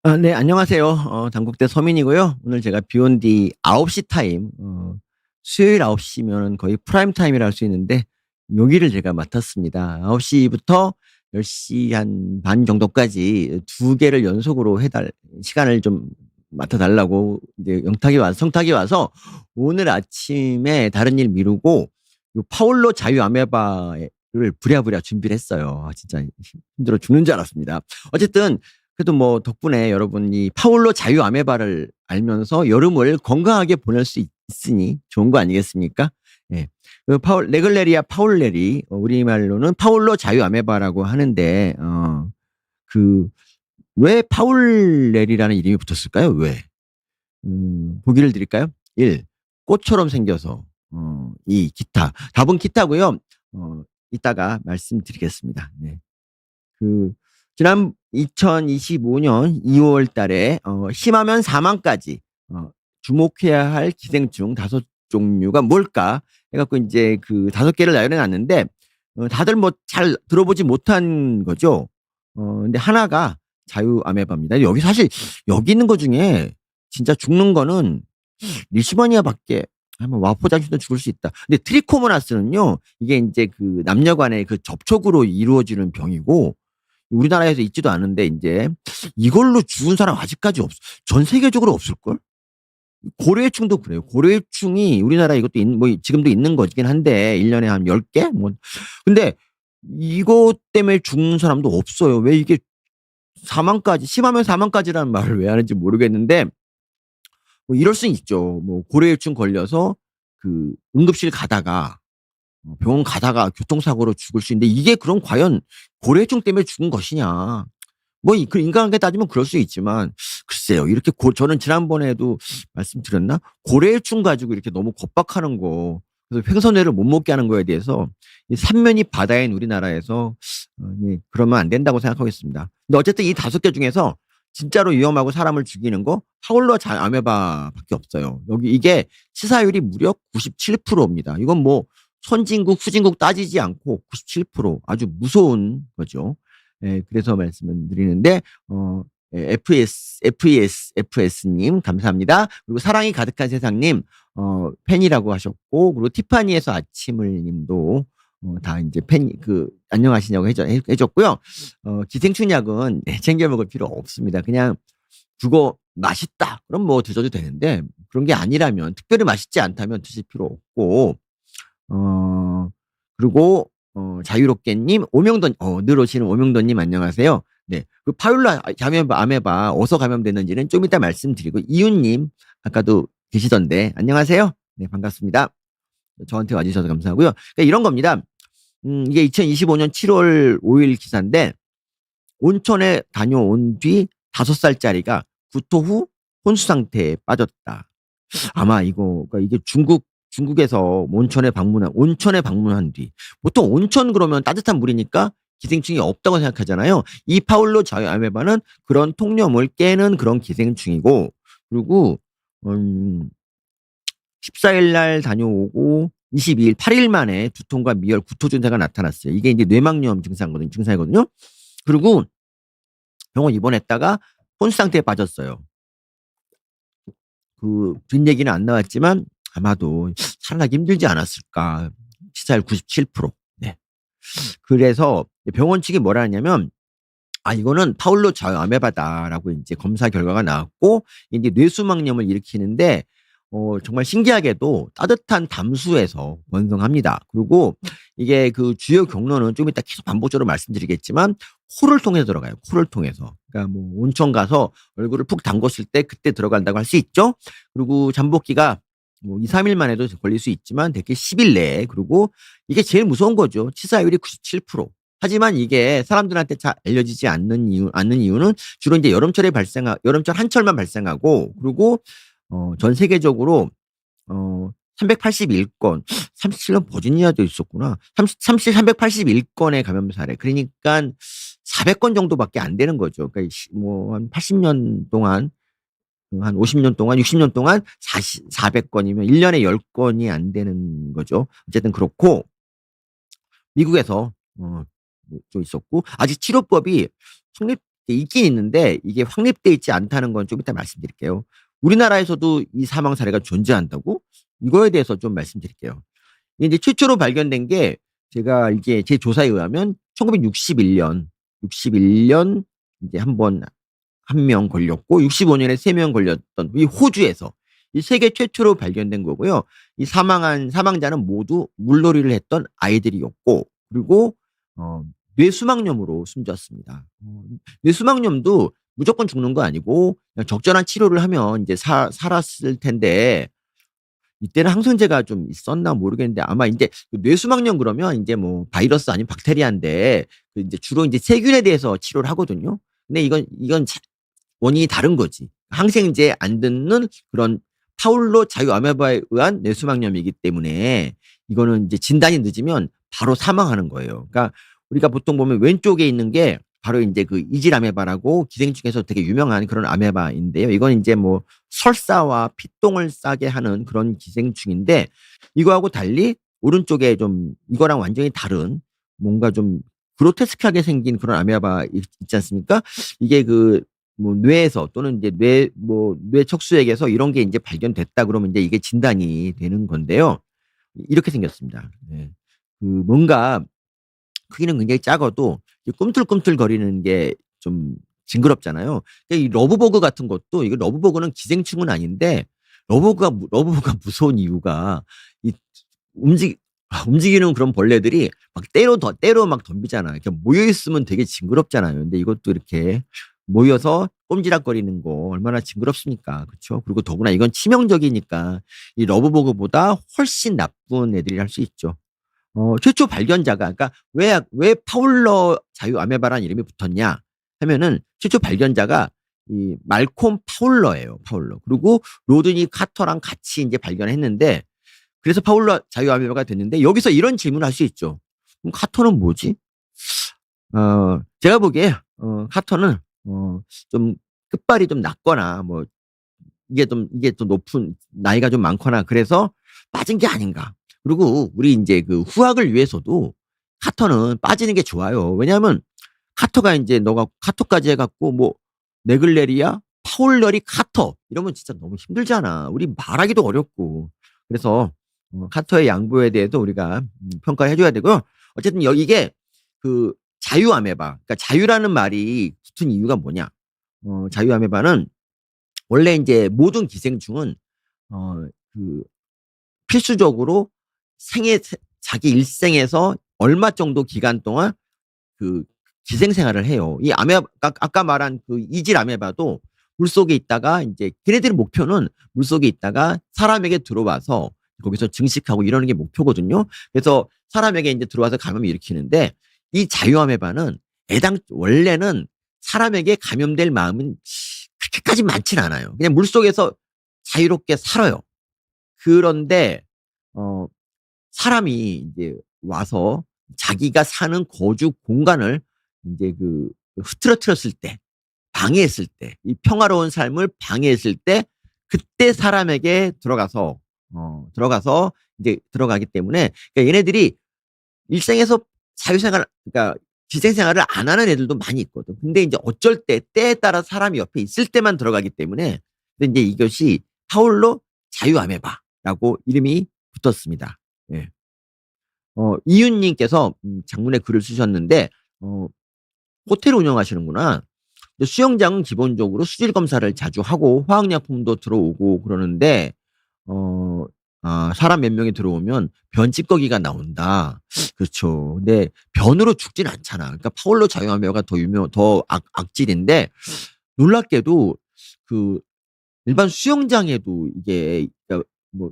네, 안녕하세요. 당국대 서민이고요. 오늘 제가 비온 뒤 9시 타임, 수요일 9시면 거의 프라임 타임이라 할 수 있는데, 여기를 제가 맡았습니다. 9시부터 10시 한 반 정도까지 두 개를 연속으로 시간을 좀 맡아달라고 이제 성탁이 와서 오늘 아침에 다른 일 미루고 요 파울로 자유 아메바를 부랴부랴 준비를 했어요. 진짜 힘들어 죽는 줄 알았습니다. 어쨌든 그래도 뭐 덕분에 여러분이 파울로 자유 아메바를 알면서 여름을 건강하게 보낼 수 있으니 좋은 거 아니겠습니까? 예. 그 레글레리아 파울레리, 우리말로는 파울로 자유 아메바라고 하는데, 그, 왜 파울레리라는 이름이 붙었을까요? 왜? 보기를 드릴까요? 1. 꽃처럼 생겨서, 2. 기타. 답은 기타고요. 이따가 말씀드리겠습니다. 네. 그 지난 2025년 2월 달에 심하면 사망까지 주목해야 할 기생충 5종류가 뭘까 해갖고 이제 그 5개를 나열해 놨는데 다들 뭐 잘 들어보지 못한 거죠. 근데 하나가 자유 아메바입니다. 여기 사실 여기 있는 것 중에 진짜 죽는 거는 리시버니아밖에 한번 와포장시도 죽을 수 있다. 근데 트리코모나스는요, 이게 이제 그 남녀 간의 그 접촉으로 이루어지는 병이고, 우리나라에서 있지도 않은데 이제 이걸로 죽은 사람 아직까지 전 세계적으로 없을걸? 고래충도 그래요. 고래충이 우리나라에 이것도 뭐 지금도 있는 거긴 한데 1년에 한 10개? 뭐 근데 이것 때문에 죽는 사람도 없어요. 왜 이게 심하면 사망까지라는 말을 왜 하는지 모르겠는데 뭐 이럴 수는 있죠. 뭐 고래충 걸려서 그 응급실 가다가 병원 가다가 교통사고로 죽을 수 있는데 이게 그럼 과연 고래증 때문에 죽은 것이냐? 뭐 그 인간관계 따지면 그럴 수 있지만 글쎄요. 이렇게 저는 지난번에도 말씀드렸나? 고래충 가지고 이렇게 너무 겁박하는 거 그래서 횡선회를 못 먹게 하는 거에 대해서 이 삼면이 바다인 우리나라에서 예, 그러면 안 된다고 생각하겠습니다. 근데 어쨌든 이 5개 중에서 진짜로 위험하고 사람을 죽이는 거 파울러 아메바밖에 없어요. 여기 이게 치사율이 무려 97%입니다. 이건 뭐 선진국, 후진국 따지지 않고 97% 아주 무서운 거죠. 예, 그래서 말씀을 드리는데, FES님, 감사합니다. 그리고 사랑이 가득한 세상님, 팬이라고 하셨고, 그리고 티파니에서 아침을 님도, 다 이제 안녕하시냐고 해줬고요. 기생충약은 챙겨 먹을 필요 없습니다. 그냥 그거 맛있다. 그럼 뭐 드셔도 되는데, 그런 게 아니라면, 특별히 맛있지 않다면 드실 필요 없고, 어, 그리고, 자유롭게님, 늘 오시는 오명돈님 안녕하세요. 네. 그 파율라 아메바, 어디서 감염됐는지는 좀 이따 말씀드리고, 이윤님, 아까도 계시던데, 안녕하세요. 네, 반갑습니다. 저한테 와주셔서 감사하고요. 그러니까 이런 겁니다. 이게 2025년 7월 5일 기사인데, 온천에 다녀온 뒤 5살짜리가 구토 후 혼수 상태에 빠졌다. 아마 그러니까 이게 중국에서 온천에 방문한 뒤. 보통 온천 그러면 따뜻한 물이니까 기생충이 없다고 생각하잖아요. 이 파울로 자유 아메바는 그런 통념을 깨는 그런 기생충이고, 그리고, 14일 날 다녀오고, 22일, 8일 만에 두통과 미열, 구토 증세가 나타났어요. 이게 이제 뇌막염 증상이거든요. 그리고 병원 입원했다가 혼수 상태에 빠졌어요. 그 뒷얘기는 안 나왔지만 아마도 살아나기 힘들지 않았을까. 치사율 97%. 네. 그래서 병원 측이 뭐라 하냐면 이거는 파울로 자유아메바다라고 이제 검사 결과가 나왔고 이제 뇌수막염을 일으키는데 정말 신기하게도 따뜻한 담수에서 번성합니다. 그리고 이게 그 주요 경로는 좀 이따 계속 반복적으로 말씀드리겠지만 코를 통해서 들어가요. 코를 통해서. 그러니까 뭐 온천 가서 얼굴을 푹 담궜을 때 그때 들어간다고 할 수 있죠. 그리고 잠복기가 뭐 2, 3일 만에도 걸릴 수 있지만 대개 10일 내에. 그리고 이게 제일 무서운 거죠. 치사율이 97%. 하지만 이게 사람들한테 잘 알려지지 않는 이유는 주로 이제 여름철 한철만 발생하고, 그리고, 전 세계적으로, 381건, 37년 버지니아도 있었구나. 381건의 감염 사례. 그러니까 400건 정도밖에 안 되는 거죠. 그러니까 뭐, 한 80년 동안, 한 50년 동안, 60년 동안 400건이면 1년에 10건이 안 되는 거죠. 어쨌든 그렇고, 미국에서, 좀 있었고, 아직 치료법이 있긴 있는데 이게 확립돼 있지 않다는 건 좀 이따 말씀드릴게요. 우리나라에서도 이 사망 사례가 존재한다고? 이거에 대해서 좀 말씀드릴게요. 이게 이제 최초로 발견된 게 제가 이게 제 조사에 의하면 1961년 이제 한 명 걸렸고 65년에 3명 걸렸던 이 호주에서 이 세계 최초로 발견된 거고요. 이 사망자는 모두 물놀이를 했던 아이들이었고 그리고 어 뇌수막염으로 숨졌습니다. 뇌수막염도 무조건 죽는 거 아니고 그냥 적절한 치료를 하면 이제 살았을 텐데 이때는 항생제가 좀 있었나 모르겠는데 아마 인제 그 뇌수막염 그러면 인제 뭐 바이러스 아니면 박테리아인데 그 인제 주로 인제 세균에 대해서 치료를 하거든요. 근데 이건 원인이 다른 거지. 항생제에 안 듣는 그런 파울로 자유아메바에 의한 뇌수막염이기 때문에 이거는 이제 진단이 늦으면 바로 사망하는 거예요. 그러니까 우리가 보통 보면 왼쪽에 있는 게 바로 인제 그 이질아메바라고 기생충에서 되게 유명한 그런 아메바인데요. 이건 인제 뭐 설사와 피똥을 싸게 하는 그런 기생충인데 이거하고 달리 오른쪽에 좀 이거랑 완전히 다른 뭔가 좀 그로테스크하게 생긴 그런 아메바 있지 않습니까? 이게 그 뭐 뇌에서 또는 이제 뇌 척수액에서 이런 게 인제 발견됐다 그러면 인제 이게 진단이 되는 건데요. 이렇게 생겼습니다. 네. 그 뭔가 크기는 굉장히 작아도 이 꿈틀꿈틀거리는 게 좀 징그럽잖아요. 그러니까 이 러브버그 같은 것도 이거 러브버그는 기생충은 아닌데 러브버그가 무서운 이유가 이 움직이는 그런 벌레들이 막 때로 막 덤비잖아요. 이렇게 모여 있으면 되게 징그럽잖아요. 근데 이것도 이렇게 모여서 꼼지락거리는 거 얼마나 징그럽습니까. 그쵸? 그리고 더구나 이건 치명적이니까 이 러브버그보다 훨씬 나쁜 애들이 할 수 있죠. 최초 발견자가 그러니까 왜 파울러 자유아메바라는 이름이 붙었냐 하면은 최초 발견자가 이 말콤 파울러예요, 파울러. 그리고 로드니 카터랑 같이 인제 발견했는데 그래서 파울러 자유아메바가 됐는데 여기서 이런 질문을 할 수 있죠. '그럼 카터는 뭐지?' 제가 보기에 카터는 좀 끝발이 좀 낮거나 뭐 이게 좀 높은 나이가 좀 많거나 그래서 빠진 게 아닌가. 그리고 우리 인제 그 후학을 위해서도 카터는 빠지는 게 좋아요. 왜냐하면 카터가 인제 너가 카터까지 해 갖고 뭐 네글레리아, 파울러리 카터 이러면 진짜 너무 힘들잖아. 우리 말하기도 어렵고. 그래서 카터의 양보에 대해서 우리가 평가해 줘야 되고요. 어쨌든 이게 그 자유아메바 그러니까 자유라는 말이 붙은 이유가 뭐냐. 자유아메바는 원래 인제 모든 기생충은 그 필수적으로 자기 일생에서 얼마 정도 기간 동안 그 기생 생활을 해요. 이 아까 말한 그 이질 아메바도 물속에 있다가 인제 걔네들의 목표는 물속에 있다가 사람에게 들어와서 거기서 증식하고 이러는 게 목표거든요. 그래서 사람에게 인제 들어와서 감염을 일으키는데 이 자유아메바는 원래는 사람에게 감염될 마음은 그렇게까지 많진 않아요. 그냥 물속에서 자유롭게 살아요. 그런데 어 사람이 인제 와서 자기가 사는 거주 공간을 인제 흐트러뜨렸을 때 방해했을 때 이 평화로운 삶을 방해했을 때 그때 사람에게 들어가서 인제 들어가기 때문에 그러니까 얘네들이 일생에서 사회생활 그러니까 기생 생활을 안 하는 애들도 많이 있거든. 근데 인제 어쩔 때 때에 따라 사람이 옆에 있을 때만 들어가기 때문에 근데 인제 이것이 파울로 자유아메바라고 이름이 붙었습니다. 예. 이윤 님께서 장문의 글을 쓰셨는데 호텔 운영하시는구나. 근데 수영장은 기본적으로 수질 검사를 자주 하고 화학약품도 들어오고 그러는데 사람 몇 명이 들어오면 변 찌꺼기가 나온다. 그렇죠. 근데 변으로 죽진 않잖아. 그러니까 파울로 자유아메바가 더 악질인데 놀랍게도 그 일반 수영장에도 이게 그러니까 뭐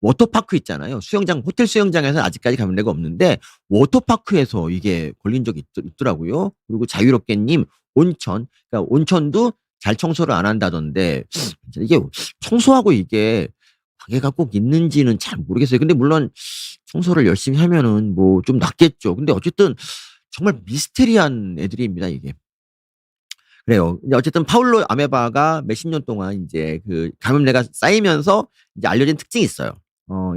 워터파크 있잖아요. 호텔 수영장에서는 아직까지 감염자가 없는데 워터파크에서 이게 걸린 적이 있더라고요. 그리고 자유롭게 님 그러니까 온천도 잘 청소를 안 한다던데 이게 청소하고 이게 관계가 꼭 있는지는 잘 모르겠어요. 근데 물론 청소를 열심히 하면은 뭐 좀 낫겠죠. 근데 어쨌든 정말 미스테리한 애들입니다, 이게. 그래요. 근데 어쨌든 파울로 아메바가 몇십 년 동안 인제 그 감염내가 쌓이면서 이제 알려진 특징이 있어요.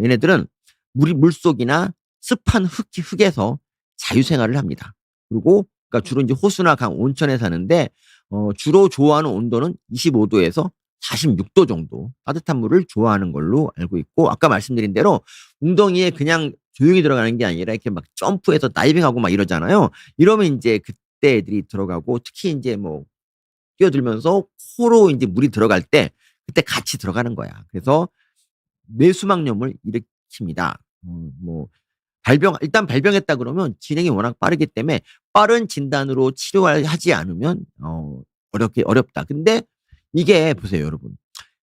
얘네들은 물속이나 습한 흙에서 자유 생활을 합니다. 그리고 그러니까 주로 이제 호수나 강, 온천에 사는데 주로 좋아하는 온도는 25도에서 46도 정도 따뜻한 물을 좋아하는 걸로 알고 있고, 아까 말씀드린 대로 웅덩이에 그냥 조용히 들어가는 게 아니라 이렇게 막 점프해서 다이빙하고 막 이러잖아요. 이러면 이제 그때 애들이 들어가고, 특히 이제 뭐 뛰어들면서 코로 이제 물이 들어갈 때 그때 같이 들어가는 거야. 그래서 뇌수막염을 일으킵니다. 뭐 일단 발병했다 그러면 진행이 워낙 빠르기 때문에 빠른 진단으로 치료를 하지 않으면 어렵다. 근데 이게 보세요, 여러분.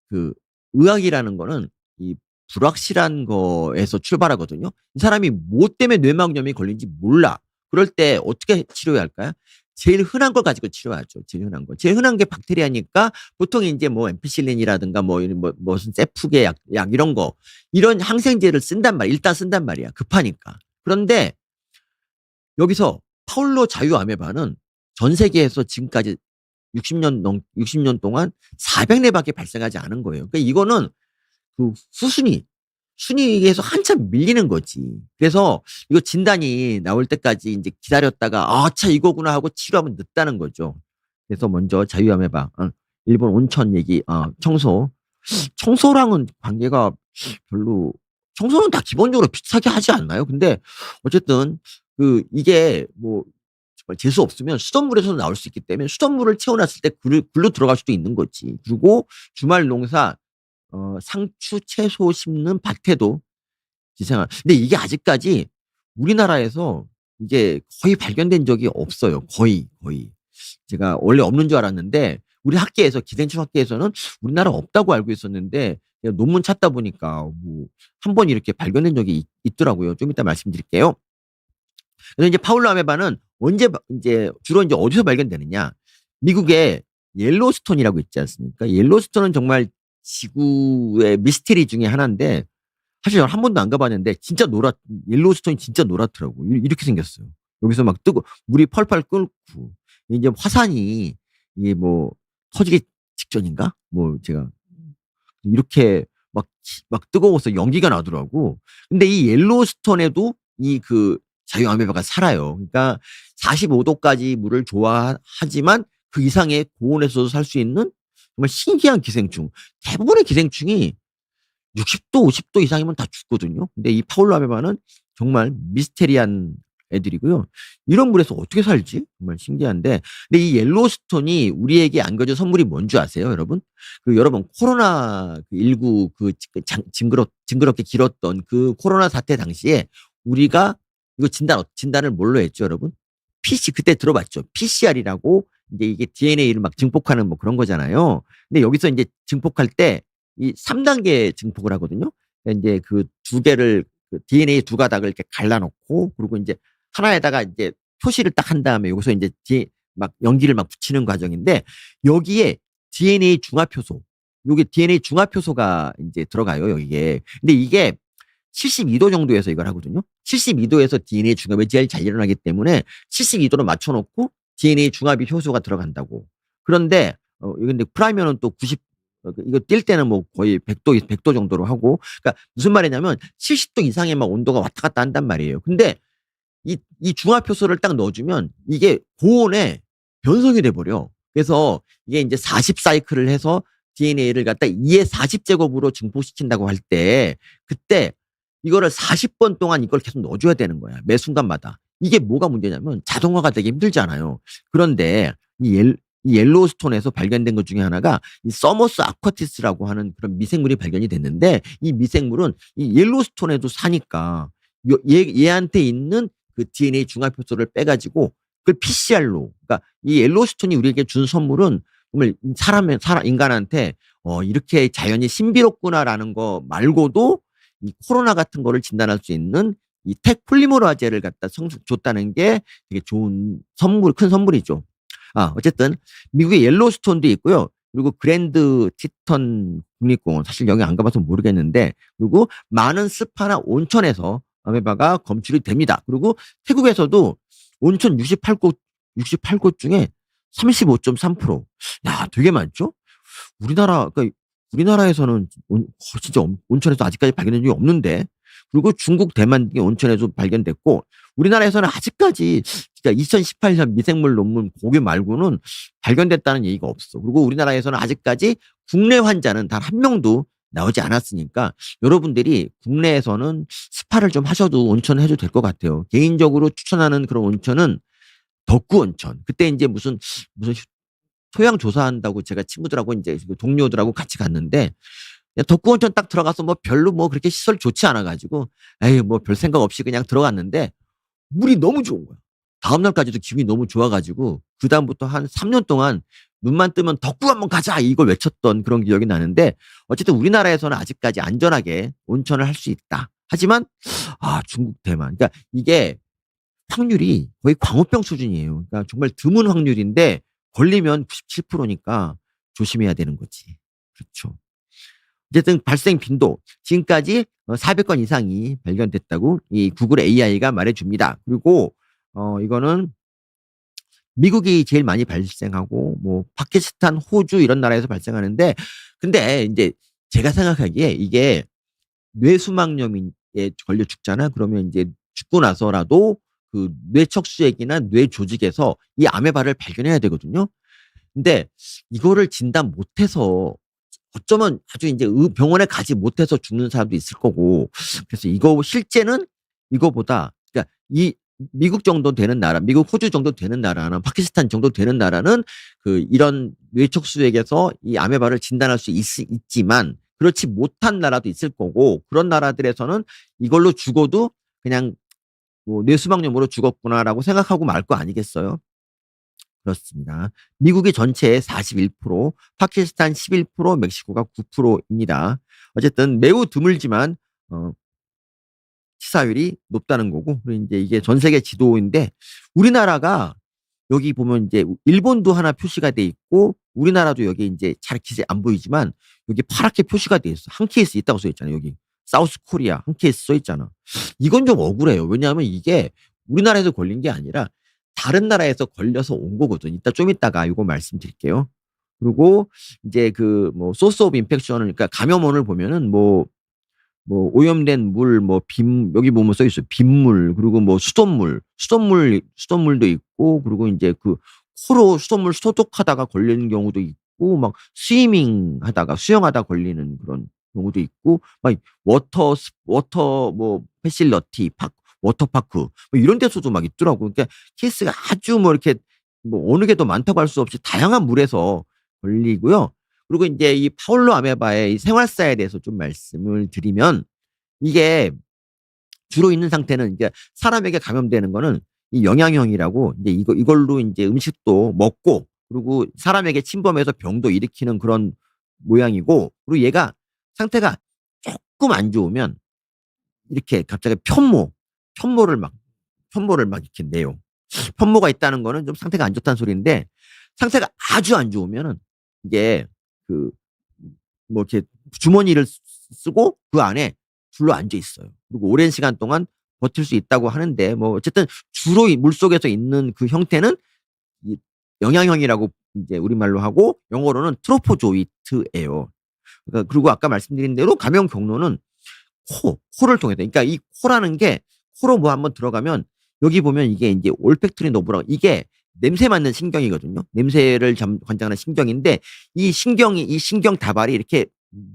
그 의학이라는 거는 이 불확실한 거에서 출발하거든요. 이 사람이 뭐 때문에 뇌막염이 걸린지 몰라. 그럴 때 어떻게 치료해야 할까요? 제일 흔한 걸 가지고 치료하죠. 제일 흔한 거. 제일 흔한 게 박테리아니까 보통 이제 뭐 엠피실린이라든가 뭐 이런 무슨 세프계 약 이런 거, 이런 항생제를 쓴단 말이야. 일단 쓴단 말이야. 급하니까. 그런데 여기서 파울로 자유아메바는 전 세계에서 지금까지 60년 동안 400네밖에 발생하지 않은 거예요. 그러니까 이거는 그 순위에서 한참 밀리는 거지. 그래서 이거 진단이 나올 때까지 이제 기다렸다가 차 이거구나 하고 치료하면 늦다는 거죠. 그래서 먼저 자유아메바, 일본 온천 얘기, 청소랑은 관계가 별로, 청소는 다 기본적으로 비슷하게 하지 않나요? 근데 어쨌든 이게 뭐 정말 재수 없으면 수돗물에서도 나올 수 있기 때문에 수돗물을 채워놨을 때 굴로 들어갈 수도 있는 거지. 그리고 주말 농사, 상추, 채소 심는 밭에도 근데 이게 아직까지 우리나라에서 이게 거의 발견된 적이 없어요. 거의. 제가 원래 없는 줄 알았는데 우리 학계에서, 기생충 학계에서는 우리나라 없다고 알고 있었는데 그냥 논문 찾다 보니까 뭐 한 번 이렇게 발견된 적이 있더라고요. 좀 이따 말씀드릴게요. 그래서 이제 파울로 아메바는 주로 이제 어디서 발견되느냐? 미국의 옐로스톤이라고 있지 않습니까? 옐로스톤은 정말 지구의 미스테리 중에 하나인데, 사실 저는 한 번도 안 가봤는데 진짜 옐로스톤이 진짜 노랗더라고. 이렇게 생겼어요. 여기서 막 물이 펄펄 끓고, 이제 화산이 이게 뭐 터지기 직전인가? 뭐 제가 이렇게 막 뜨거워서 연기가 나더라고. 근데 이 옐로스톤에도 자유아메바가 살아요. 그러니까 45도까지 물을 좋아하지만 그 이상의 고온에서도 살 수 있는 정말 신기한 기생충. 대부분의 기생충이 60도, 50도 이상이면 다 죽거든요. 근데 이 파울로 아메바는 정말 미스테리한 애들이고요. 이런 물에서 어떻게 살지? 정말 신기한데. 근데 이 옐로스톤이 우리에게 안겨준 선물이 뭔지 아세요, 여러분? 여러분, 코로나19 징그럽게 길었던 그 코로나 사태 당시에 우리가 이거 진단을 뭘로 했죠, 여러분? 그때 들어봤죠? PCR이라고, 이제 이게 DNA를 막 증폭하는 뭐 그런 거잖아요. 근데 여기서 이제 증폭할 때 이 3단계 증폭을 하거든요. 이제 두 개를, DNA 두 가닥을 이렇게 갈라놓고, 그리고 이제 하나에다가 이제 표시를 딱 한 다음에 여기서 이제 막 연기를 막 붙이는 과정인데, 여기에 DNA 중화효소, 요게 DNA 중화효소가 이제 들어가요, 여기에. 근데 이게 72도 정도에서 이걸 하거든요. 72도에서 DNA 중합이 제일 잘 일어나기 때문에 72도로 맞춰놓고 DNA 중합이 효소가 들어간다고. 그런데 근데 프라이머는 또 이거 뛸 때는 뭐 거의 100도 정도로 하고, 그러니까 무슨 말이냐면 70도 이상의 막 온도가 왔다 갔다 한단 말이에요. 근데 이 중합효소를 딱 넣어주면 이게 고온에 변성이 돼버려. 그래서 이게 이제 40사이클을 해서 DNA를 갖다 2의 40제곱으로 증폭시킨다고 할 때, 그때 이거를 40번 동안 이걸 계속 넣어줘야 되는 거야. 매 순간마다. 이게 뭐가 문제냐면 자동화가 되게 힘들잖아요. 그런데 이 옐로스톤에서 발견된 것 중에 하나가 이 서머스 아쿠아티스라고 하는 그런 미생물이 발견이 됐는데, 이 미생물은 이 옐로스톤에도 사니까 얘한테 있는 그 DNA 중합효소를 빼가지고 그걸 PCR로, 그러니까 이 옐로스톤이 우리에게 준 선물은 정말 인간한테 이렇게 자연이 신비롭구나라는 거 말고도 이 코로나 같은 거를 진단할 수 있는 이 폴리머라제를 갖다 줬다는 게 되게 좋은 큰 선물이죠. 어쨌든 미국의 옐로스톤도 있고요. 그리고 그랜드 티턴 국립공원, 사실 여기 안 가봐서 모르겠는데, 그리고 많은 스파나 온천에서 아메바가 검출이 됩니다. 그리고 태국에서도 온천 68곳 중에 35.3%. 야, 되게 많죠? 그러니까 우리나라에서는 진짜 온천에서 아직까지 발견된 적이 없는데, 그리고 중국, 대만 등의 온천에도 발견됐고 우리나라에서는 아직까지 진짜 2018년 미생물 논문 고게 말고는 발견됐다는 얘기가 없어. 그리고 우리나라에서는 아직까지 국내 환자는 단 한 명도 나오지 않았으니까 여러분들이 국내에서는 스파를 좀 하셔도 온천 해도 될 것 같아요. 개인적으로 추천하는 그런 온천은 덕구 온천. 그때 이제 무슨 토양 조사한다고 제가 친구들하고 이제 그 동료들하고 같이 갔는데 그냥 덕구 온천 딱 들어가서 뭐 별로 뭐 그렇게 시설 좋지 않아가지고 에이 뭐 별 생각 없이 그냥 들어갔는데 물이 너무 좋은 거야. 다음 날까지도 기분이 너무 좋아가지고 그다음부터 한 3년 동안 눈만 뜨면 덕구 한번 가자 이걸 외쳤던 그런 기억이 나는데 어쨌든 우리나라에서는 아직까지 안전하게 온천을 할 수 있다. 하지만 중국, 대만. 그러니까 이게 확률이 거의 광우병 수준이에요. 그러니까 정말 드문 확률인데 걸리면 97%니까 조심해야 되는 거지. 그렇죠. 어쨌든 발생 빈도 지금까지 400건 이상이 발견됐다고 이 구글 AI가 말해줍니다. 그리고 이거는 미국이 제일 많이 발생하고 뭐 파키스탄, 호주 이런 나라에서 발생하는데 근데 이제 제가 생각하기에 이게 뇌수막염에 걸려 죽잖아. 그러면 이제 죽고 나서라도 그 뇌척수액이나 뇌 조직에서 이 아메바를 발견해야 되거든요. 근데 이거를 진단 못해서 어쩌면 아주 이제 병원에 가지 못해서 죽는 사람도 있을 거고 그래서 이거 실제는 이거보다 그러니까 이 미국 정도 되는 나라, 미국, 호주 정도 되는 나라는 파키스탄 정도 되는 나라는 그 이런 뇌척수액에서 이 아메바를 진단할 수 있지만 그렇지 못한 나라도 있을 거고 그런 나라들에서는 이걸로 죽어도 그냥 뭐 뇌수막염으로 죽었구나라고 생각하고 말 거 아니겠어요? 그렇습니다. 미국이 전체의 41%, 파키스탄 11%, 멕시코가 9%입니다. 어쨌든 매우 드물지만 치사율이 높다는 거고 그리고 이제 이게 전 세계 지도인데 우리나라가 여기 보면 이제 일본도 하나 표시가 돼 있고 우리나라도 여기 이제 잘 기재 안 보이지만 여기 파랗게 표시가 돼 있어. 한 케이스 있다고 써 있잖아요. 여기 사우스 코리아 한 케이스 써 있잖아. 이건 좀 억울해요. 왜냐하면 이게 우리나라에서 걸린 게 아니라 다른 나라에서 걸려서 온 거거든. 이따 좀 이따가 이거 말씀드릴게요. 그리고 이제 그 뭐 소스 오브 인펙션을 그러니까 감염원을 보면은 뭐 오염된 물, 뭐 여기 보면 써 있어요. 빗물, 그리고 뭐 수돗물도 있고, 그리고 이제 그 코로 수돗물 소독하다가 걸리는 경우도 있고, 막 수영하다 걸리는 그런 경우도 있고, 막 워터 뭐 패실러티 워터파크 뭐 이런 데서도 막 있더라고. 그러니까 케이스가 아주 뭐 이렇게 뭐 어느 게 더 많다고 할 수 없이 다양한 물에서 걸리고요. 그리고 이제 이 파울로 아메바의 이 생활사에 대해서 좀 말씀을 드리면 이게 주로 있는 상태는 이제 사람에게 감염되는 거는 이 영양형이라고 이제 이걸로 이제 음식도 먹고 그리고 사람에게 침범해서 병도 일으키는 그런 모양이고 그리고 얘가 상태가 조금 안 좋으면 이렇게 갑자기 편모를 막 이렇게 내요. 편모가 있다는 거는 좀 상태가 안 좋다는 소리인데 상태가 아주 안 좋으면은 이게 그 뭐 이렇게 주머니를 쓰고 그 안에 둘러앉아 있어요. 그리고 오랜 시간 동안 버틸 수 있다고 하는데 뭐 어쨌든 주로 이 물속에서 있는 그 형태는 이 영양형이라고 이제 우리말로 하고 영어로는 트로포조이트예요. 그러니까 그리고 아까 말씀드린 대로 감염 경로는 코를 통해서 그러니까 이 코라는 게 코로 뭐 한번 들어가면 여기 보면 이게 이제 올팩토리 노브라고 이게 냄새 맡는 신경이거든요. 냄새를 관장하는 신경인데 이 신경 다발이 이렇게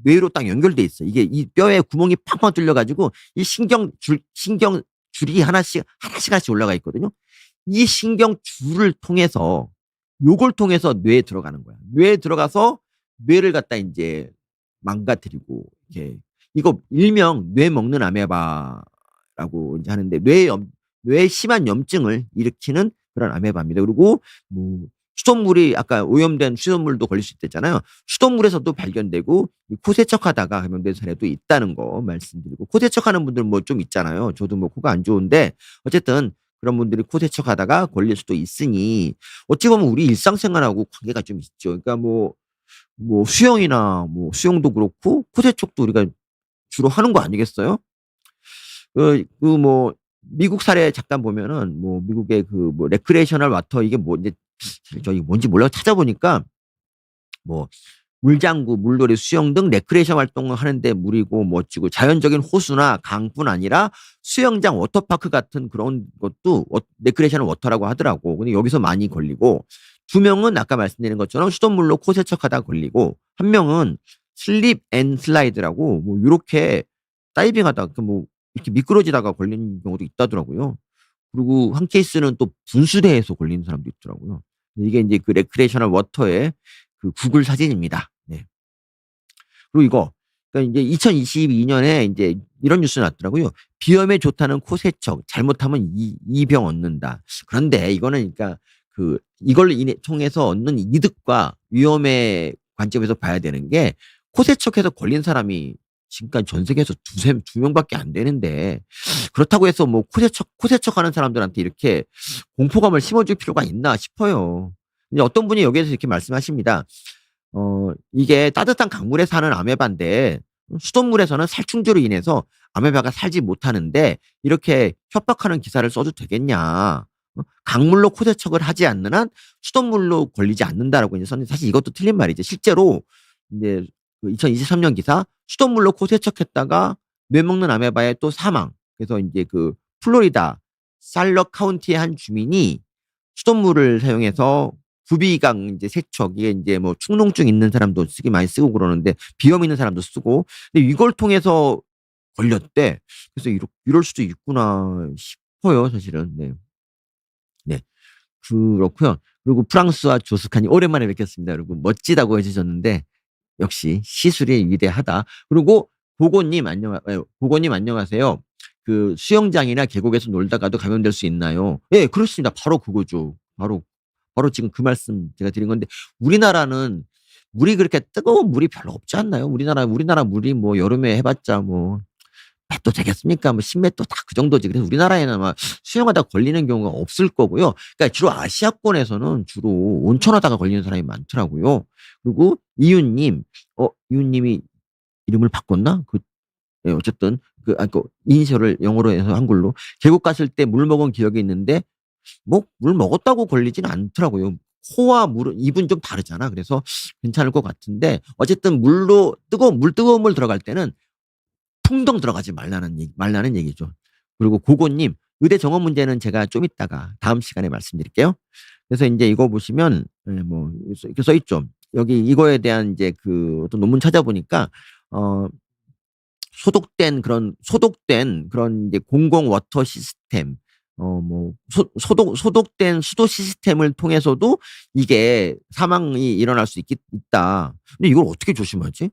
뇌로 딱 연결돼 있어. 이게 이 뼈에 구멍이 팡팡 뚫려 가지고 이 신경줄이 하나씩 올라가 있거든요. 이 신경줄을 통해서 요걸 통해서 뇌에 들어가는 거야. 뇌에 들어가서 뇌를 갖다 이제 망가뜨리고 이렇게 이거 일명 뇌 먹는 아메바라고 이제 하는데 뇌에 심한 염증을 일으키는 그런 아메바입니다. 그리고 뭐 수돗물이 아까 오염된 수돗물도 걸릴 수 있댔잖아요. 수돗물에서도 발견되고 코 세척하다가 감염된 사례도 있다는 거 말씀드리고 코 세척하는 분들 뭐 좀 있잖아요. 저도 뭐 코가 안 좋은데 어쨌든 그런 분들이 코 세척하다가 걸릴 수도 있으니 어찌 보면 우리 일상생활하고 관계가 좀 있죠. 그러니까 뭐 수영도 그렇고 코 세척도 우리가 주로 하는 거 아니겠어요? 뭐 미국 사례 잠깐 보면은 뭐 미국의 그 뭐 레크레이셔널 와터 이게 뭐 이제 저기 뭔지 몰라서 찾아보니까 뭐 물장구, 물놀이, 수영 등 레크레이션 활동을 하는데 무리고 멋지고 자연적인 호수나 강뿐 아니라 수영장, 워터파크 같은 그런 것도 레크레이션 워터라고 하더라고. 근데 여기서 많이 걸리고 두 명은 아까 말씀드린 것처럼 수돗물로 코 세척하다 걸리고 한 명은 슬립 앤 슬라이드라고 뭐 요렇게 다이빙하다가 뭐 이렇게 미끄러지다가 걸리는 경우도 있다더라고요. 그리고 한 케이스는 또 분수대에서 걸리는 사람도 있더라고요. 이게 인제 그 레크레이셔널 워터의 그 구글 사진입니다. 네. 그리고 이거 그러니까 인제 2022년에 인제 이런 뉴스 나왔더라고요. "비염에 좋다는 코 세척, 잘못하면 이 병 얻는다." 그런데 이거는 그러니까 그 이걸 통해서 얻는 이득과 위험의 관점에서 봐야 되는 게 코 세척해서 걸린 사람이 지금까지 전 세계에서 두 명밖에 안 되는데 그렇다고 해서 뭐 코 세척하는 사람들한테 이렇게 공포감을 심어줄 필요가 있나 싶어요. 근데 어떤 분이 여기에서 이렇게 말씀하십니다. 이게 따뜻한 강물에 사는 아메바인데 수돗물에서는 살충제로 인해서 아메바가 살지 못하는데 이렇게 협박하는 기사를 써도 되겠냐. 강물로 코 세척을 하지 않는 한 수돗물로 걸리지 않는다라고 이제 썼는데 사실 이것도 틀린 말이죠. 실제로 이제 그 2023년 기사 수돗물로 코 세척했다가 뇌 먹는 아메바의 또 사망. 그래서 인제 그 플로리다 살럭 카운티의 한 주민이 수돗물을 사용해서 부비강 인제 세척 이게 인제 뭐 축농증 있는 사람도 많이 쓰고 그러는데 비염 있는 사람도 쓰고 근데 이걸 통해서 걸렸대. 그래서 이럴 수도 있구나 싶어요 사실은. 네. 네. 그렇고요. 그리고 프랑스와 조스칸이 오랜만에 뵙겠습니다. 그리고 멋지다고 해 주셨는데 역시 시술이 위대하다. 그리고 고고님 안녕하세요. 그 수영장이나 계곡에서 놀다가도 감염될 수 있나요? 예, 그렇습니다. 바로 그거죠. 바로 지금 그 말씀 제가 드린 건데 우리나라는 물이 그렇게 뜨거운 물이 별로 없지 않나요? 우리나라 물이 뭐 여름에 해 봤자 뭐 몇 도 되겠습니까? 뭐 10 몇 도 다 그 정도지. 그래서 우리나라에는 아마 수영하다가 걸리는 경우가 없을 거고요. 그러니까 주로 아시아권에서는 주로 온천하다가 걸리는 사람이 많더라고요. 그리고 이웃님이 이름을 바꿨나? 예, 어쨌든 그 이니셜을 영어로 해서 한글로 계곡 갔을 때 물 먹은 기억이 있는데 뭐 물 먹었다고 걸리지는 않더라고요. 코와 입은 좀 다르잖아. 그래서 괜찮을 것 같은데 어쨌든 뜨거운 물 들어갈 때는 풍덩 들어가지 말라는 얘기죠. 그리고 고고님 의대 정원 문제는 제가 좀 이따가 다음 시간에 말씀드릴게요. 그래서 인제 이거 보시면 예 뭐 이렇게 써 있죠. 여기 이거에 대한 인제 그 어떤 논문 찾아보니까 어 소독된 그런 이제 공공 워터 시스템 뭐 소독된 수도 시스템을 통해서도 이게 사망이 일어날 수 있다. 근데 이걸 어떻게 조심하지?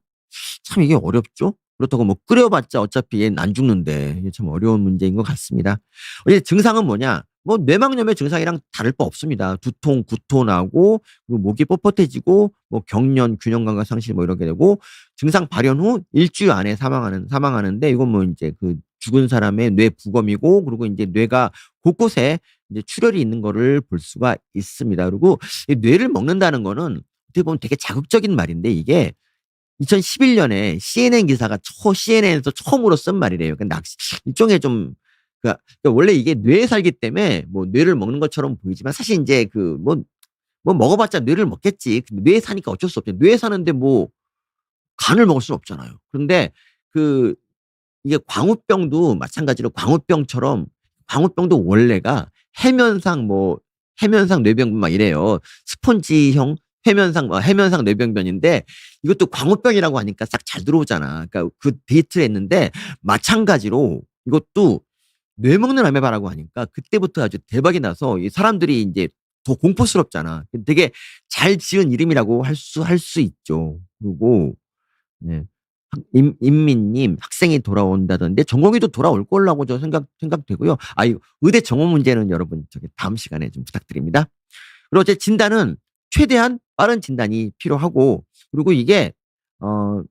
참 이게 어렵죠. 그렇다고 뭐 끓여 봤자 어차피 얘는 안 죽는데 이게 참 어려운 문제인 것 같습니다. 이제 증상은 뭐냐? 뭐 뇌망염의 증상이랑 다를 바 없습니다. 두통, 구토 나고 그리고 목이 뻣뻣해지고 뭐 경련, 균형 감각 상실 뭐 이렇게 되고 증상 발현 후 일주일 안에 사망하는데 이건 뭐 인제 그 죽은 사람의 뇌 부검이고 그리고 인제 뇌가 곳곳에 이제 출혈이 있는 거를 볼 수가 있습니다. 그리고 이 뇌를 먹는다는 거는 어떻게 보면 되게 자극적인 말인데 이게 2011년에 CNN에서 처음으로 쓴 말이래요. 근데 일종의 좀 그러니까 원래 이게 뇌에 살기 때문에 뭐 뇌를 먹는 것처럼 보이지만 사실 인제 그 뭐 먹어 봤자 뇌를 먹겠지. 근데 뇌에 사니까 어쩔 수 없죠. 뇌에 사는데 뭐 간을 먹을 수는 없잖아요. 그런데 그 이게 광우병도 마찬가지로 광우병도 원래가 해면상 뇌병변 막 이래요. 스펀지형 해면상 뇌병변인데 이것도 광우병이라고 하니까 싹 잘 들어오잖아. 그러니까 그 데이트를 했는데 마찬가지로 이것도 뇌 먹는 아메바라고 하니까 그때부터 아주 대박이 나서 이 사람들이 인제 더 공포스럽잖아. 되게 잘 지은 이름이라고 할 수 있죠. 그리고 네. 임민님 학생이 돌아온다던데 전공의도 돌아올 거라고 저 생각되고요. 이 의대 정원 문제는 여러분 저기 다음 시간에 좀 부탁드립니다. 그리고 제 진단은 최대한 빠른 진단이 필요하고 그리고 이게 어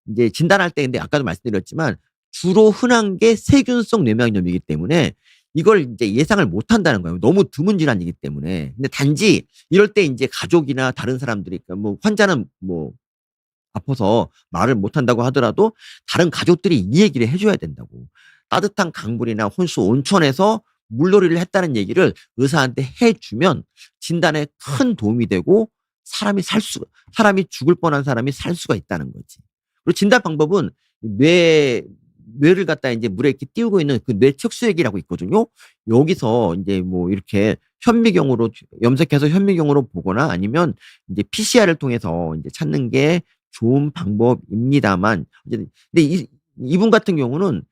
인제 진단할 때 근데 아까도 말씀드렸지만 주로 흔한 게 세균성 뇌막염이기 때문에 이걸 인제 예상을 못 한다는 거예요. 너무 드문 질환이기 때문에. 근데 단지 이럴 때 인제 가족이나 다른 사람들이 그러니까 뭐 환자는 뭐 아파서 말을 못 한다고 하더라도 다른 가족들이 이 얘기를 해 줘야 된다고. 따뜻한 강물이나 혼수 온천에서 물놀이를 했다는 얘기를 의사한테 해 주면 진단에 큰 도움이 되고 사람이 죽을 뻔한 사람이 살 수가 있다는 거지. 그리고 진단 방법은 뇌 뇌를 갖다 인제 물에 이렇게 띄우고 있는 그 뇌 척수액이라고 있거든요. 여기서 인제 뭐 이렇게 현미경으로 염색해서 현미경으로 보거나 아니면 인제 PCR을 통해서 인제 찾는 게 좋은 방법입니다만, 어쨌든 근데 이분 같은 경우는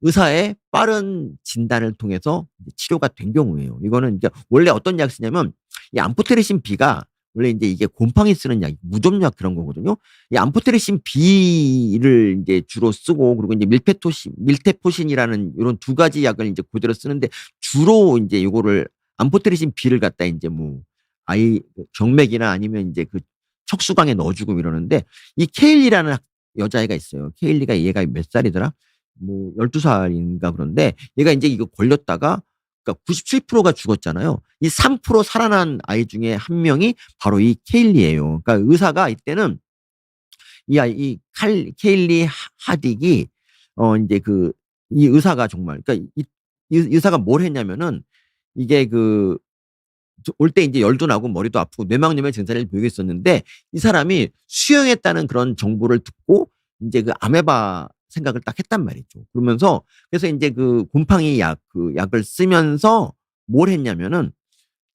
의사의 빠른 진단을 통해서 이제 치료가 된 경우예요. 이거는 이제 원래 어떤 약 쓰냐면 이 암포테리신 B가 원래 인제 이게 곰팡이 쓰는 약, 무좀약 그런 거거든요. 이 암포테리신 B를 인제 주로 쓰고, 그리고 인제 밀테포신이라는 요런 두 가지 약을 인제 그대로 쓰는데, 주로 인제 요거를 암포테리신 B를 갖다 인제 뭐 아이 그 경맥이나 아니면 인제 그 척수강에 넣어 주고 이러는데, 이 케일리라는 여자애가 있어요. 케일리가 얘가 몇 살이더라? 뭐 12 살인가 그런데, 얘가 인제 이거 걸렸다가 그러니까 97%가 죽었잖아요. 이 3% 살아난 아이 중에 한 명이 바로 이 케일리예요. 그러니까 의사가 이때는 이 케일리 하딕이 인제 이 의사가 정말, 그러니까 이 의사가 뭘 했냐면은, 이게 올 때 인제 열도 나고 머리도 아프고 뇌망염의 증상을 보이고 있었는데, 이 사람이 수영했다는 그런 정보를 듣고 인제 아메바 생각을 딱 했단 말이죠. 그러면서 그래서 인제 곰팡이 약을 쓰면서 뭘 했냐면은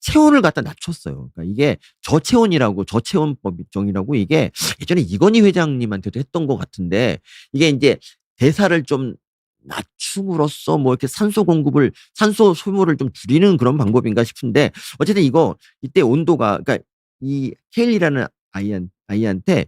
체온을 갖다 낮췄어요. 그러니까 이게 저체온법이라고, 이게 예전에 이건희 회장님한테도 했던 것 같은데, 이게 인제 대사를 좀 낮춤으로써 뭐 이렇게 산소 소모를 좀 줄이는 그런 방법인가 싶은데, 어쨌든 이때 온도가, 그러니까 이 케일리라는 아이한테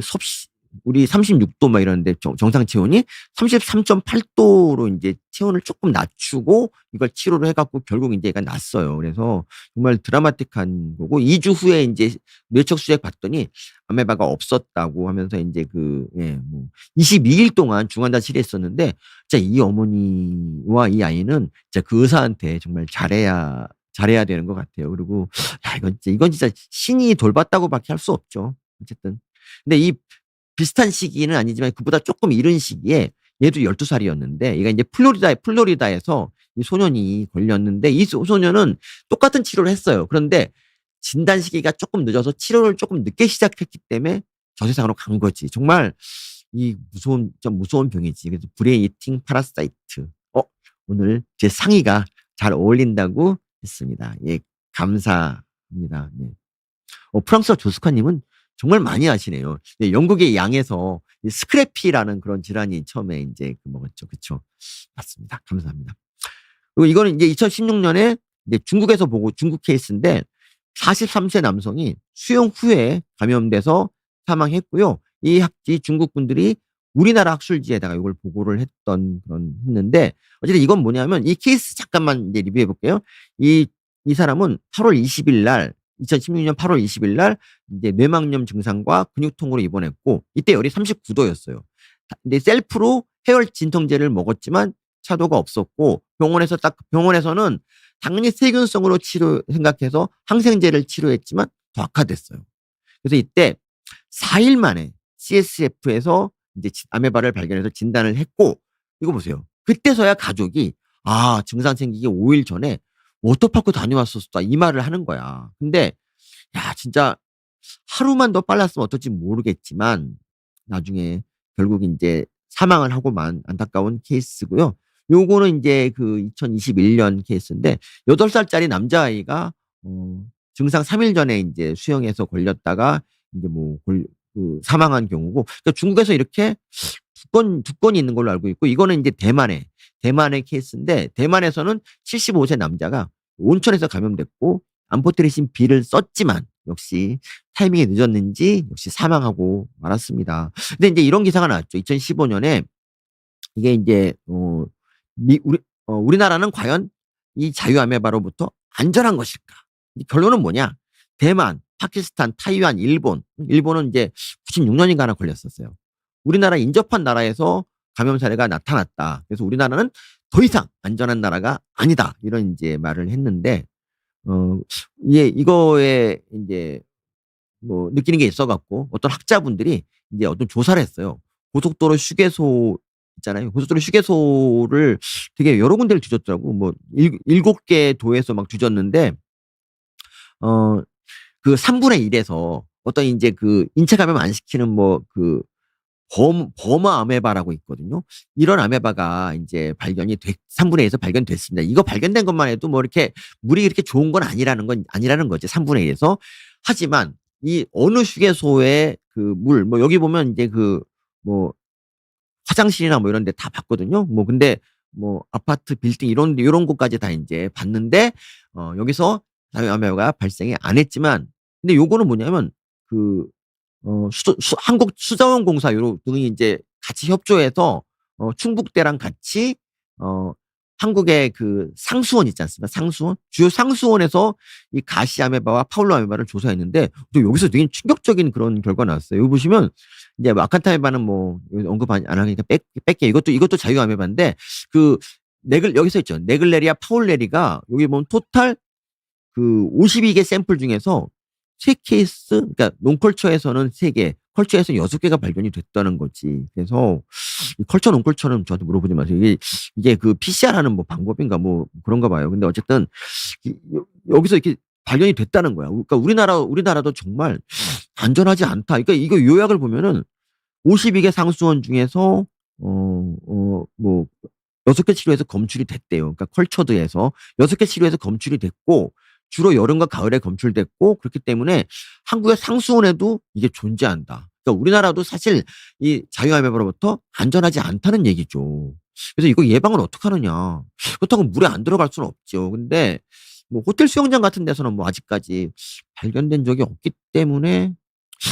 섭씨 우리 36도 막 이러는데, 정상 체온이 33.8 도로 인제 체온을 쪼끔 낮추고 이걸 치료를 해 갖고 결국 인제 얘가 낫어요. 그래서 정말 드라마틱한 거고, 2주 후에 인제 뇌척 수액 봤더니 아메바가 없었다고 하면서 인제 뭐 22일 동안 중환자실에 있었는데, 진짜 이 어머니와 이 아이는 진짜 그 의사한테 정말 잘해야 되는 것 같아요. 그리고 야, 이건 진짜 신이 돌봤다고 밖에 할 수 없죠. 어쨌든. 근데 이 비슷한 시기는 아니지만 그보다 쪼끔 이른 시기에 얘도 12 살이었는데, 얘가 인제 플로리다에서 이 소년이 걸렸는데, 이 소년은 똑같은 치료를 했어요. 그런데 진단 시기가 쪼끔 늦어서 치료를 쪼끔 늦게 시작했기 때문에 저 세상으로 간 거지. 정말 진짜 무서운 병이지. 그래서 브레인 이팅 파라사이트. 오늘 제 상의가 잘 어울린다고 했습니다. 예, 감사합니다. 네. 프랑스어 조스카 님은 정말 많이 아시네요. 네, 영국의 양에서 이 스크래피라는 그런 질환이 처음에 인제 먹었죠. 그쵸. 맞습니다. 감사합니다. 그리고 이거는 인제 2016 년에 이제 중국에서 보고, 중국 케이스인데 43세 남성이 수영 후에 감염돼서 사망했고요. 이 중국 분들이 우리나라 학술지에다가 이걸 보고를 했는데, 어쨌든 이건 뭐냐면, 이 케이스 잠깐만 이제 리뷰해 볼게요. 이 사람은 8월 20일 날, 2016년 8월 20일 날 이제 뇌망염 증상과 근육통으로 입원했고, 이때 열이 39 도였어요. 근데 셀프로 해열 진통제를 먹었지만 차도가 없었고, 병원에서는 당연히 세균성으로 생각해서 항생제를 치료했지만 더 악화됐어요. 그래서 이때 4일 만에 CSF에서 이제 아메바를 발견해서 진단을 했고, 이거 보세요. 그때서야 가족이 증상 생기기 5일 전에 "워터파크 다녀왔었다." 이 말을 하는 거야. 근데 야, 진짜 하루만 더 빨랐으면 어떨지 모르겠지만 나중에 결국 인제 사망을 하고만 안타까운 케이스고요. 요거는 인제 2021년 케이스인데, 8 살짜리 남자아이가 증상 3일 전에 인제 수영해서 걸렸다가 인제 뭐 사망한 경우고, 그러니까 중국에서 이렇게 두 건이 있는 걸로 알고 있고, 이거는 인제 대만의 케이스인데, 대만에서는 75세 남자가 온천에서 감염됐고 암포테리신 B를 썼지만 역시 타이밍이 늦었는지 역시 사망하고 말았습니다. 근데 인제 이런 기사가 나왔죠. 2015 년에 이게 인제 우리나라는 과연 이 자유 아메바로부터 안전한 것일까? 이 결론은 뭐냐? 대만, 파키스탄, 타이완, 일본은 인제 96 년인가 걸렸었어요. 우리나라 인접한 나라에서 감염 사례가 나타났다. 그래서 우리나라는 더 이상 안전한 나라가 아니다. 이런 인제 말을 했는데, 어 이거에 인제 뭐 느끼는 게 있어 갖고 어떤 학자분들이 인제 어떤 조사를 했어요. 고속도로 휴게소 있잖아요. 고속도로 휴게소를 되게 여러 군데를 뒤졌더라고. 뭐 7개 도에서 막 뒤졌는데, 어 그 3분의 1 에서 어떤 인제 그 인체 감염 안 시키는 뭐 그 버마 아메바라고 있거든요. 이런 아메바가 인제 발견이 3분의 1 에서 발견됐습니다. 이거 발견된 것만 해도 뭐 이렇게 물이 그렇게 좋은 건 아니라는 거지, 3분의 1 에서. 하지만 이 어느 휴게소의 그 물, 뭐 여기 보면 인제 그 뭐 화장실이나 뭐 이런 데 다 봤거든요. 뭐 근데 뭐 아파트 빌딩 이런 데 요런 곳까지 다 인제 봤는데 여기서 자유아메바가 발생이 안 했지만, 근데 요거는 뭐냐면 그 한국 수자원공사 요런 등이 인제 같이 협조해서 충북대랑 같이 어 한국의 그 상수원 있지 않습니까? 상수원? 주요 상수원에서 이 가시 아메바와 파울로 아메바를 조사했는데 또 여기서 되게 충격적인 그런 결과가 나왔어요. 여기 보시면 이제 뭐 아칸타 아메바는 뭐 여기 언급 안 하니까 뺄게요. 이것도 자유 아메바인데 그 여기서 있죠. 네글레리아 파울레리가 여기 보면 토탈 그 52개 샘플 중에서 3 케이스, 그러니까 논컬처에서는 3 개, 컬처에서는 6 개가 발견이 됐다는 거지. 그래서 이 컬처 논컬처는 저한테 물어보지 마세요. 이게 그 PCR하는 뭐 방법인가 뭐 그런가 봐요. 근데 어쨌든 여기서 이렇게 발견이 됐다는 거야. 그러니까 우리나라도 정말 안전하지 않다. 그러니까 이거 요약을 보면은 52개 상수원 중에서 뭐 6개 치료해서 검출이 됐대요. 그러니까 컬처드에서 6개 치료해서 검출이 됐고, 주로 여름과 가을에 검출됐고, 그렇기 때문에 한국의 상수원에도 이게 존재한다. 그러니까 우리나라도 사실 이 자유아메바로부터 안전하지 않다는 얘기죠. 그래서 이거 예방을 어떡하느냐. 그렇다고 물에 안 들어갈 수는 없죠. 근데 뭐 호텔 수영장 같은 데서는 뭐 아직까지 발견된 적이 없기 때문에,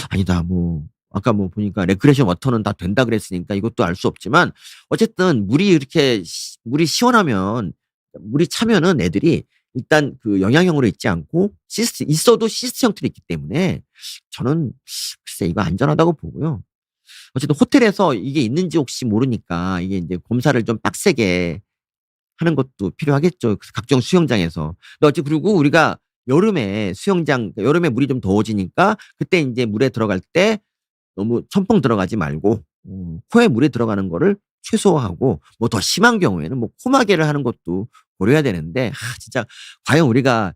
아니다 뭐 아까 뭐 보니까 레크레이션 워터는 다 된다 그랬으니까 이것도 알 수 없지만, 어쨌든 물이 시원하면, 물이 차면은 애들이 일단 그 영양형으로 있지 않고 있어도 시스트 형태로 있기 때문에 저는 글쎄 이거 안전하다고 보고요. 어쨌든 호텔에서 이게 있는지 혹시 모르니까 이게 인제 검사를 좀 빡세게 하는 것도 필요하겠죠, 그 각종 수영장에서. 근데 그리고 우리가 여름에 물이 좀 더워지니까 그때 인제 물에 들어갈 때 너무 첨벙 들어가지 말고 코에 물이 들어가는 거를 최소화하고, 뭐 더 심한 경우에는 뭐 코마개를 하는 것도 고려해야 되는데, 진짜 과연 우리가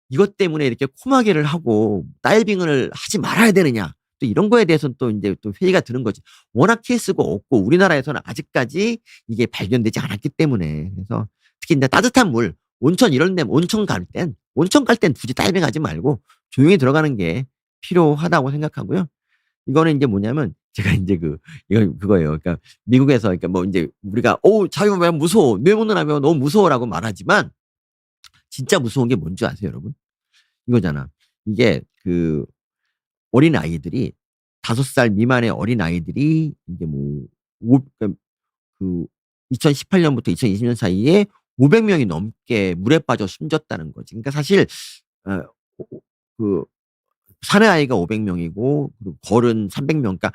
이것 때문에 이렇게 코마개를 하고 다이빙을 하지 말아야 되느냐. 또 이런 거에 대해서는 또 인제 또 회의가 드는 거지. 워낙 케이스가 없고 우리나라에서는 아직까지 이게 발견되지 않았기 때문에. 그래서 특히 인제 따뜻한 물, 온천 이런 데 온천 갈 땐 굳이 다이빙하지 말고 조용히 들어가는 게 필요하다고 생각하고요. 이거는 인제 뭐냐면 제가 인제 이건 그거예요. 그러니까 미국에서, 그러니까 뭐 인제 우리가 자유아메바 무서워. 뇌 묻는 아메바 너무 무서워."라고 말하지만 진짜 무서운 게 뭔지 아세요, 여러분? 이거잖아. 이게 그 어린아이들이 5살 미만의 어린아이들이 이게 뭐 그러니까 그 2018 년부터 2020년 사이에 500 명이 넘게 물에 빠져 숨졌다는 거지. 그러니까 사실 어 그 사내 아이가 500 명이고 그리고 걸은 300 명, 그러니까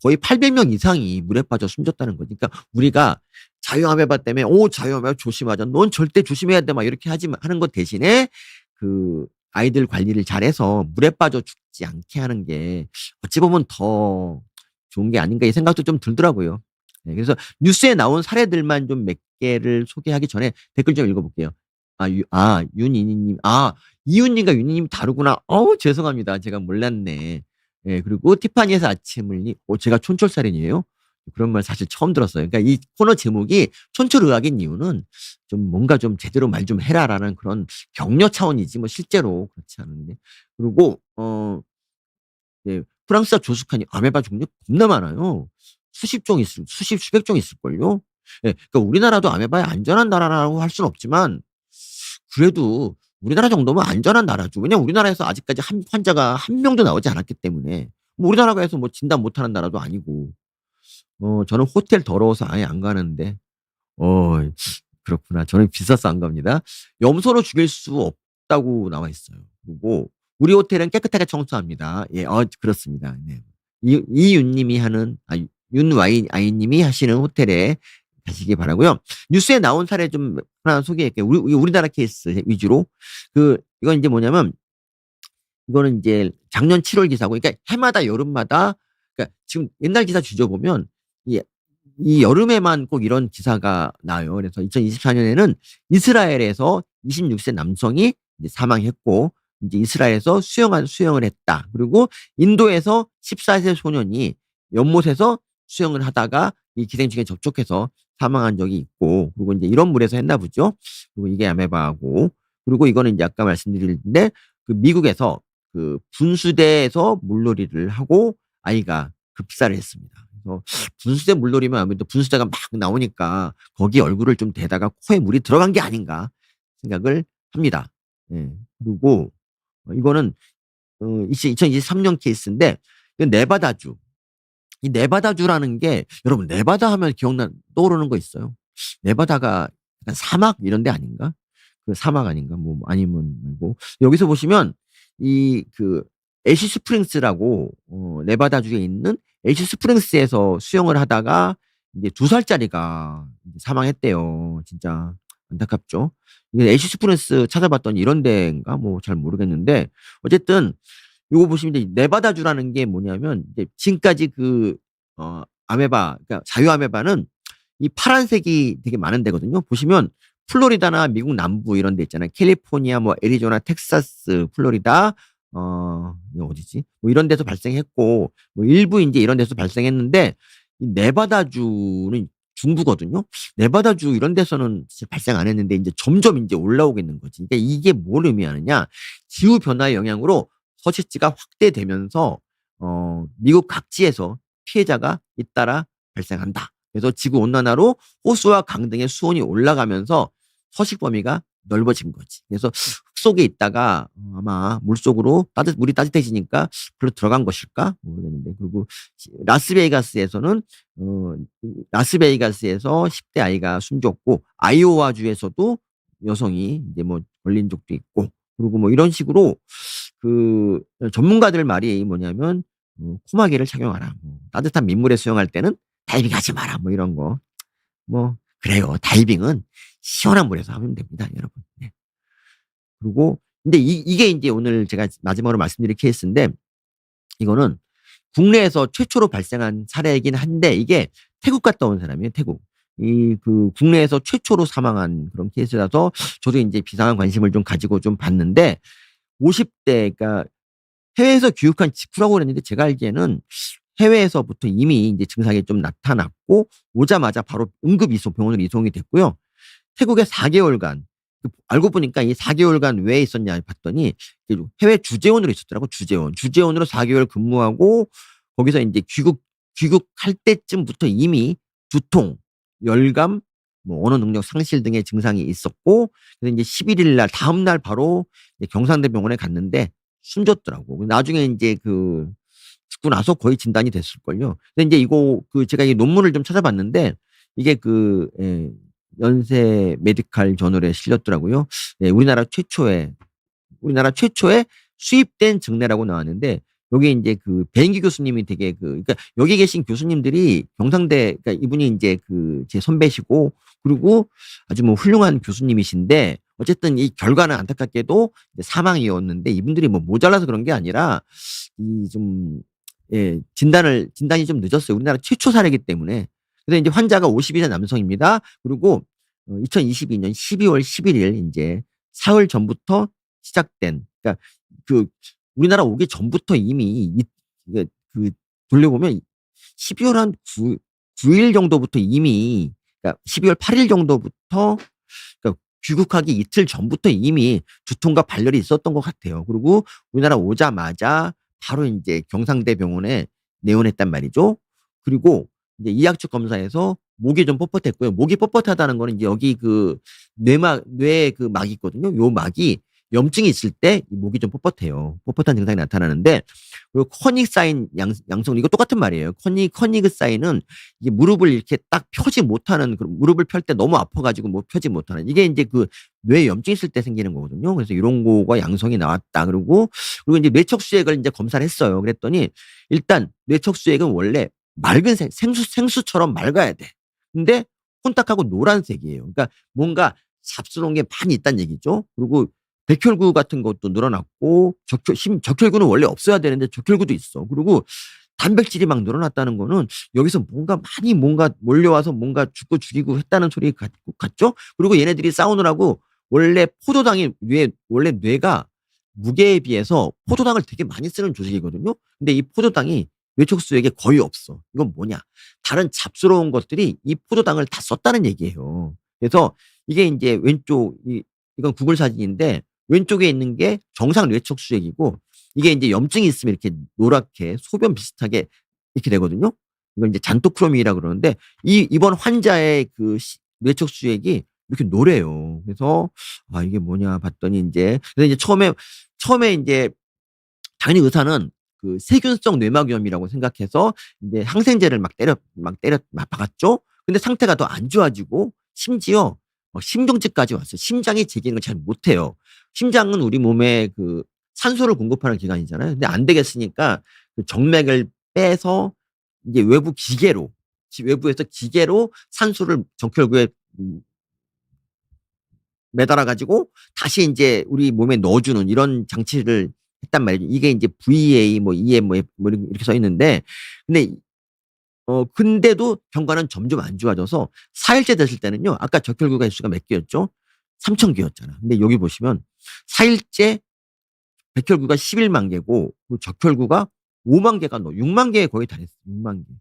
거의 800명 이상이 물에 빠져 숨졌다는 거지. 그러니까 우리가 자유아메바 때문에 자유아메바 조심하자. 넌 절대 조심해야 돼." 막 이렇게 하는 것 대신에 그 아이들 관리를 잘해서 물에 빠져 죽지 않게 하는 게 어찌 보면 더 좋은 게 아닌가, 이 생각도 좀 들더라고요. 네, 그래서 뉴스에 나온 사례들만 좀 몇 개를 소개하기 전에 댓글 좀 읽어 볼게요. 윤이니 님. 이윤 님과 윤희 님이 다르구나. 죄송합니다. 제가 몰랐네. 예, 그리고 티파니에서 아침을 님. 제가 촌철살인이에요? 그런 말 사실 처음 들었어요. 그러니까 이 코너 제목이 촌철의학인 이유는 좀 뭔가 좀 "제대로 말 좀 해라."라는 그런 격려 차원이지 뭐 실제로 그렇지 않은데. 그리고 네, 프랑스와 조숙하니 아메바 종류 겁나 많아요. 수백 종 있을걸요. 예. 그러니까 우리나라도 아메바에 안전한 나라라고 할 수는 없지만 그래도 우리나라 정도면 안전한 나라죠. 왜냐면 우리나라에서 아직까지 환자가 한 명도 나오지 않았기 때문에. 뭐 우리나라가 해서 뭐 진단 못하는 나라도 아니고. 저는 호텔 더러워서 아예 안 가는데. 어 그렇구나. 저는 비싸서 안 갑니다. 염소로 죽일 수 없다고 나와 있어요. 그리고 우리 호텔은 깨끗하게 청소합니다. 예, 그렇습니다. 네. 이윤 님이 하는 윤와이 님이 하시는 호텔에 가시기 바라고요. 뉴스에 나온 사례 좀 하나 소개할게요. 우리나라 케이스 위주로. 이건 인제 뭐냐면, 이거는 인제 작년 7월 기사고, 그러니까 해마다 여름마다, 그러니까 지금 옛날 기사 뒤져보면 이 여름에만 꼭 이런 기사가 나요. 그래서 2024 년에는 이스라엘에서 26세 남성이 이제 사망했고, 인제 이스라엘에서 수영을 했다. 그리고 인도에서 14세 소년이 연못에서 수영을 하다가 이 기생충에 접촉해서 사망한 적이 있고, 그리고 인제 이런 물에서 했나 보죠. 그리고 이게 아메바고, 그리고 이거는 인제 아까 말씀드렸는데 그 미국에서 그 분수대에서 물놀이를 하고 아이가 급사를 했습니다. 그래서 분수대 물놀이면 아무래도 분수대가 막 나오니까 거기에 얼굴을 좀 대다가 코에 물이 들어간 게 아닌가 생각을 합니다. 예. 그리고 이거는 2023년 케이스인데, 이건 네바다주. 이 네바다주라는 게, 여러분 네바다 하면 떠오르는 거 있어요? 네바다가 약간 사막 이런 데 아닌가? 그 사막 아닌가? 뭐 아니면 말고. 여기서 보시면 이 그 애시 스프링스라고 네바다주에 있는 애시 스프링스에서 수영을 하다가 이제 2살짜리가 이제 사망했대요. 진짜 안타깝죠. 이게 애시 스프링스 찾아봤더니 이런 데인가 뭐 잘 모르겠는데, 어쨌든 요거 보시면 이제 네바다주라는 게 뭐냐면, 이제 지금까지 아메바, 그러니까 자유 아메바는 이 파란색이 되게 많은 데거든요. 보시면 플로리다나 미국 남부 이런 데 있잖아요. 캘리포니아, 뭐 애리조나, 텍사스, 플로리다, 이거 어디지? 뭐 이런 데서 발생했고, 뭐 일부 인제 이런 데서 발생했는데, 이 네바다주는 중부거든요. 네바다주 이런 데서는 진짜 발생 안 했는데 인제 점점 인제 올라오고 있는 거지. 그러니까 이게 뭘 의미하느냐? 기후 변화의 영향으로 서식지가 확대되면서 미국 각지에서 피해자가 잇따라 발생한다. 그래서 지구 온난화로 호수와 강 등의 수온이 올라가면서 서식 범위가 넓어진 거지. 그래서 흙 속에 있다가 아마 물속으로 물이 따뜻해지니까 글로 들어간 것일까 모르겠는데, 그리고 라스베이거스에서는 라스베이거스에서 10대 아이가 숨졌고, 아이오와주에서도 여성이 이제 뭐 걸린 적도 있고, 그리고 뭐 이런 식으로 그 전문가들 말이 뭐냐면 "코마개를 착용하라." 뭐 "따뜻한 민물에 수영할 때는 다이빙하지 마라." 뭐 이런 거. 뭐 그래요. 다이빙은 시원한 물에서 하면 됩니다, 여러분. 네. 그리고 근데 이게 인제 오늘 제가 마지막으로 말씀드릴 케이스인데, 이거는 국내에서 최초로 발생한 사례이긴 한데, 이게 태국 갔다 온 사람이에요, 태국. 국내에서 최초로 사망한 그런 케이스라서 저도 인제 비상한 관심을 좀 가지고 좀 봤는데, 50대, 그러니까 해외에서 귀국한 직후라고 그랬는데, 제가 알기에는 해외에서부터 이미 인제 증상이 좀 나타났고 오자마자 바로 병원으로 이송이 됐고요. 태국에 4 개월간, 알고 보니까 이 4 개월간 왜 있었냐 봤더니 해외 주재원으로 있었더라고, 주재원. 주재원으로 4 개월 근무하고 거기서 인제 귀국할 때쯤부터 이미 두통, 열감, 뭐 언어 능력 상실 등의 증상이 있었고, 그래서 인제 11일 날 다음 날 바로 이제 경상대 병원에 갔는데 숨졌더라고. 나중에 인제 죽고 나서 거의 진단이 됐을걸요. 근데 인제 제가 이 논문을 좀 찾아봤는데, 이게 연세 메디칼 저널에 실렸더라고요. 예, 우리나라 최초의 수입된 증례라고 나왔는데, 여기에 인제 배인기 교수님이 되게 그러니까 여기 계신 교수님들이 경상대, 그러니까 이분이 인제 제 선배시고, 그리고 아주 뭐 훌륭한 교수님이신데, 어쨌든 이 결과는 안타깝게도 이제 사망이었는데, 이분들이 뭐 모자라서 그런 게 아니라 이 좀, 예, 진단이 좀 늦었어요. 우리나라 최초 사례이기 때문에. 그래서 인제 환자가 52세 남성입니다. 그리고 2022년 12월 11일 인제 사흘 전부터 시작된, 그러니까 그 우리나라 오기 전부터 이미 이게 돌려보면 12월 한 9일 정도부터 이미, 그러니까 12월 8일 정도부터, 그러니까 귀국하기 이틀 전부터 이미 두통과 발열이 있었던 것 같아요. 그리고 우리나라 오자마자 바로 인제 경상대 병원에 내원했단 말이죠. 그리고 이제 이학적 검사에서 목이 좀 뻣뻣했고요. 목이 뻣뻣하다는 거는 이제 여기 뇌에 막이 있거든요. 요 막이 염증이 있을 때 이 목이 좀 뻣뻣해요. 뻣뻣한 증상이 나타나는데, 그리고 커닉 사인 양성, 이거 똑같은 말이에요. 커니그 사인은 이게 무릎을 이렇게 딱 펴지 못하는, 무릎을 펼 때 너무 아파 가지고 뭐 펴지 못하는, 이게 인제 뇌에 염증이 있을 때 생기는 거거든요. 그래서 이런 거가 양성이 나왔다. 그리고 인제 뇌척수액을 인제 검사를 했어요. 그랬더니 일단 뇌척수액은 원래 맑은 생수처럼 맑아야 돼. 근데 혼탁하고 노란색이에요. 그러니까 뭔가 잡스러운 게 많이 있다는 얘기죠. 그리고 백혈구 같은 것도 늘어났고, 적혈구는 원래 없어야 되는데 적혈구도 있어. 그리고 단백질이 막 늘어났다는 거는 여기서 뭔가 몰려와서 뭔가 죽고 죽이고 했다는 소리 같죠? 그리고 얘네들이 싸우느라고 원래 뇌가 무게에 비해서 포도당을 되게 많이 쓰는 조직이거든요. 근데 이 포도당이 뇌척수액에 거의 없어. 이건 뭐냐? 다른 잡스러운 것들이 이 포도당을 다 썼다는 얘기예요. 그래서 이게 인제 왼쪽 이건 구글 사진인데 왼쪽에 있는 게 정상 뇌척수액이고 이게 인제 염증이 있으면 이렇게 노랗게 소변 비슷하게 이렇게 되거든요. 이걸 인제 잔토크로미라 그러는데 이번 환자의 그 뇌척수액이 이렇게 노래요. 그래서 '아 이게 뭐냐.' 봤더니 인제 근데 이제 처음에 인제 당연히 의사는 그 세균성 뇌막염이라고 생각해서 인제 항생제를 막 박았죠. 근데 상태가 더 안 좋아지고 심지어 막 심정지까지 왔어요. 심장이 제 기능을 잘 못해요. 심장은 우리 몸에 그 산소를 공급하는 기관이잖아요. 근데 안 되겠으니까 그 정맥을 빼서 이제 외부에서 기계로 산소를 정결구에 음 매달아 가지고 다시 인제 우리 몸에 넣어 주는 이런 장치를 했단 말이죠. 이게 인제 VA 뭐 EM 뭐 이렇게 써 있는데 근데 근데도 경과는 점점 안 좋아져서 4 일째 됐을 때는요. 아까 적혈구가 횟수가 몇 개였죠? 3,000 개였잖아. 근데 여기 보시면 4 일째 백혈구가 11만 개고 그 적혈구가 5만 개가 6만 개에 거의 달했어요. 6만 개.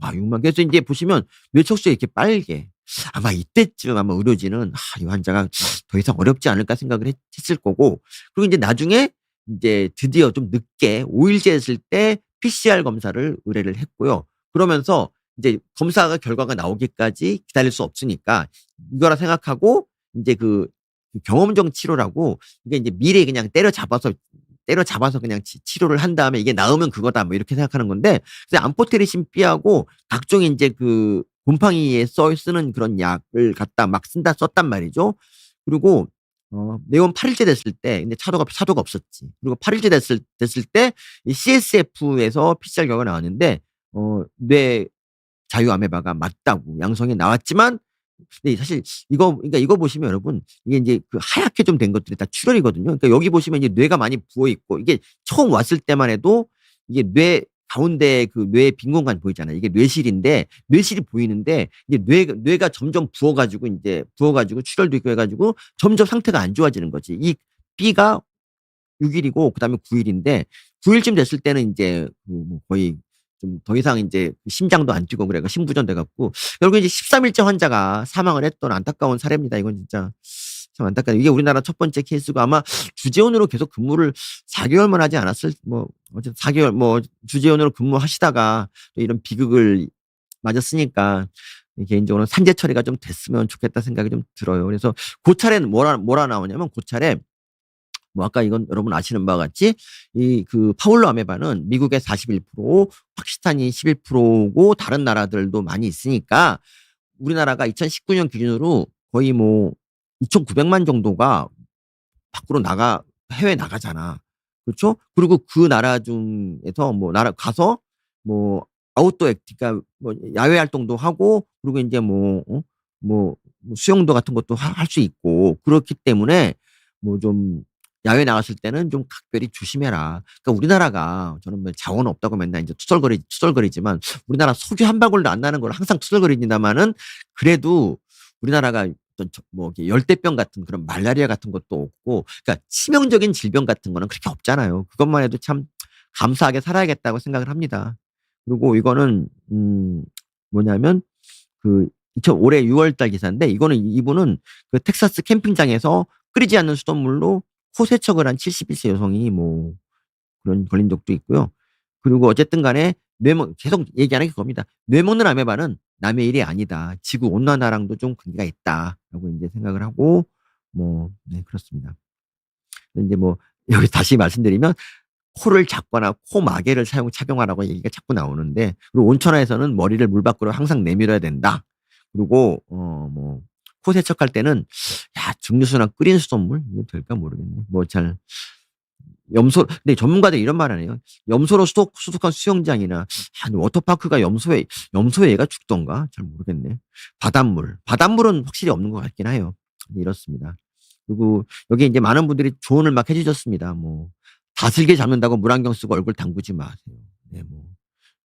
와 6만 개. 그래서 인제 보시면 뇌척수가 이렇게 빨개. 아마 이때쯤 아마 의료진은 '아 이 환자가 더 이상 어렵지 않을까.' 생각을 했을 거고 그리고 인제 나중에 인제 드디어 좀 늦게 5 일째 됐을 때 PCR 검사를 의뢰를 했고요. 그러면서 인제 검사가 결과가 나오기까지 기다릴 수 없으니까 이거라 생각하고 인제 그 경험적 치료라고 이게 인제 미리 그냥 때려잡아서 그냥 치료를 한 다음에 '이게 나으면 그거다.' 뭐 이렇게 생각하는 건데 그래서 암포테리신 B하고 각종 인제 그 곰팡이에 쓰는 그런 약을 갖다 막 썼단 말이죠. 그리고 내원 8 일째 됐을 때 근데 차도가 없었지. 그리고 8 일째 됐을 때 이 CSF에서 PCR 결과가 나왔는데 뇌 자유아메바가 맞다고 양성이 나왔지만 근데 사실 이거 보시면 여러분 이게 인제 그 하얗게 좀 된 것들이 다 출혈이거든요. 그러니까 여기 보시면 이제 뇌가 많이 부어 있고 이게 처음 왔을 때만 해도 이게 뇌 가운데 그 뇌의 빈 공간 보이잖아요. 이게 뇌실인데 뇌실이 보이는데 이게 뇌가 점점 부어 가지고 출혈도 있고 해 가지고 점점 상태가 안 좋아지는 거지. 이 B가 6 일이고 그다음에 9 일인데 9 일쯤 됐을 때는 인제 그 뭐 거의 좀 더 이상 인제 심장도 안 뛰고 그래 갖고 심부전 돼 갖고 결국에 이제 13 일째 환자가 사망을 했던 안타까운 사례입니다. 이건 진짜 참 안타까워요. 이게 우리나라 첫 번째 케이스고 아마 주재원으로 계속 근무를 4 개월만 하지 않았을 뭐 어쨌든 4 개월 뭐 주재원으로 근무하시다가 또 이런 비극을 맞았으니까 개인적으로는 산재 처리가 좀 됐으면 좋겠다 생각이 좀 들어요. 그래서 고찰에는 뭐라 나오냐면 고찰에 뭐 아까 이건 여러분 아시는 바와 같이 이 그 파울로 아메바는 미국의 41% 파키스탄이 11%고 다른 나라들도 많이 있으니까 우리나라가 2019년 기준으로 거의 뭐 2,900만 정도가 밖으로 해외에 나가잖아. 그렇죠? 그리고 그 나라 중에서 뭐 나라 가서 뭐 아웃도어 그러니까 뭐 야외 활동도 하고 그리고 인제 뭐 수영도 같은 것도 할 수 있고 그렇기 때문에 뭐좀 야외 나갔을 때는 좀 각별히 조심해라. 그러니까 우리나라가 저는 뭐 자원 없다고 맨날 인제 투덜거리지만 우리나라 석유 한 방울도 안 나는 걸 항상 투덜거립니다마는 그래도 우리나라가 어떤 뭐 이렇게 열대병 같은 그런 말라리아 같은 것도 없고 그러니까 치명적인 질병 같은 거는 그렇게 없잖아요. 그것만 해도 참 감사하게 살아야겠다고 생각을 합니다. 그리고 이거는 뭐냐면 그 올해 6월 달 기사인데 이분은 그 텍사스 캠핑장에서 끓이지 않는 수돗물로 코 세척을 한 71세 여성이 뭐 그런 걸린 적도 있고요. 그리고 어쨌든 간에 계속 얘기하는 게 그겁니다. "뇌 먹는 아메바는 남의 일이 아니다. 지구 온난화랑도 좀 관계가 있다."라고 인제 생각을 하고 뭐 네 그렇습니다. 인제 뭐 여기 다시 말씀드리면 코를 잡거나 코마개를 착용하라고 얘기가 자꾸 나오는데 그리고 온천하에서는 머리를 물 밖으로 항상 내밀어야 된다. 그리고 뭐 코 세척할 때는 야 증류수나 끓인 수돗물 이게 될까 모르겠네. 뭐 잘 근데 전문가들이 이런 말을 해요. 염소로 수독한 수영장이나 워터파크가 염소에 얘가 죽던가 잘 모르겠네. 바닷물은 확실히 없는 것 같긴 해요. 네 이렇습니다. 그리고 여기에 인제 많은 분들이 조언을 막 해 주셨습니다. 뭐 "다슬기 잡는다고 물안경 쓰고 얼굴 담그지 마세요." 네 뭐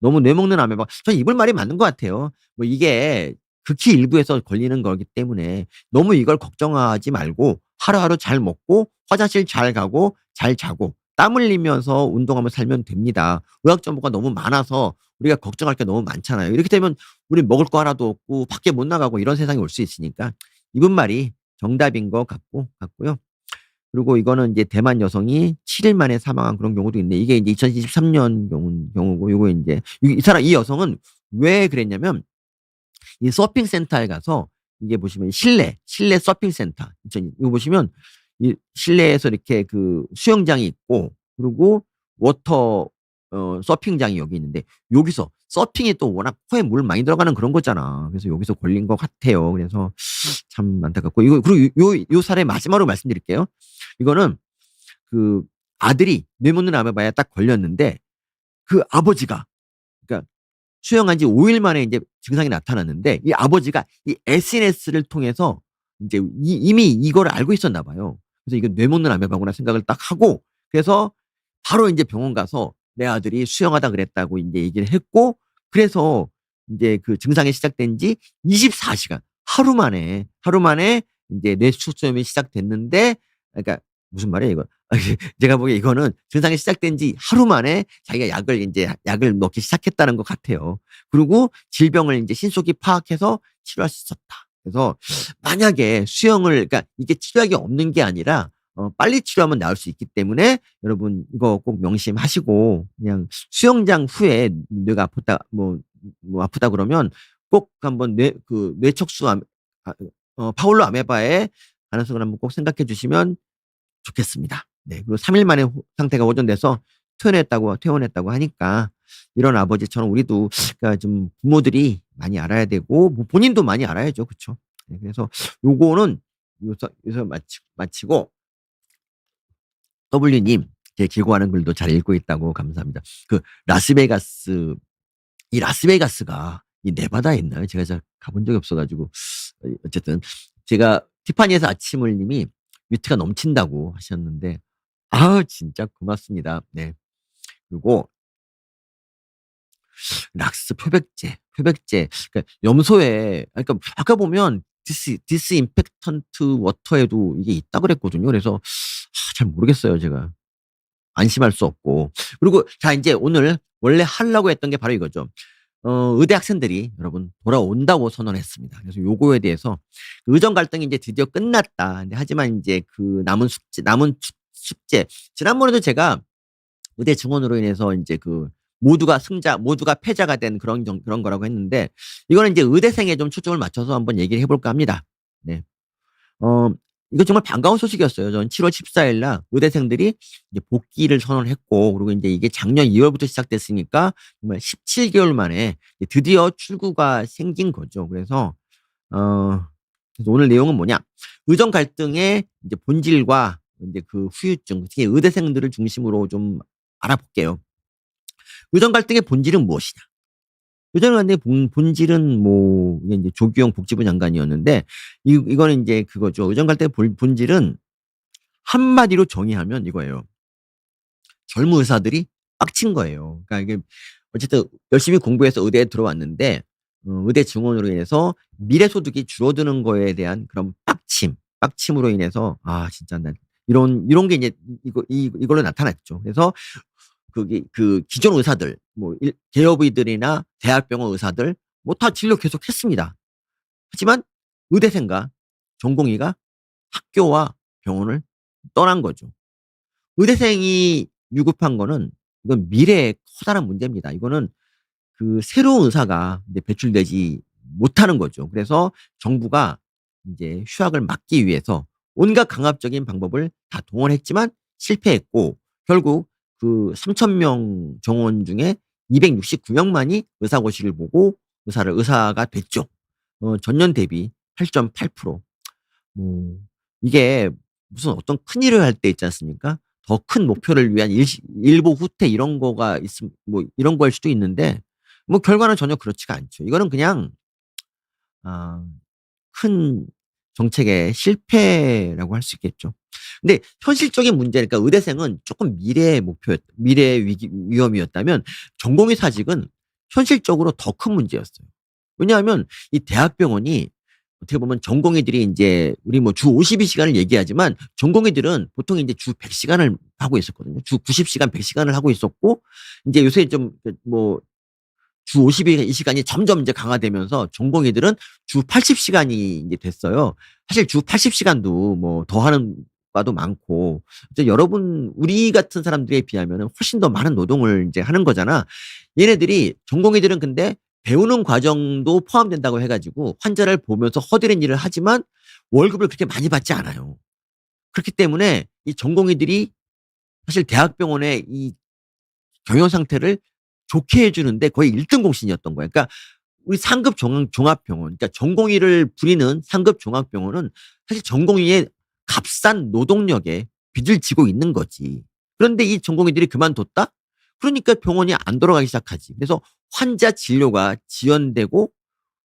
너무 뇌먹는 아메바 저는 이분 말이 맞는 것 같아요. 뭐 이게 극히 일부에서 걸리는 거기 때문에 너무 이걸 걱정하지 말고 하루하루 잘 먹고 화장실 잘 가고 잘 자고 땀 흘리면서 운동하며 살면 됩니다. 의학 정보가 너무 많아서 우리가 걱정할 게 너무 많잖아요. 이렇게 되면 우리 먹을 거 하나도 없고 밖에 못 나가고 이런 세상이 올 수 있으니까 이분 말이 정답인 것 같고요. 그리고 이거는 이제 대만 여성이 7일 만에 사망한 그런 경우도 있는데 이게 이제 2023년 경우고 요거 인제 이 여성은 왜 그랬냐면 이 서핑 센터에 가서 이게 보시면 실내 서핑 센터 이거 보시면 이 실내에서 이렇게 그 수영장이 있고 그리고 워터 서핑장이 여기 있는데 여기서 서핑이 또 워낙 코에 물 많이 들어가는 그런 거잖아. 그래서 여기서 걸린 것 같아요. 그래서 참 안타깝고 이거 그리고 요 사례 마지막으로 말씀드릴게요. 이거는 그 아들이 뇌물로 아메바에 딱 걸렸는데 그 아버지가 그러니까 수영한 지 5일 만에 인제 증상이 나타났는데 이 아버지가 이 SNS를 통해서 인제 이미 이거를 알고 있었나 봐요. 그래서 이거 뇌 먹는 아메바구나 생각을 딱 하고 그래서 바로 인제 병원 가서 "내 아들이 수영하다 그랬다."고 인제 얘기를 했고 그래서 인제 그 증상이 시작된 지 24 시간 하루 만에 인제 뇌수소염이 시작됐는데 그러니까 무슨 말이에요 이거. 제가 보기에 이거는 증상이 시작된 지 하루 만에 자기가 약을 넣기 시작했다는 것 같아요. 그리고 질병을 인제 신속히 파악해서 치료할 수 있었다. 그래서 만약에 수영을 그러니까 이게 치료약이 없는 게 아니라 빨리 치료하면 나을 수 있기 때문에 여러분 이거 꼭 명심하시고 그냥 수영장 후에 뇌가 아프다 그러면 꼭 한번 뇌척수 파울로 아메바의 가능성을 한번 꼭 생각해 주시면 좋겠습니다. 네. 그리고 3일 만에 상태가 호전돼서 퇴원했다고 하니까 이런 아버지처럼 우리도 그러니까 좀 부모들이 많이 알아야 되고 뭐 본인도 많이 알아야죠. 그쵸? 네. 그래서 요거는 여기서 마치고 W님 제 길고 하는 글도 잘 읽고 있다고 감사합니다. 그 라스베가스가 이 네바다에 있나요? 제가 잘 가본 적이 없어 가지고 어쨌든 제가 티파니에서 아침을 님이 "위트가 넘친다."고 하셨는데 진짜 고맙습니다. 네. 그리고 락스 표백제 그러니까 염소에 그러니까 아까 보면 디스인펙턴트 워터에도 이게 있다 그랬거든요. 그래서 잘 모르겠어요 제가. 안심할 수 없고. 그리고 자 인제 오늘 원래 하려고 했던 게 바로 이거죠. 의대 학생들이 여러분 돌아온다고 선언했습니다. 그래서 요거에 대해서 의정 갈등이 인제 드디어 끝났다. 근데 하지만 인제 그 남은 숙제 지난번에도 제가 의대 증원으로 인해서 인제 그 모두가 패자가 된 그런 거라고 했는데 이거는 인제 의대생에 좀 초점을 맞춰서 한번 얘기를 해 볼까 합니다. 네. 어 이거 정말 반가운 소식이었어요. 저는 7월 14일 날 의대생들이 이제 복귀를 선언했고 그리고 인제 이게 작년 2 월부터 시작됐으니까 정말 17 개월 만에 이제 드디어 출구가 생긴 거죠. 그래서 오늘 내용은 뭐냐? 의정 갈등의 이제 본질과 인제 그 후유증 특히 의대생들을 중심으로 좀 알아볼게요. 의정 갈등의 본질은 무엇이냐? 의정 갈등의 본질은 뭐 이게 인제 조규영 복지부 장관이었는데 이거는 인제 그거죠. 의정 갈등의 본질은 한마디로 정의하면 이거예요. 젊은 의사들이 빡친 거예요. 그러니까 이게 어쨌든 열심히 공부해서 의대에 들어왔는데 의대 증원으로 인해서 미래 소득이 줄어드는 거에 대한 그런 빡침으로 인해서 진짜 난 이런 게 인제 이걸로 나타났죠. 그래서 그 기존 의사들 개업의들이나 대학병원 의사들 다 진료 계속했습니다. 하지만 의대생과 전공의가 학교와 병원을 떠난 거죠. 의대생이 위급한 거는 이건 미래의 커다란 문제입니다. 이거는 그 새로운 의사가 이제 배출되지 못하는 거죠. 그래서 정부가 인제 휴학을 막기 위해서 온갖 강압적인 방법을 다 동원했지만 실패했고 결국 그 3,000명 정원 중에 269 명만이 의사고시를 보고 의사가 됐죠. 전년 대비 8.8%. 뭐 이게 무슨 어떤 큰일을 할 때 있지 않습니까? 더 큰 목표를 위한 일보 후퇴 이런 거가 이런 거일 수도 있는데 결과는 전혀 그렇지가 않죠. 이거는 그냥 아 큰 정책의 실패라고 할 수 있겠죠. 근데 현실적인 문제 그러니까 의대생은 쪼끔 미래의 위험이었다면 전공의사직은 현실적으로 더 큰 문제였어요. 왜냐하면 이 대학병원이 어떻게 보면 전공의들이 인제 우리 뭐 주 52 시간을 얘기하지만 전공의들은 보통 인제 주 100 시간을 하고 있었거든요. 주 90 시간, 100 시간을 하고 있었고 인제 요새 좀 뭐 주 52 시간이 점점 이제 강화되면서 전공의들은 주 80 시간이 인제 됐어요. 사실 주 80 시간도 뭐 더 하는 과도 많고 이제 여러분 우리 같은 사람들에 비하면은 훨씬 더 많은 노동을 인제 하는 거잖아. 얘네들이 전공의들은 근데 배우는 과정도 포함된다고 해 가지고 환자를 보면서 허드렛 일을 하지만 월급을 그렇게 많이 받지 않아요. 그렇기 때문에 이 전공의들이 사실 대학병원의 이 경영 상태를 좋게 해 주는데 거의 1등 공신이었던 거예요. 그러니까 우리 상급 종합병원 그러니까 전공의를 부리는 상급 종합병원은 사실 전공의의 값싼 노동력에 빚을 지고 있는 거지. 그런데 이 전공의들이 그만뒀다? 그러니까 병원이 안 돌아가기 시작하지. 그래서 환자 진료가 지연되고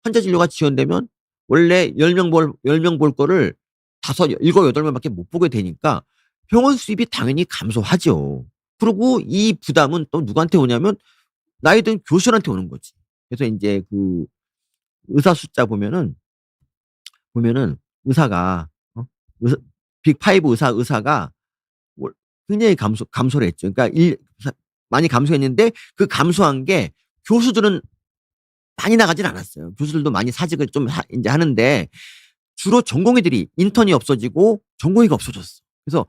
환자 진료가 지연되면 원래 10명 볼 거를 5, 7, 8 명밖에 못 보게 되니까 병원 수입이 당연히 감소하죠. 그리고 이 부담은 또 누구한테 오냐면 나이 든 교수한테 오는 거지. 그래서 인제 그 의사 숫자 보면은 의사가 의사 빅5 의사가 월 굉장히 감소를 했죠. 그러니까 많이 감소했는데 그 감소한 게 교수들은 많이 나가진 않았어요. 교수들도 많이 사직을 좀 인제 하는데 주로 전공의들이 인턴이 없어지고 전공의가 없어졌어. 그래서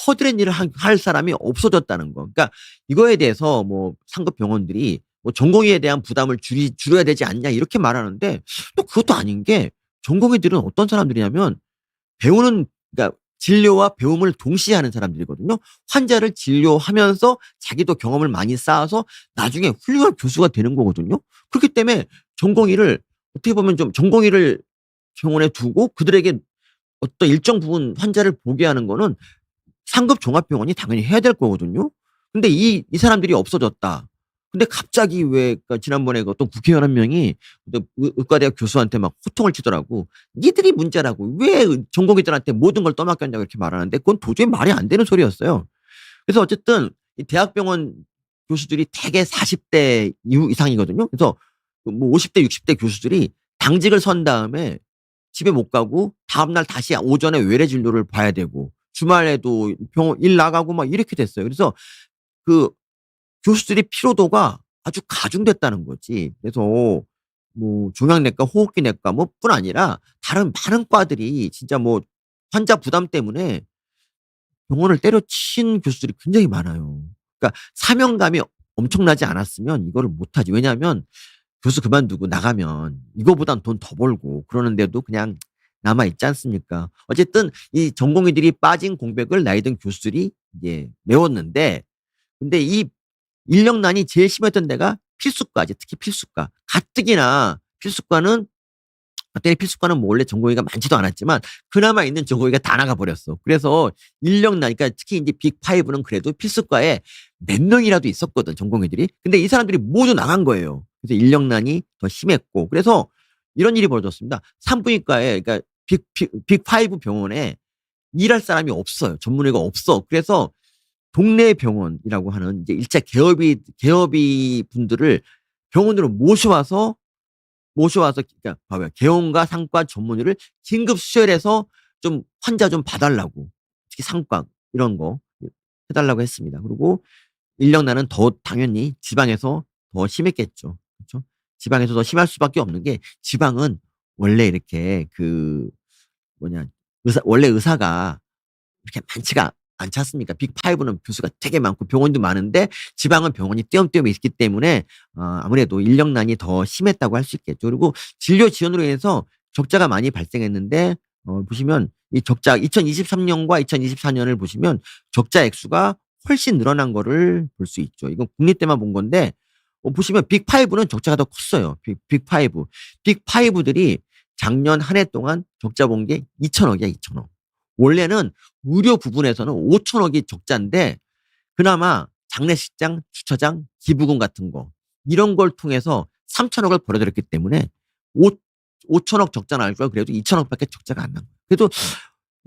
허드렛 일을 할 사람이 없어졌다는 거. 그러니까 이거에 대해서 뭐 상급 병원들이 뭐 "전공의에 대한 부담을 줄여야 되지 않냐." 이렇게 말하는데 또 그것도 아닌 게 전공의들은 어떤 사람들이냐면 배우는 그러니까 진료와 배움을 동시에 하는 사람들이거든요. 환자를 진료하면서 자기도 경험을 많이 쌓아서 나중에 훌륭한 교수가 되는 거거든요. 그렇기 때문에 전공의를 어떻게 보면 좀 전공의를 병원에 두고 그들에게 어떤 일정 부분 환자를 보게 하는 거는 상급 종합병원이 당연히 해야 될 거거든요. 근데 이 사람들이 없어졌다. 근데 갑자기 왜 그러니까 지난번에 그 어떤 국회의원 한 명이 그 의과대학 교수한테 막 호통을 치더라고. "니들이 문제라고. 왜 전공의들한테 모든 걸 떠맡겼냐."고 이렇게 말하는데 그건 도저히 말이 안 되는 소리였어요. 그래서 어쨌든 이 대학병원 교수들이 대개 40대 이상이거든요. 그래서 그 뭐 50 대 60대 교수들이 당직을 선 다음에 집에 못 가고 다음날 다시 오전에 외래 진료를 봐야 되고 주말에도 병원 일 나가고 막 이렇게 됐어요. 그래서 그 교수들의 피로도가 아주 가중됐다는 거지. 그래서 뭐 종양내과, 호흡기내과 뭐 뿐 아니라 다른 많은 과들이 진짜 뭐 환자 부담 때문에 병원을 때려친 교수들이 굉장히 많아요. 그러니까 사명감이 엄청나지 않았으면 이거를 못 하지. 왜냐하면 교수 그만두고 나가면 이거보단 돈 더 벌고 그러는데도 그냥 남아 있지 않습니까? 어쨌든 이 전공의들이 빠진 공백을 나이 든 교수들이 이제 메웠는데 근데 이 인력난이 제일 심했던 데가 필수과지. 특히 필수과. 가뜩이나 필수과는 그때 필수과는 뭐 원래 전공의가 많지도 않았지만 그나마 있는 전공의가 다 나가 버렸어. 그래서 인력난 그러니까 특히 인제 빅5는 그래도 필수과에 몇 명이라도 있었거든 전공의들이. 근데 이 사람들이 모두 나간 거예요. 그래서 인력난이 더 심했고 그래서 이런 일이 벌어졌습니다. 산부인과에 그러니까 빅5 병원에 일할 사람이 없어요. 전문의가 없어. 그래서 동네 병원이라고 하는 이제 일자 개업이 분들을 병원으로 모셔와서 그러니까 봐봐요. 개원과 상과 전문의를 긴급 수혈해서 좀 환자 좀 봐 달라고. 특히 상과 이런 거 해 달라고 했습니다. 그리고 인력난은 더 당연히 지방에서 더 심했겠죠. 그쵸? 지방에서 더 심할 수밖에 없는 게 지방은 원래 이렇게 그 뭐냐 원래 의사가 이렇게 많지가 않지 않습니까? 빅5는 교수가 되게 많고 병원도 많은데 지방은 병원이 띄엄띄엄 있기 때문에 아무래도 인력난이 더 심했다고 할 수 있겠죠. 그리고 진료 지연으로 인해서 적자가 많이 발생했는데 보시면 이 적자 2023 년과 2024 년을 보시면 적자 액수가 훨씬 늘어난 거를 볼 수 있죠. 이건 국립대만 본 건데 보시면 빅5는 적자가 더 컸어요. 빅5. 빅5들이 작년 한 해 동안 적자 본 게 2,000억 이야 2,000억. 원래는 의료 부분에서는 5,000억이 적자인데 그나마 장례식장, 주차장, 기부금 같은 거 이런 걸 통해서 3,000억을 벌어들였기 때문에 오 5,000억 적자 날 걸 그래도 2,000억 밖에 적자가 안 난 거예요. 그래도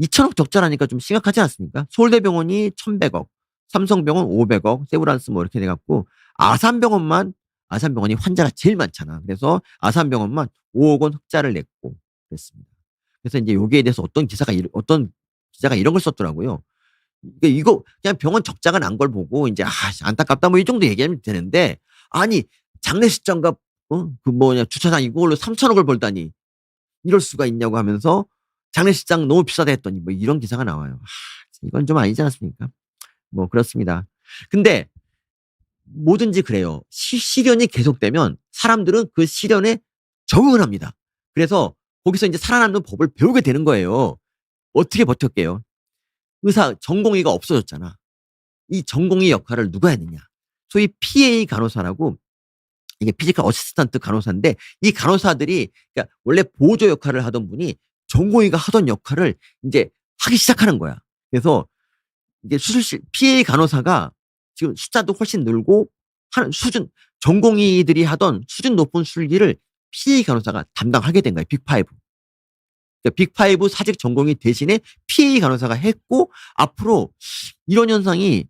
2,000억 적자라니까 좀 심각하지 않습니까? 서울대병원이 1,100억, 삼성병원 500억, 세브란스 뭐 이렇게 돼 갖고 아산병원이 환자가 제일 많잖아. 그래서 아산병원만 5억 원 흑자를 냈고 그랬습니다. 그래서 인제 여기에 대해서 어떤 기자가 이런 걸 썼더라고요. 이거 그냥 병원 적자가 난 걸 보고 인제 '아 안타깝다.' 뭐 이 정도 얘기하면 되는데 아니 장례식장과 그 뭐냐 주차장 이걸로 3,000억 을 벌다니 이럴 수가 있냐고 하면서 장례식장 너무 비싸다 했더니 뭐 이런 기사가 나와요. 이건 좀 아니지 않습니까? 뭐 그렇습니다. 근데 뭐든지 그래요. 시련이 계속되면 사람들은 그 시련에 적응을 합니다. 그래서 거기서 인제 살아남는 법을 배우게 되는 거예요. 어떻게 버텼게요? 의사 전공의가 없어졌잖아. 이 전공의 역할을 누가 했느냐. 소위 PA 간호사라고 이게 피지컬 어시스턴트 간호사인데 이 간호사들이 그러니까 원래 보조 역할을 하던 분이 전공의가 하던 역할을 인제 하기 시작하는 거야. 그래서 이게 수술실 PA 간호사가 지금 숫자도 훨씬 늘고 하는 수준 전공의들이 하던 수준 높은 술기를 PA 간호사가 담당하게 된 거예요, 빅5. 그러니까 빅5 사직 전공의 대신에 PA 간호사가 했고 앞으로 이런 현상이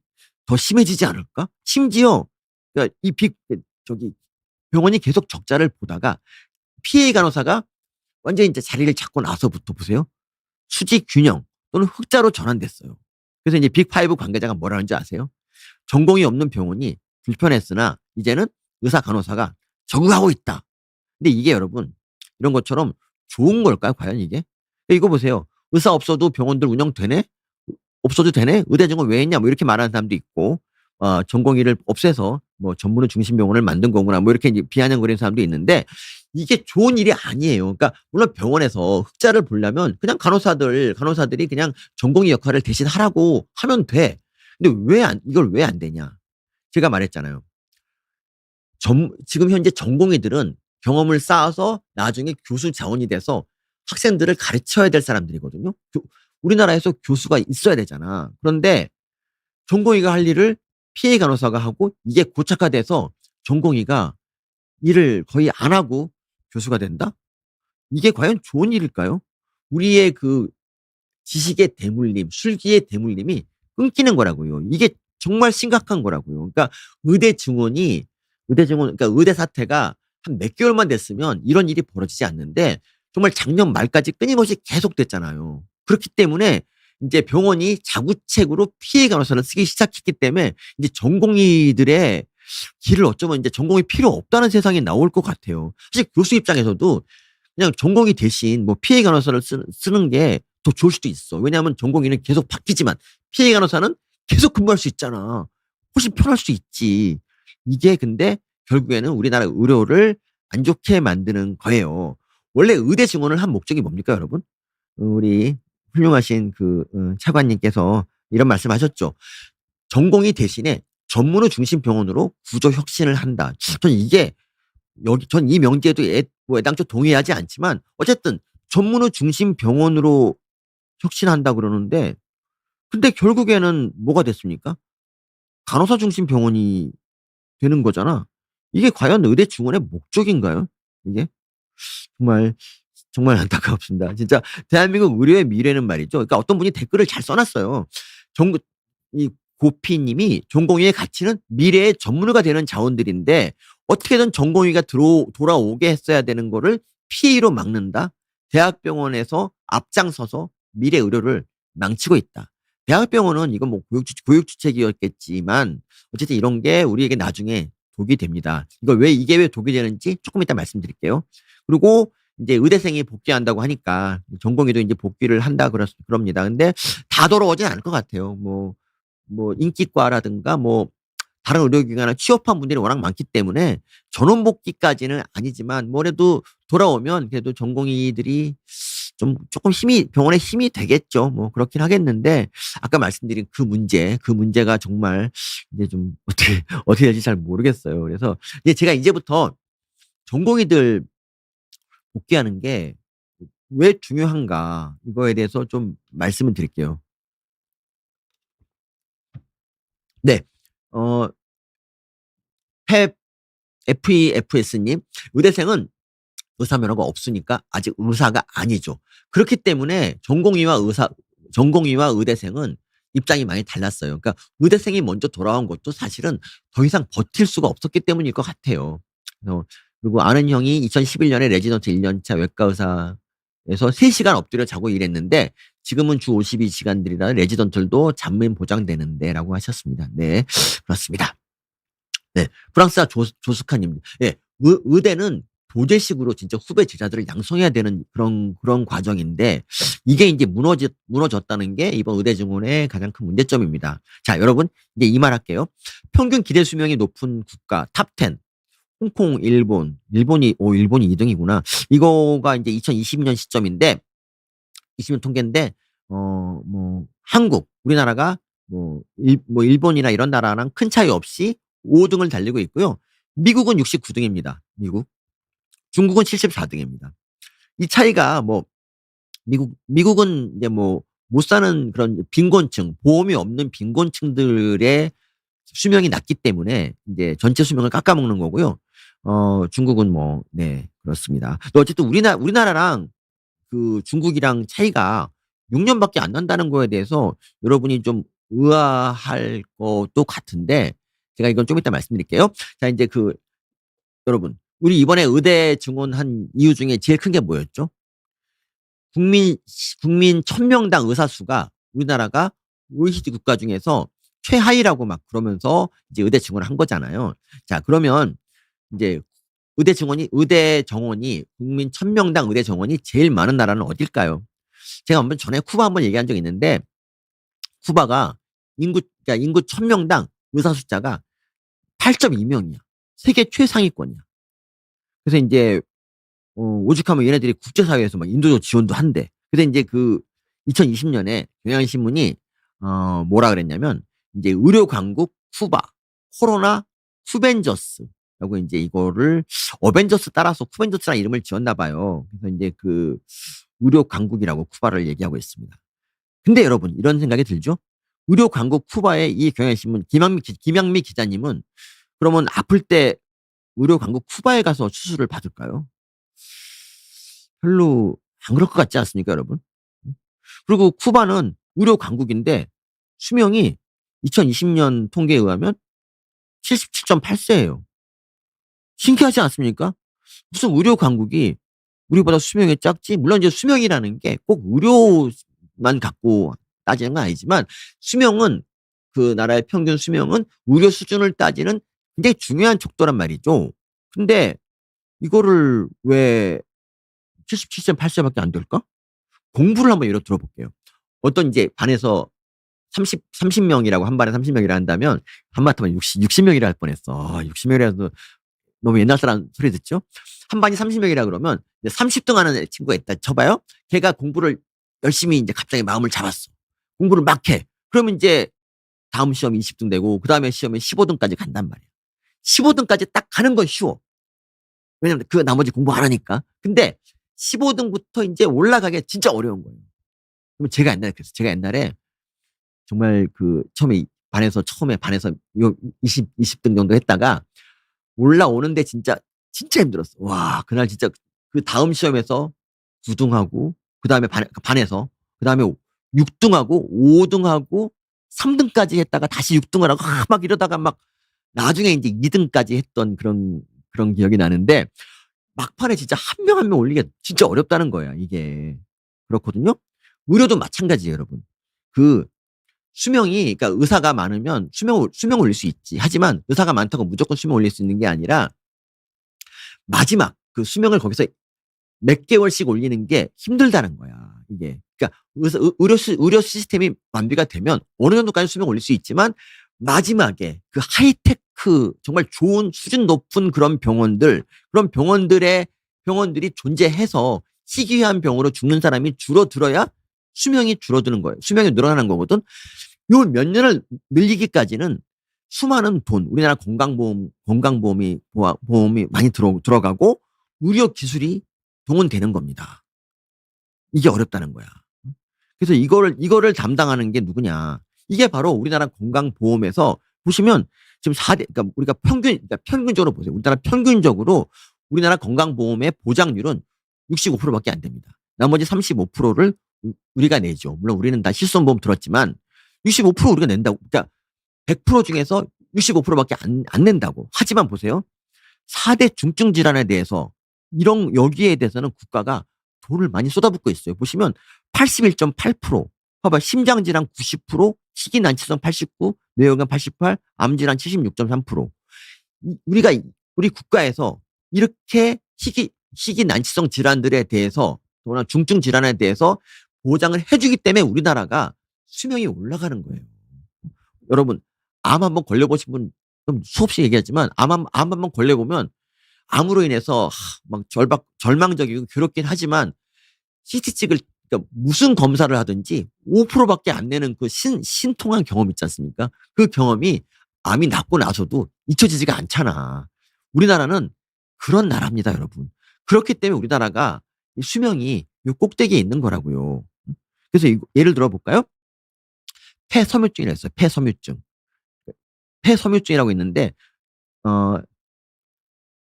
더 심해지지 않을까? 심지어 그러니까 이 저기 병원이 계속 적자를 보다가 PA 간호사가 완전히 인제 자리를 잡고 나서부터 보세요. 수직 균형 또는 흑자로 전환됐어요. 그래서 인제 빅5 관계자가 뭐라는지 아세요? 전공이 없는 병원이 불편했으나 이제는 의사 간호사가 적응하고 있다. 근데 이게 여러분 이런 것처럼 좋은 걸까요 과연 이게? 이거 보세요. 의사 없어도 병원들 운영되네? 없어도 되네? 의대 증원 왜 했냐? 뭐 이렇게 말하는 사람도 있고 전공의를 없애서 뭐 전문의 중심 병원을 만든 거구나 뭐 이렇게 이제 비아냥거리는 사람도 있는데 이게 좋은 일이 아니에요. 그러니까 물론 병원에서 흑자를 보려면 그냥 간호사들이 그냥 전공의 역할을 대신 하라고 하면 돼. 근데 이걸 왜 안 되냐? 제가 말했잖아요. 지금 현재 전공의들은 경험을 쌓아서 나중에 교수 자원이 돼서 학생들을 가르쳐야 될 사람들이거든요. 우리나라에서 교수가 있어야 되잖아. 그런데 전공의가 할 일을 PA 간호사가 하고 이게 고착화돼서 전공의가 일을 거의 안 하고 교수가 된다? 이게 과연 좋은 일일까요? 우리의 그 지식의 대물림, 술기의 대물림이 끊기는 거라고요. 이게 정말 심각한 거라고요. 그러니까 그러니까 의대 사태가 한 몇 개월만 됐으면 이런 일이 벌어지지 않는데 정말 작년 말까지 끊임없이 계속됐잖아요. 그렇기 때문에 인제 병원이 자구책으로 피해 간호사를 쓰기 시작했기 때문에 이제 전공의들의 길을 어쩌면 인제 전공이 필요 없다는 세상이 나올 것 같아요. 사실 교수 입장에서도 그냥 전공의 대신 뭐 피해 간호사를 쓰는 게 더 좋을 수도 있어. 왜냐하면 전공의는 계속 바뀌지만 피해 간호사는 계속 근무할 수 있잖아. 훨씬 편할 수 있지. 이게 근데 결국에는 우리나라 의료를 안 좋게 만드는 거예요. 원래 의대 증원을 한 목적이 뭡니까 여러분? 우리 훌륭하신 차관님께서 이런 말씀하셨죠. 전공의 대신에 전문의 중심 병원으로 구조 혁신을 한다. 전 이 명제에도 뭐 애당초 동의하지 않지만 어쨌든 전문의 중심 병원으로 혁신한다 그러는데 근데 결국에는 뭐가 됐습니까? 간호사 중심 병원이 되는 거잖아. 이게 과연 의대 증원의 목적인가요? 이게? 정말, 정말 안타깝습니다. 진짜 대한민국 의료의 미래는 말이죠. 그러니까 어떤 분이 댓글을 잘 써 놨어요. 정 이 고피 님이 "전공의의 가치는 미래의 전문의가 되는 자원들인데 어떻게든 전공의가 돌아오게 했어야 되는 거를 PA로 막는다. 대학병원에서 앞장서서 미래 의료를 망치고 있다." 대학병원은 이건 뭐 고육주책이었겠지만 어쨌든 이런 게 우리에게 나중에 독이 됩니다. 이게 왜 독이 되는지 조금 이따 말씀드릴게요. 그리고 인제 의대생이 복귀한다고 하니까 전공의도 인제 복귀를 한다 그럽니다. 근데 다 돌아오진 않을 것 같아요. 뭐 인기과라든가 뭐 다른 의료기관에 취업한 분들이 워낙 많기 때문에 전원 복귀까지는 아니지만 그래도 돌아오면 그래도 전공의들이 좀 쪼끔 병원에 힘이 되겠죠. 뭐 그렇긴 하겠는데 아까 말씀드린 그 문제가 정말 이제 좀 어떻게 될지 잘 모르겠어요. 그래서 제가 이제부터 전공의들 복귀하는 게 왜 중요한가 이거에 대해서 좀 말씀을 드릴게요. 네. 어 펩 FEFS님, 의대생은 의사 면허가 없으니까 아직 의사가 아니죠. 그렇기 때문에 전공의와 의대생은 입장이 많이 달랐어요. 그러니까 의대생이 먼저 돌아온 것도 사실은 더 이상 버틸 수가 없었기 때문일 것 같아요. 그리고 아는 형이 2011년에 레지던트 1년 차 외과 의사에 그래서 3시간 엎드려 자고 일했는데 지금은 주 52시간들이라 레지던트도 잠은 보장되는데라고 하셨습니다. 네, 그렇습니다. 네, 프랑스와 조스카님. 예, 의대는 도제식으로 진짜 후배 제자들을 양성해야 되는 그런 과정인데 이게 이제 무너졌다는 게 이번 의대 증원의 가장 큰 문제점입니다. 자, 여러분 이제 이 말 할게요. 평균 기대 수명이 높은 국가 탑 10. 홍콩, 일본이 2등이구나. 이거가 이제 2022년 시점인데 20년 통계인데 뭐 한국, 우리나라가 뭐 일본이나 이런 나라랑 큰 차이 없이 5등을 달리고 있고요. 미국은 69등입니다. 중국은 74등입니다. 이 차이가 뭐 미국은 이제 뭐 못 사는 그런 빈곤층, 보험이 없는 빈곤층들의 수명이 낮기 때문에 이제 전체 수명을 깎아먹는 거고요. 중국은 뭐, 네, 그렇습니다. 또 어쨌든 우리나라랑 그 중국이랑 차이가 6년밖에 안 난다는 거에 대해서 여러분이 좀 의아할 것도 같은데 제가 이건 좀 이따 말씀드릴게요. 자, 이제 여러분, 우리 이번에 의대 증원한 이유 중에 제일 큰 게 뭐였죠? 국민 1000명당 의사 수가 우리나라가 OECD 국가 중에서 최하위라고 막 그러면서 이제 의대 증원을 한 거잖아요. 자, 그러면 이제 의대 정원이 국민 1000명당 의대 정원이 제일 많은 나라는 어딜까요? 제가 한번 전에 쿠바 한번 얘기한 적이 있는데 쿠바가 그러니까 인구 1000명당 의사 숫자가 8.2명이야. 세계 최상위권이야. 그래서 이제 오죽하면 얘네들이 국제사회에서 막 인도적 지원도 한대. 근데 이제 2020년에 경향신문이 뭐라 그랬냐면 이제 의료 강국 쿠바, 코로나 쿠벤저스라고 이제 이거를 어벤져스 따라서 쿠벤저스라는 이름을 지었나 봐요. 그래서 이제 의료 강국이라고 쿠바를 얘기하고 있습니다. 근데 여러분 이런 생각이 들죠? 의료 강국 쿠바의 이 경향신문 김양미 기자님은 그러면 아플 때 의료 강국 쿠바에 가서 수술을 받을까요? 별로 안 그럴 것 같지 않습니까, 여러분? 그리고 쿠바는 의료 강국인데 수명이 2020년 통계에 의하면 77.8세예요. 신기하지 않습니까? 무슨 의료 강국이 우리보다 수명이 작지? 물론 이제 수명이라는 게 꼭 의료만 갖고 따지는 건 아니지만 수명은 그 나라의 평균 수명은 의료 수준을 따지는 굉장히 중요한 척도란 말이죠. 근데 이거를 왜 77.8세밖에 안 될까? 공부를 한번 예로 들어볼게요. 어떤 이제 반에서 30명이라고 한 반에 30명이라 한다면 한마디면 60명이라 할 뻔했어. 60명이라도 너무 옛날 사람 소리 듣죠? 한 반이 30명이라 그러면 30등 하는 친구가 있다 쳐봐요. 걔가 공부를 열심히 이제 갑자기 마음을 잡았어. 공부를 막 해. 그러면 이제 다음 시험 20등 되고 그 다음에 시험에 15등까지 간단 말이야. 15등까지 딱 가는 건 쉬워. 왜냐면 그 나머지 공부 안 하니까. 근데 15등부터 이제 올라가기 진짜 어려운 거예요. 그러면 제가 옛날에 정말 처음에 반에서 20등 정도 했다가 올라오는데 진짜 힘들었어. 와, 그날 진짜 그 다음 시험에서 9등하고 그 다음에 반에서 그 다음에 6등하고 5등하고 3등까지 했다가 다시 6등을 하고 막 이러다가 막 나중에 이제 2등까지 했던 그런 기억이 나는데 막판에 진짜 한 명 한 명 올리기가 진짜 어렵다는 거야, 이게. 그렇거든요? 의료도 마찬가지예요, 여러분. 수명이, 그러니까 의사가 많으면 수명 올릴 수 있지. 하지만 의사가 많다고 무조건 수명 올릴 수 있는 게 아니라 마지막 수명을 거기서 몇 개월씩 올리는 게 힘들다는 거야, 이게. 그러니까 의료 시스템이 완비가 되면 어느 정도까지 수명 올릴 수 있지만 마지막에 하이테크 정말 좋은 수준 높은 그런 병원들이 존재해서 희귀한 병으로 죽는 사람이 줄어들어야 수명이 줄어드는 거예요. 수명이 늘어나는 거거든. 요 몇 년을 늘리기까지는 수많은 돈, 우리나라 건강보험이 많이 들어가고 의료 기술이 동원되는 겁니다. 이게 어렵다는 거야. 그래서 이거를 담당하는 게 누구냐? 이게 바로 우리나라 건강보험에서 보시면 지금 4대, 그러니까 우리가 평균적으로 보세요. 우리나라 건강보험의 보장률은 65%밖에 안 됩니다. 나머지 35%를 우리가 내죠. 물론 우리는 다 실손보험 들었지만 65% 우리가 낸다고. 그러니까 100% 중에서 65%밖에 안 낸다고. 하지만 보세요. 4대 중증 질환에 대해서 여기에 대해서는 국가가 돈을 많이 쏟아붓고 있어요. 보시면 81.8%, 봐봐, 심장질환 90%, 식이난치성 89, 뇌혈관 88, 암질환 76.3%. 우리 국가에서 이렇게 식이난치성 질환들에 대해서, 또는 중증 질환에 대해서 보장을 해주기 때문에 우리나라가 수명이 올라가는 거예요. 여러분, 암 한번 걸려보신 분, 좀 수없이 얘기하지만 암 한번 걸려보면 암으로 인해서 막 절망적이고 괴롭긴 하지만 CT 찍을, 그러니까 무슨 검사를 하든지 5%밖에 안 내는 그 신통한 경험 있지 않습니까? 그 경험이 암이 낫고 나서도 잊혀지지가 않잖아. 우리나라는 그런 나라입니다, 여러분. 그렇기 때문에 우리나라가 수명이 요 꼭대기에 있는 거라고요. 그래서 예를 들어 볼까요? 폐섬유증이라고 있어요. 폐섬유증. 폐섬유증이라고 있는데, 어,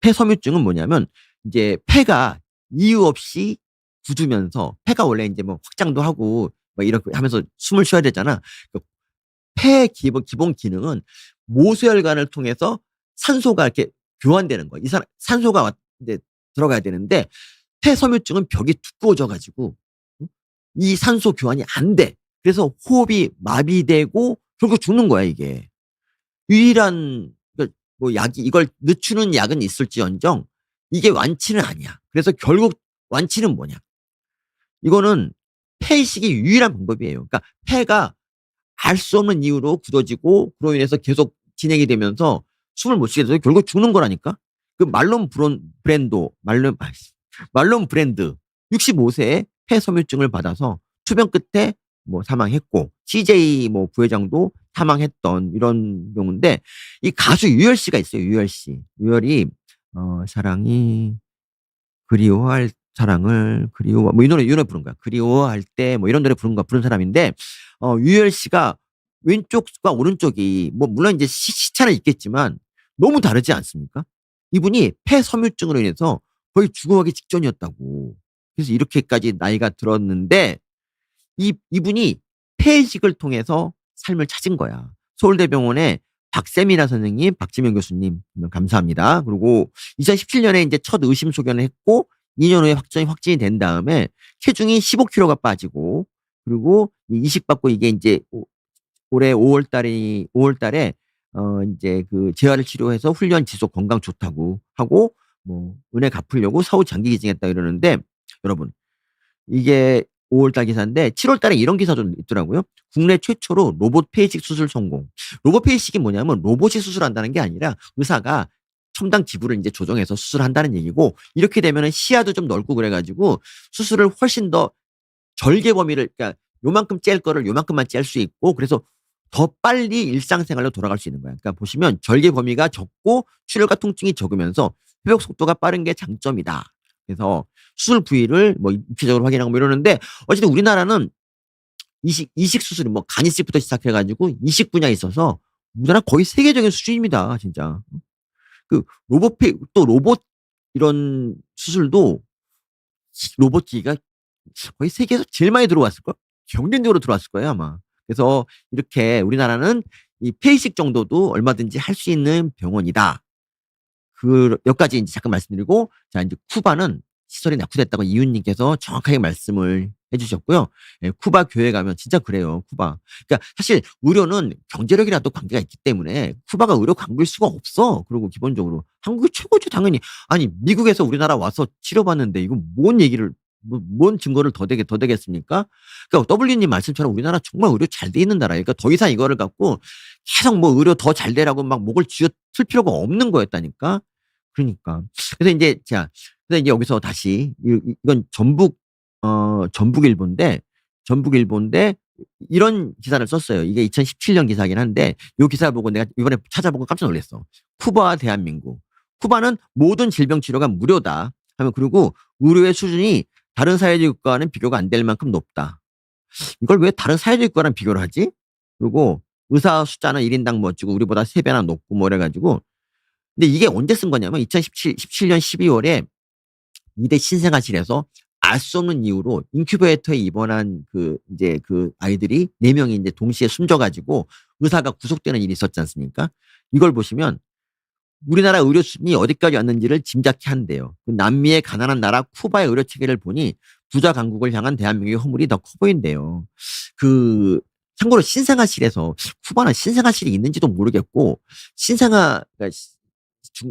폐섬유증은 뭐냐면 이제 폐가 이유 없이 굳으면서, 폐가 원래 이제 뭐 확장도 하고 막 이렇게 하면서 숨을 쉬어야 되잖아. 그 폐의 기본 기능은 모세혈관을 통해서 산소가 이렇게 교환되는 거야. 산소가 이제 들어가야 되는데 폐섬유증은 벽이 두꺼워져 가지고 이 산소 교환이 안 돼. 그래서 호흡이 마비되고 결국 죽는 거야, 이게. 유일한 뭐 약이, 이걸 늦추는 약은 있을지언정 이게 완치는 아니야. 그래서 결국 완치는 뭐냐? 이거는 폐이식이 유일한 방법이에요. 그러니까 폐가 알 수 없는 이유로 굳어지고 그로 인해서 계속 진행이 되면서 숨을 못 쉬게 돼서 결국 죽는 거라니까. 그 말론 브랜드 65세에 폐섬유증을 받아서 투병 끝에 뭐 사망했고, CJ 뭐 부회장도 사망했던 이런 경우인데, 이 가수 유열 씨가 있어요. 유열 씨. 유열이 사랑이 그리워할 사랑을 그리워, 뭐 이 노래 부른 거야. 그리워할 때 뭐 이런 노래 부른 사람인데, 유열 씨가 왼쪽과 오른쪽이 뭐 물론 이제 시차는 있겠지만 너무 다르지 않습니까? 이분이 폐섬유증으로 인해서 거의 죽어가기 직전이었다고. 그래서 이렇게까지 나이가 들었는데 이분이 폐이식을 통해서 삶을 찾은 거야. 서울대병원의 박세미라 선생님, 박지명 교수님, 감사합니다. 그리고 2017년에 이제 첫 의심 소견을 했고 2년 후에 확진이 된 다음에 체중이 15kg가 빠지고, 그리고 이식 받고 이게 이제 올해 5월 달에 이제 그 재활을 치료해서 훈련 지속 건강 좋다고 하고 뭐 은혜 갚으려고 사후 장기 기증했다 이러는데, 여러분, 이게 5월 달 기사인데 7월 달에 이런 기사도 있더라고요. 국내 최초로 로봇 폐이식 수술 성공. 로봇 폐이식이 뭐냐면 로봇이 수술한다는 게 아니라 의사가 첨단 기구를 이제 조정해서 수술한다는 얘기고, 이렇게 되면은 시야도 좀 넓고 그래가지고 수술을 훨씬 더 절개 범위를, 그러니까 요만큼 짤 거를 요만큼만 짤 수 있고, 그래서 더 빨리 일상생활로 돌아갈 수 있는 거야. 그러니까 보시면 절개 범위가 적고 출혈과 통증이 적으면서 회복 속도가 빠른 게 장점이다. 그래서 수술 부위를 뭐 입체적으로 확인하고 뭐 이러는데, 어쨌든 우리나라는 이식 수술이 뭐 간이식부터 시작해가지고 이식 분야에 있어서 우리나라 거의 세계적인 수준입니다, 진짜. 그 로봇 이런 수술도 로봇 기기가 거의 세계에서 제일 많이 들어왔을 걸? 경쟁적으로 들어왔을 거예요, 아마. 그래서 이렇게 우리나라는 이 폐이식 정도도 얼마든지 할 수 있는 병원이다. 여기까지 이제 잠깐 말씀드리고, 자, 이제 쿠바는 시설이 낙후됐다고 이웃님께서 정확하게 말씀을 해주셨고요. 예, 쿠바 교회 가면 진짜 그래요, 쿠바. 그러니까 사실 의료는 경제력이라도 관계가 있기 때문에 쿠바가 의료 광부일 수가 없어. 그리고 기본적으로 한국이 최고죠, 당연히. 아니, 미국에서 우리나라 와서 치료받는데 이거 뭔 증거를 더 되겠습니까? 그러니까 W님 말씀처럼 우리나라 정말 의료 잘 돼 있는 나라예요. 그러니까 더 이상 이거를 갖고 계속 뭐 의료 더 잘 되라고 막 목을 쥐어틀 필요가 없는 거였다니까. 그러니까. 그래서 이제 여기서 다시 이건 전북일보인데 이런 기사를 썼어요. 이게 2017년 기사긴 한데 이 기사 보고 내가 이번에 찾아보고 깜짝 놀랐어. 쿠바와 대한민국. 쿠바는 모든 질병 치료가 무료다 하면, 그리고 의료의 수준이 다른 사회주의 국가와는 비교가 안 될 만큼 높다. 이걸 왜 다른 사회주의 국가랑 비교를 하지? 그리고 의사 숫자는 1인당 멋지고 우리보다 3배나 높고 뭐 이래가지고. 근데 이게 언제 쓴 거냐면 2017년 12월에 이대 신생아실에서 알 수 없는 이유로 인큐베이터에 입원한 이제 아이들이 4명이 이제 동시에 숨져가지고 의사가 구속되는 일이 있었지 않습니까? 이걸 보시면 우리나라 의료 수준이 어디까지 왔는지를 짐작케 한대요. 남미의 가난한 나라 쿠바의 의료 체계를 보니 부자 강국을 향한 대한민국의 허물이 더 커 보인대요. 그 참고로 신생아실에서 쿠바는 신생아실이 있는지도 모르겠고 신생아가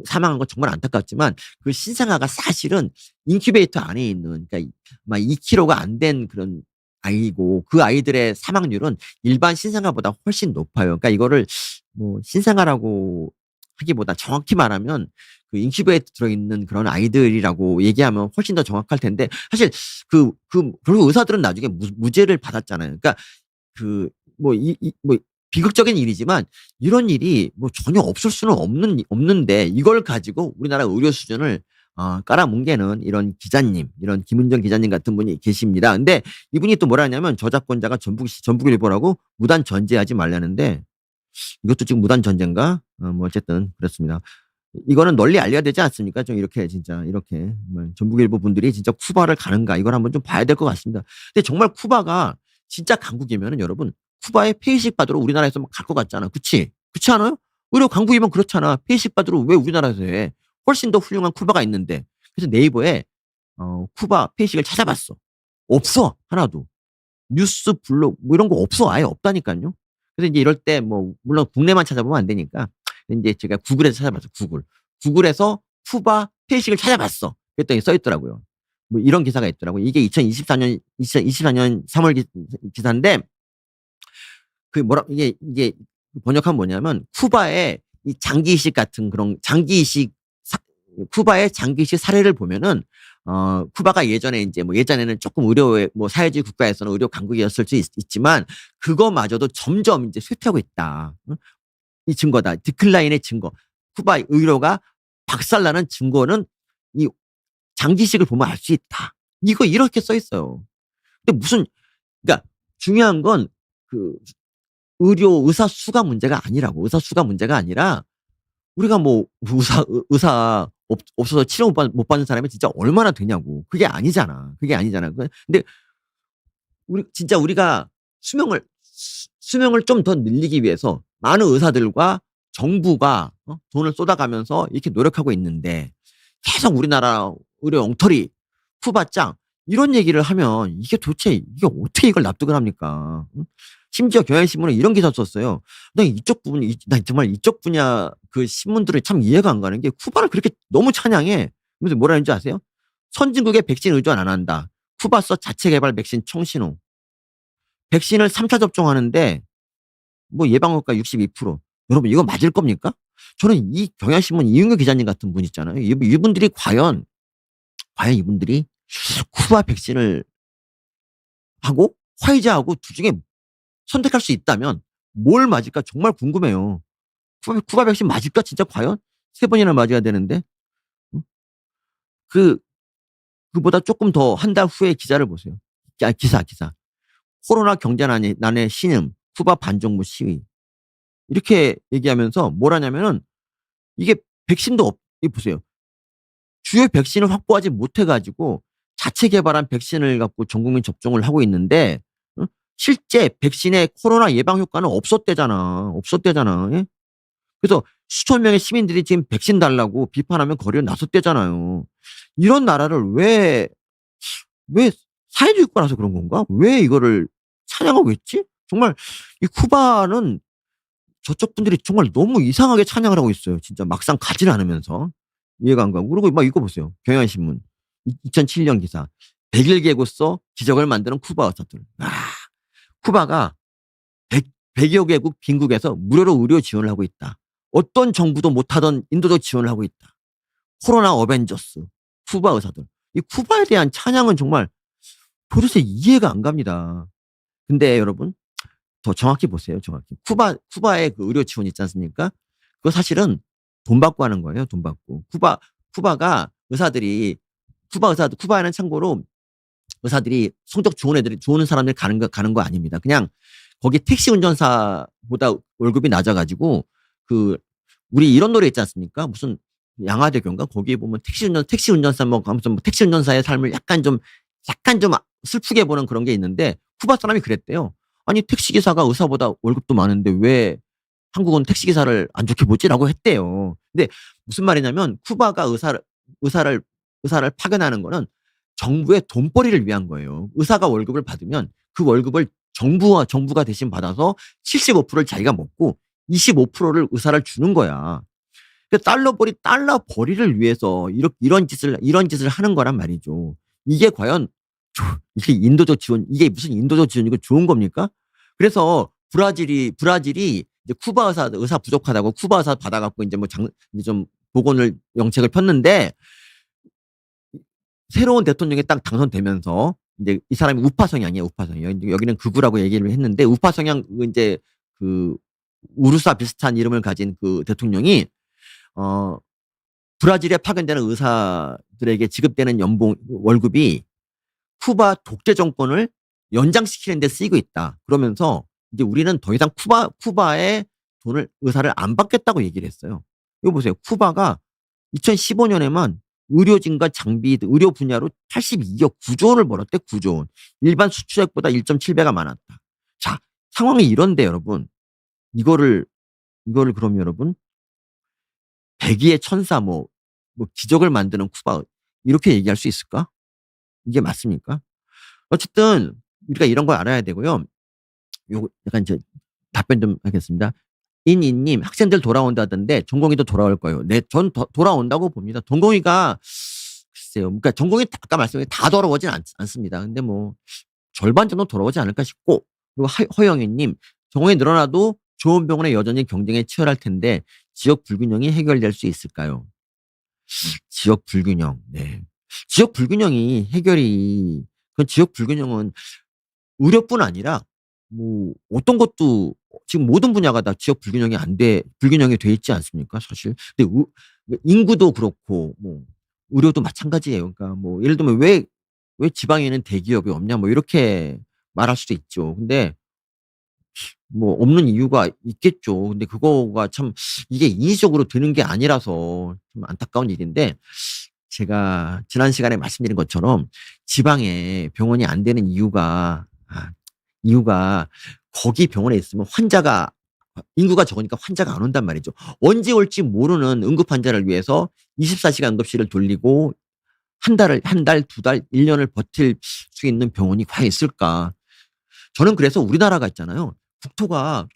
사망한 건 정말 안타깝지만 그 신생아가 사실은 인큐베이터 안에 있는 그러니까 막 2kg가 안 된 그런 아이고 그 아이들의 사망률은 일반 신생아보다 훨씬 높아요. 그러니까 이거를 뭐 신생아라고 하기보다 정확히 말하면 그 인큐베이터 들어있는 그런 아이들이라고 얘기하면 훨씬 더 정확할 텐데 사실 그리고 의사들은 나중에 무죄를 받았잖아요. 그러니까 그 뭐 뭐 비극적인 일이지만 이런 일이 뭐 전혀 없을 수는 없는데 이걸 가지고 우리나라 의료 수준을 깔아뭉개는 이런 기자님, 이런 김은정 기자님 같은 분이 계십니다. 근데 이분이 또 뭐라 하냐면 저작권자가 전북일보라고 무단 전제하지 말라는데 이것도 지금 무단 전제인가? 뭐 어쨌든 그렇습니다. 이거는 널리 알려야 되지 않습니까? 좀 이렇게 진짜 이렇게 정말 전북일보 분들이 진짜 쿠바를 가는가 이걸 한번 좀 봐야 될 것 같습니다. 근데 정말 쿠바가 진짜 강국이면은 여러분 쿠바에 폐의식 받으러 우리나라에서 막 갈 것 같잖아. 그치? 그렇지 않아요? 오히려 강국이면 그렇잖아. 폐의식 받으러 왜 우리나라에서 해? 훨씬 더 훌륭한 쿠바가 있는데. 그래서 네이버에 쿠바 폐의식을 찾아봤어. 없어 하나도. 뉴스 블로그 뭐 이런 거 없어. 아예 없다니까요. 그래서 이제 이럴 때 뭐 물론 국내만 찾아보면 안 되니까 이제 제가 구글에서 찾아봤어. 구글에서 쿠바 폐의식을 찾아봤어. 그랬더니 써 있더라고요. 뭐 이런 기사가 있더라고요. 이게 2024년 3월 기사인데 그 뭐라 이게 번역하면 뭐냐면 쿠바의 이 장기이식 같은 그런 쿠바의 장기이식 사례를 보면은 쿠바가 예전에 이제 뭐 예전에는 조금 의료의 뭐 사회주의 국가에서는 의료 강국이었을 수 있지만 그거마저도 점점 이제 쇠퇴하고 있다. 이 증거다. 디클라인의 증거. 쿠바의 의료가 박살나는 증거는 이 장기이식을 보면 알 수 있다. 이거 이렇게 써 있어요. 근데 무슨 그러니까 중요한 건그 의사 수가 문제가 아니라고. 의사 수가 문제가 아니라 우리가 뭐 의사 없어서 치료 못 받는 사람이 진짜 얼마나 되냐고. 그게 아니잖아. 그게 아니잖아. 근데 진짜 우리가 수명을 좀 더 늘리기 위해서 많은 의사들과 정부가 돈을 쏟아가면서 이렇게 노력하고 있는데 계속 우리나라 의료 엉터리 푸바짱 이런 얘기를 하면 이게 도대체 이게 어떻게 이걸 납득을 합니까? 심지어 경향신문은 이런 기사 썼어요. 나 정말 이쪽 분야 그 신문들을 참 이해가 안 가는 게 쿠바를 그렇게 너무 찬양해. 그래서 뭐라 했는지 아세요? 선진국에 백신 의존 안 한다. 쿠바서 자체 개발 백신 청신호. 백신을 3차 접종하는데 뭐 예방효과 62%. 여러분 이거 맞을 겁니까? 저는 이 경향신문 이윤규 기자님 같은 분 있잖아요. 이분들이 과연 이분들이 쿠바 백신을 하고 화이자하고 둘 중에 선택할 수 있다면 뭘 맞을까 정말 궁금해요. 쿠바 백신 맞을까 진짜 과연? 3번이나 맞아야 되는데. 응? 그 그보다 조금 더 한 달 후에 기사를 보세요. 기사. 코로나 경제난의 신음, 쿠바 반정부 시위. 이렇게 얘기하면서 뭘 하냐면은 이게 백신도 이 보세요. 주요 백신을 확보하지 못해 가지고 자체 개발한 백신을 갖고 전 국민 접종을 하고 있는데 실제 백신의 코로나 예방 효과는 없었대잖아. 예? 그래서 수천 명의 시민들이 지금 백신 달라고 비판하면 거리에 나섰대잖아요. 이런 나라를 왜 사회주의 국가라서 그런 건가? 왜 이거를 찬양하고 있지? 정말 이 쿠바는 저쪽 분들이 정말 너무 이상하게 찬양을 하고 있어요. 진짜 막상 가지를 않으면서. 이해가 안 가고. 그리고 막 이거 보세요. 경향신문 2007년 기사. 100일 개국서 기적을 만드는 쿠바 의사들. 쿠바가 100여 개국 빈국에서 무료로 의료 지원을 하고 있다. 어떤 정부도 못하던 인도적 지원을 하고 있다. 코로나 어벤져스, 쿠바 의사들. 이 쿠바에 대한 찬양은 정말 도대체 이해가 안 갑니다. 근데 여러분 더 정확히 보세요. 정확히. 쿠바의 그 의료 지원 있지 않습니까? 그거 사실은 돈 받고 하는 거예요. 돈 받고. 쿠바가 쿠바에는 참고로 의사들이 성적 좋은 사람들이 가는 거 아닙니다. 그냥 거기 택시 운전사보다 월급이 낮아가지고 우리 이런 노래 있지 않습니까? 무슨 양화대교인가? 거기에 보면 택시 운전사 뭐 하면서 뭐 택시 운전사의 삶을 약간 좀 슬프게 보는 그런 게 있는데 쿠바 사람이 그랬대요. 아니 택시 기사가 의사보다 월급도 많은데 왜 한국은 택시 기사를 안 좋게 보지라고 했대요. 근데 무슨 말이냐면 쿠바가 의사를 파견하는 거는 정부의 돈벌이를 위한 거예요. 의사가 월급을 받으면 그 월급을 정부가 대신 받아서 75%를 자기가 먹고 25%를 의사를 주는 거야. 그 달러 벌이를 위해서 이런 짓을 하는 거란 말이죠. 이게 과연 이게 인도적 지원, 이게 무슨 인도적 지원이고 좋은 겁니까? 그래서 브라질이 이제 쿠바 의사 부족하다고 쿠바 의사 받아갖고 이제 이제 좀 보건을 정책을 폈는데, 새로운 대통령이 딱 당선되면서 이제 이 사람이 우파 성향이에요, 우파 성향. 여기는 극우라고 얘기를 했는데, 우파 성향 이제 그 우르사 비슷한 이름을 가진 그 대통령이 브라질에 파견되는 의사들에게 지급되는 월급이 쿠바 독재 정권을 연장시키는 데 쓰이고 있다. 그러면서 이제 우리는 더 이상 쿠바의 의사를 안 받겠다고 얘기를 했어요. 이거 보세요. 쿠바가 2015년에만 의료진과 장비, 의료 분야로 82억 9조 원을 벌었대, 9조 원. 일반 수출액보다 1.7배가 많았다. 자, 상황이 이런데 여러분, 이거를 그럼 여러분, 백의의 천사, 기적을 만드는 쿠바, 이렇게 얘기할 수 있을까? 이게 맞습니까? 어쨌든 우리가 이런 걸 알아야 되고요. 요거 약간 이제 답변 좀 하겠습니다. 인님, 학생들 돌아온다던데 전공의도 돌아올 거예요. 네, 전 돌아온다고 봅니다. 전공의가 글쎄요. 그러니까 전공의 아까 말씀드린 다 돌아오진 않습니다. 근데 절반 정도 돌아오지 않을까 싶고, 그리고 허영희님, 전공이 늘어나도 좋은 병원에 여전히 경쟁이 치열할 텐데 지역 불균형이 해결될 수 있을까요? 지역 불균형, 네. 지역 불균형이 그 지역 불균형은 의료뿐 아니라 어떤 것도 지금 모든 분야가 다 지역 불균형이 돼 있지 않습니까? 사실. 근데 인구도 그렇고 의료도 마찬가지예요. 그러니까 예를 들면 왜 지방에는 대기업이 없냐 이렇게 말할 수도 있죠. 근데 없는 이유가 있겠죠. 근데 그거가 참 이게 인위적으로 되는 게 아니라서 좀 안타까운 일인데, 제가 지난 시간에 말씀드린 것처럼 지방에 병원이 안 되는 이유가 거기 병원에 있으면 인구가 적으니까 환자가 안 온단 말이죠. 언제 올지 모르는 응급 환자를 위해서 24시간 응급실을 돌리고 한 달, 두 달, 1년을 버틸 수 있는 병원이 과연 있을까? 저는 그래서 우리나라가 있잖아요. 국토가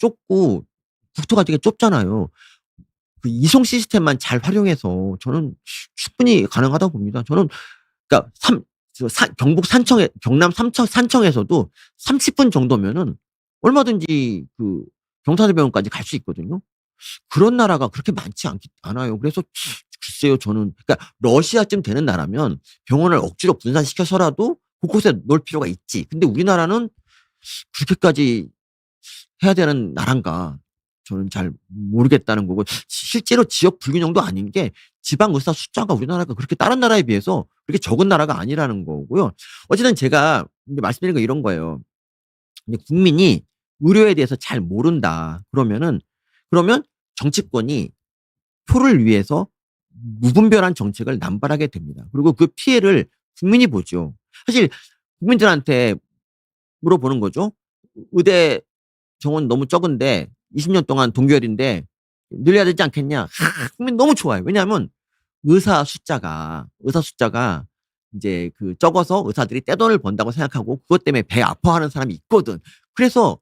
되게 좁잖아요. 그 이송 시스템만 잘 활용해서 저는 충분히 가능하다고 봅니다. 저는 그러니까 경북 경남 산청에서도 30분 정도면은 얼마든지 그 경사대병원까지 갈 수 있거든요. 그런 나라가 그렇게 많지 않아요. 그래서 글쎄요, 저는 그러니까 러시아쯤 되는 나라면 병원을 억지로 분산시켜서라도 곳곳에 놓을 필요가 있지. 근데 우리나라는 그렇게까지 해야 되는 나라인가? 저는 잘 모르겠다는 거고, 실제로 지역 불균형도 아닌 게 지방 의사 숫자가 우리나라가 그렇게 다른 나라에 비해서 그렇게 적은 나라가 아니라는 거고요. 어쨌든 제가 이제 말씀드린 건 이런 거예요. 이제 국민이 의료에 대해서 잘 모른다. 그러면 정치권이 표를 위해서 무분별한 정책을 남발하게 됩니다. 그리고 그 피해를 국민이 보죠. 사실 국민들한테 물어보는 거죠. 의대 정원 너무 적은데 20년 동안 동결인데 늘려야 되지 않겠냐? 국민 너무 좋아요. 왜냐하면 의사 숫자가 이제 적어서 의사들이 떼돈을 번다고 생각하고 그것 때문에 배 아파하는 사람이 있거든. 그래서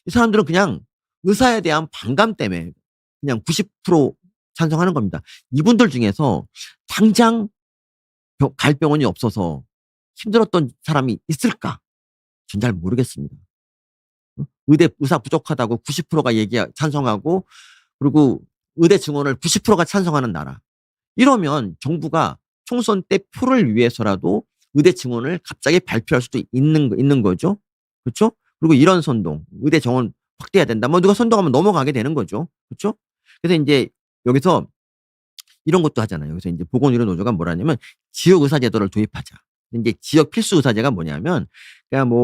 이 사람들은 그냥 의사에 대한 반감 때문에 그냥 90% 찬성하는 겁니다. 이분들 중에서 당장 갈 병원이 없어서 힘들었던 사람이 있을까? 전 잘 모르겠습니다. 의사 부족하다고 90%가 찬성하고, 그리고 의대 증원을 90%가 찬성하는 나라. 이러면 정부가 총선 때 표를 위해서라도 의대 증원을 갑자기 발표할 수도 있는 거죠. 그렇죠? 그리고 이런 선동, 의대 정원 확대해야 된다. 누가 선동하면 넘어가게 되는 거죠. 그렇죠? 그래서 이제 여기서 이런 것도 하잖아요. 여기서 이제 보건의료노조가 뭐라냐면 지역 의사 제도를 도입하자. 이제 지역 필수 의사제가 뭐냐면, 그러니까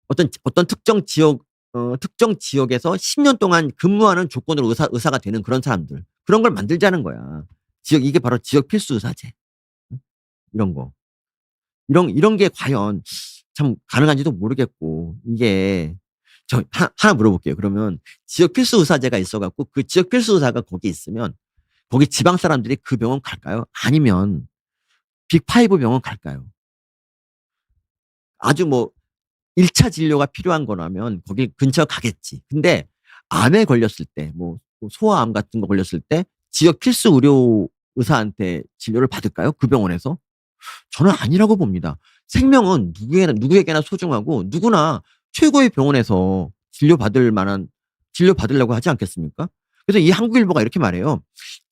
어떤 특정 지역에서 10년 동안 근무하는 조건으로 의사가 되는 그런 사람들, 그런 걸 만들자는 거야. 이게 바로 지역 필수 의사제. 이런 거. 이런 게 과연 참 가능한지도 모르겠고, 이게 하나 물어볼게요. 그러면 지역 필수 의사제가 있어갖고 그 지역 필수 의사가 거기 있으면 거기 지방 사람들이 그 병원 갈까요? 아니면 빅5 병원 갈까요? 아주 뭐 1차 진료가 필요한 거라면 거기 근처 가겠지. 근데 암에 걸렸을 때 뭐 소아암 같은 거 걸렸을 때 지역 필수 의료 의사한테 진료를 받을까요? 그 병원에서? 저는 아니라고 봅니다. 생명은 누구에게나 소중하고 누구나 최고의 병원에서 진료받으려고 하지 않겠습니까? 그래서 이 한국일보가 이렇게 말해요.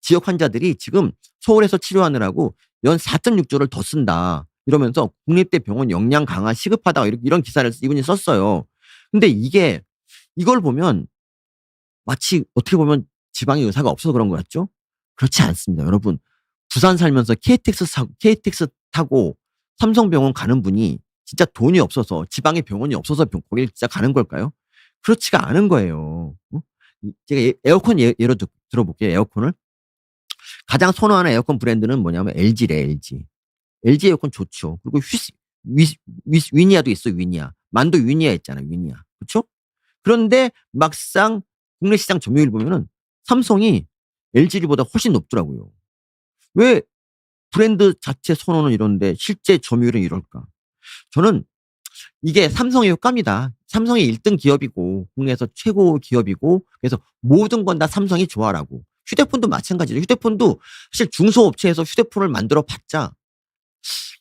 지역 환자들이 지금 서울에서 치료하느라고 연 4.6조를 더 쓴다. 이러면서 국립대 병원 역량 강화 시급하다 이런 기사를 이분이 썼어요. 근데 이걸 보면 마치 어떻게 보면 지방에 의사가 없어서 그런 것 같죠? 그렇지 않습니다. 여러분, 부산 살면서 KTX 타고 삼성병원 가는 분이 진짜 돈이 없어서 지방에 병원이 없어서 거길 진짜 가는 걸까요? 그렇지가 않은 거예요. 어? 제가 에어컨 예로 들어볼게요. 에어컨을. 가장 선호하는 에어컨 브랜드는 뭐냐면 LG래, LG. LG 에어컨 좋죠. 그리고 위니아도 있어, 위니아. 만도 위니아 있잖아, 위니아. 그렇죠? 그런데 막상 국내 시장 점유율 보면은 삼성이 LG보다 훨씬 높더라고요. 왜 브랜드 자체 선호는 이런데 실제 점유율은 이럴까? 저는 이게 삼성의 효과입니다. 삼성이 1등 기업이고 국내에서 최고 기업이고 그래서 모든 건 다 삼성이 좋아라고. 휴대폰도 마찬가지죠. 휴대폰도 사실 중소업체에서 휴대폰을 만들어 봤자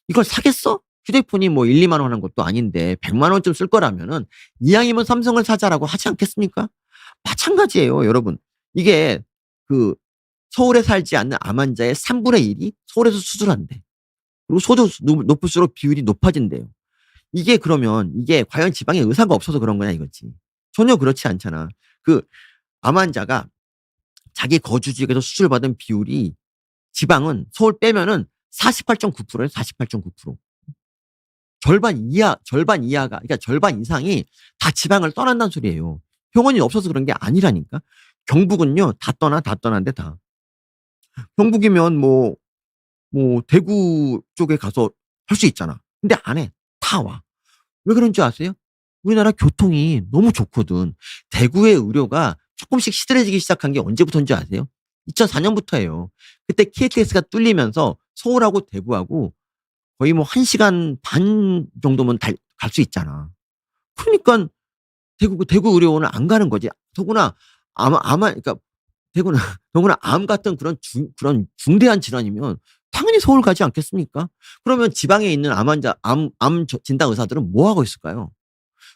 이걸 사겠어? 휴대폰이 뭐 1, 2만 원 하는 것도 아닌데 100만 원쯤 쓸 거라면은 이왕이면 삼성을 사자라고 하지 않겠습니까? 마찬가지예요, 여러분. 이게 그 서울에 살지 않는 암 환자의 3분의 1이 서울에서 수술한대. 그리고 소득 높을수록 비율이 높아진대요. 그러면 이게 과연 지방에 의사가 없어서 그런 거냐 이거지. 전혀 그렇지 않잖아. 그 암 환자가 자기 거주 지역에서 수술받은 비율이 지방은 서울 빼면은 48.9%예요. 48.9%. 절반 이하가 그러니까 절반 이상이 다 지방을 떠난다는 소리예요. 병원이 없어서 그런 게 아니라니까. 경북은요 다 떠난대 다. 경북이면 뭐 대구 쪽에 가서 할 수 있잖아. 근데 안 해. 다 와. 왜 그런지 아세요? 우리나라 교통이 너무 좋거든. 대구의 의료가 조금씩 시들해지기 시작한 게 언제부터인지 아세요? 2004년부터예요. 그때 KTX가 뚫리면서 서울하고 대구하고 거의 뭐 1시간 반 정도면 갈 수 있잖아. 그러니까 대구 의료원을 안 가는 거지. 더구나 그러니까 대구나 더구나 암 같은 그런 중대한 질환이면 당연히 서울 가지 않겠습니까? 그러면 지방에 있는 암 환자 진단 의사들은 뭐 하고 있을까요?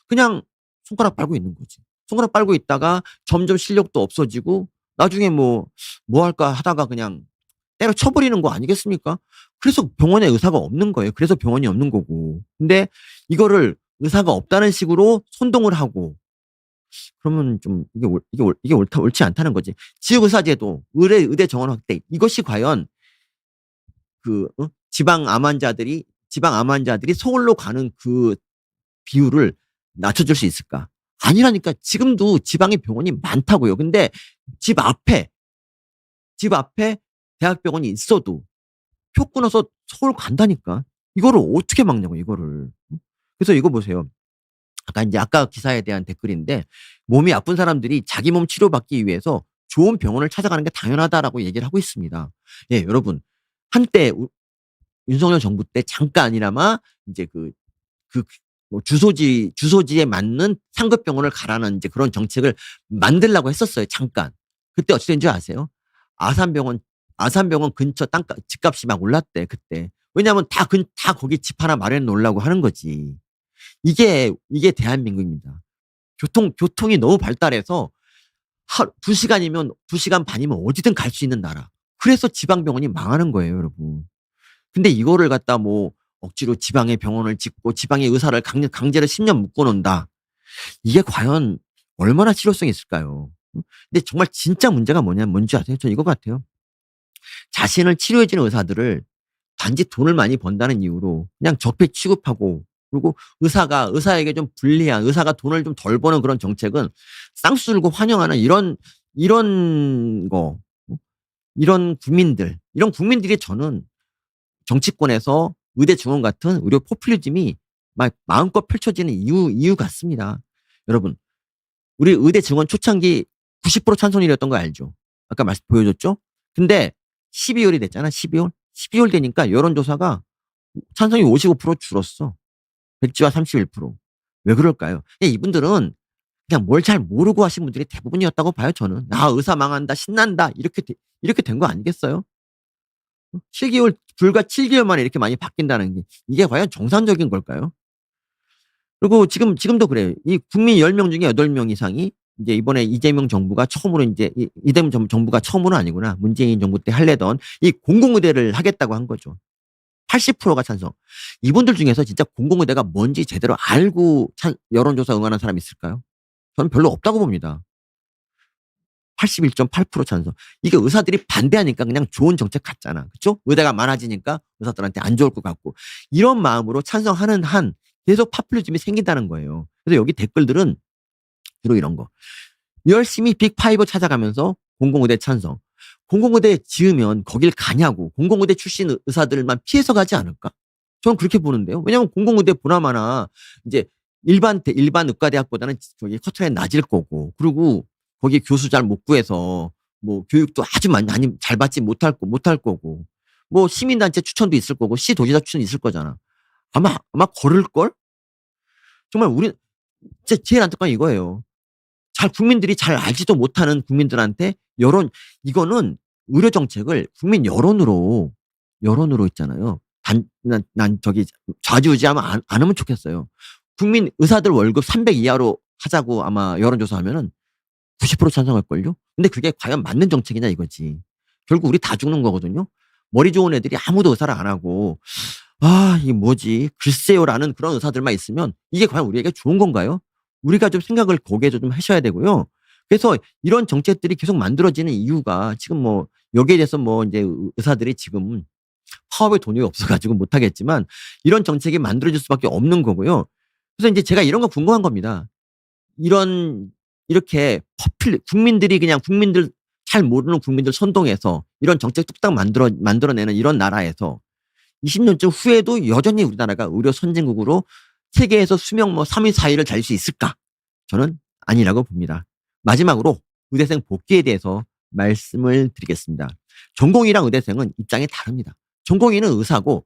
그냥 손가락 빨고 있는 거지. 손가락 빨고 있다가 점점 실력도 없어지고 나중에 뭐 할까 하다가 그냥 때려쳐 버리는 거 아니겠습니까? 그래서 병원에 의사가 없는 거예요. 그래서 병원이 없는 거고. 근데 이거를 의사가 없다는 식으로 선동을 하고 그러면 좀 옳지 않다는 거지. 지역의사제도, 의대 정원 확대 이것이 과연 지방 암 환자들이 서울로 가는 그 비율을 낮춰줄 수 있을까? 아니라니까. 지금도 지방에 병원이 많다고요. 근데 집 앞에 대학병원이 있어도 표 끊어서 서울 간다니까. 이거를 어떻게 막냐고 이거를. 그래서 이거 보세요. 아까 기사에 대한 댓글인데 몸이 아픈 사람들이 자기 몸 치료받기 위해서 좋은 병원을 찾아가는 게 당연하다라고 얘기를 하고 있습니다. 예, 여러분. 한때 윤석열 정부 때 잠깐이나마 이제 뭐 주소지에 맞는 상급 병원을 가라는 이제 그런 정책을 만들려고 했었어요. 잠깐. 그때 어찌 된지 아세요? 아산병원 근처 집값이 막 올랐대 그때. 왜냐하면 다 거기 집 하나 마련해 놓으려고 하는 거지. 이게 대한민국입니다. 교통이 너무 발달해서 2시간이면 2시간 반이면 어디든 갈 수 있는 나라. 그래서 지방병원이 망하는 거예요, 여러분. 근데 이거를 갖다 억지로 지방에 병원을 짓고 지방의 의사를 강제로 10년 묶어 놓는다. 이게 과연 얼마나 실효성이 있을까요? 근데 정말 진짜 문제가 뭔지 아세요? 저 이거 같아요. 자신을 치료해 주는 의사들을 단지 돈을 많이 번다는 이유로 그냥 적폐 취급하고 그리고 의사에게 좀 불리한 의사가 돈을 좀 덜 버는 그런 정책은 쌍수 들고 환영하는 이런 거 이런 국민들이 저는 정치권에서 의대 증원 같은 의료 포퓰리즘이 막 마음껏 펼쳐지는 이유 같습니다. 여러분, 우리 의대 증원 초창기 90% 찬성률이었던 거 알죠? 아까 보여줬죠? 근데 12월이 됐잖아, 12월. 12월 되니까 여론조사가 찬성이 55% 줄었어. 백지와 31%. 왜 그럴까요? 이분들은 그냥 뭘 잘 모르고 하신 분들이 대부분이었다고 봐요 저는. '아 의사 망한다. 신난다.' 이렇게 된 거 아니겠어요? 7개월 불과 7개월 만에 이렇게 많이 바뀐다는 게 이게 과연 정상적인 걸까요? 그리고 지금도 그래요. 이 국민 10명 중에 8명 이상이 이제 이번에 이재명 정부가 처음으로 인제 이재명 정부가 처음으로는 아니구나. 문재인 정부 때 할래던 이 공공의대를 하겠다고 한 거죠. 80%가 찬성. 이분들 중에서 진짜 공공의대가 뭔지 제대로 알고 여론조사 응하는 사람이 있을까요? 저는 별로 없다고 봅니다. 81.8% 찬성. 이게 의사들이 반대하니까 그냥 좋은 정책 같잖아. 그쵸? 의대가 많아지니까 의사들한테 안 좋을 것 같고. 이런 마음으로 찬성하는 한 계속 파퓰리즘이 생긴다는 거예요. 그래서 여기 댓글들은 주로 이런 거. 열심히 빅5 찾아가면서 공공의대 찬성. 공공의대 지으면 거길 가냐고. 공공의대 출신 의사들만 피해서 가지 않을까? 저는 그렇게 보는데요. 왜냐면 공공의대 보나마나 이제 일반 의과대학보다는 저기 커트라인 낮을 거고. 그리고 거기 교수 잘 못 구해서 뭐 교육도 아주 많이 잘 받지 못할 거고. 뭐 시민단체 추천도 있을 거고 시도지사 추천이 있을 거잖아. 아마 거를걸? 정말 제일 안타까운 게 이거예요. 국민들이 잘 알지도 못하는 국민들한테 이거는 의료 정책을 국민 여론으로 있잖아요. 난 저기 좌지우지하면 안 하면 좋겠어요. 국민 의사들 월급 300 이하로 하자고 아마 여론조사하면은 90% 찬성할걸요? 근데 그게 과연 맞는 정책이냐 이거지. 결국 우리 다 죽는 거거든요. 머리 좋은 애들이 아무도 의사를 안 하고 '아 이게 뭐지? 글쎄요.'라는 그런 의사들만 있으면 이게 과연 우리에게 좋은 건가요? 우리가 좀 생각을 거기에 좀 하셔야 되고요. 그래서 이런 정책들이 계속 만들어지는 이유가 지금 뭐 여기에 대해서 뭐 인제 의사들이 지금 파업에 돈이 없어 가지고 못 하겠지만 이런 정책이 만들어질 수밖에 없는 거고요. 그래서 인제 제가 이런 거 궁금한 겁니다. 이런 이렇게 국민들이 그냥 잘 모르는 국민들 선동해서 이런 정책 뚝딱 만들어내는 이런 나라에서 20년쯤 후에도 여전히 우리나라가 의료 선진국으로 세계에서 수명 뭐 3위 4위를 달릴 수 있을까? 저는 아니라고 봅니다. 마지막으로 의대생 복귀에 대해서 말씀을 드리겠습니다. 전공의랑 의대생은 입장이 다릅니다. 전공의는 의사고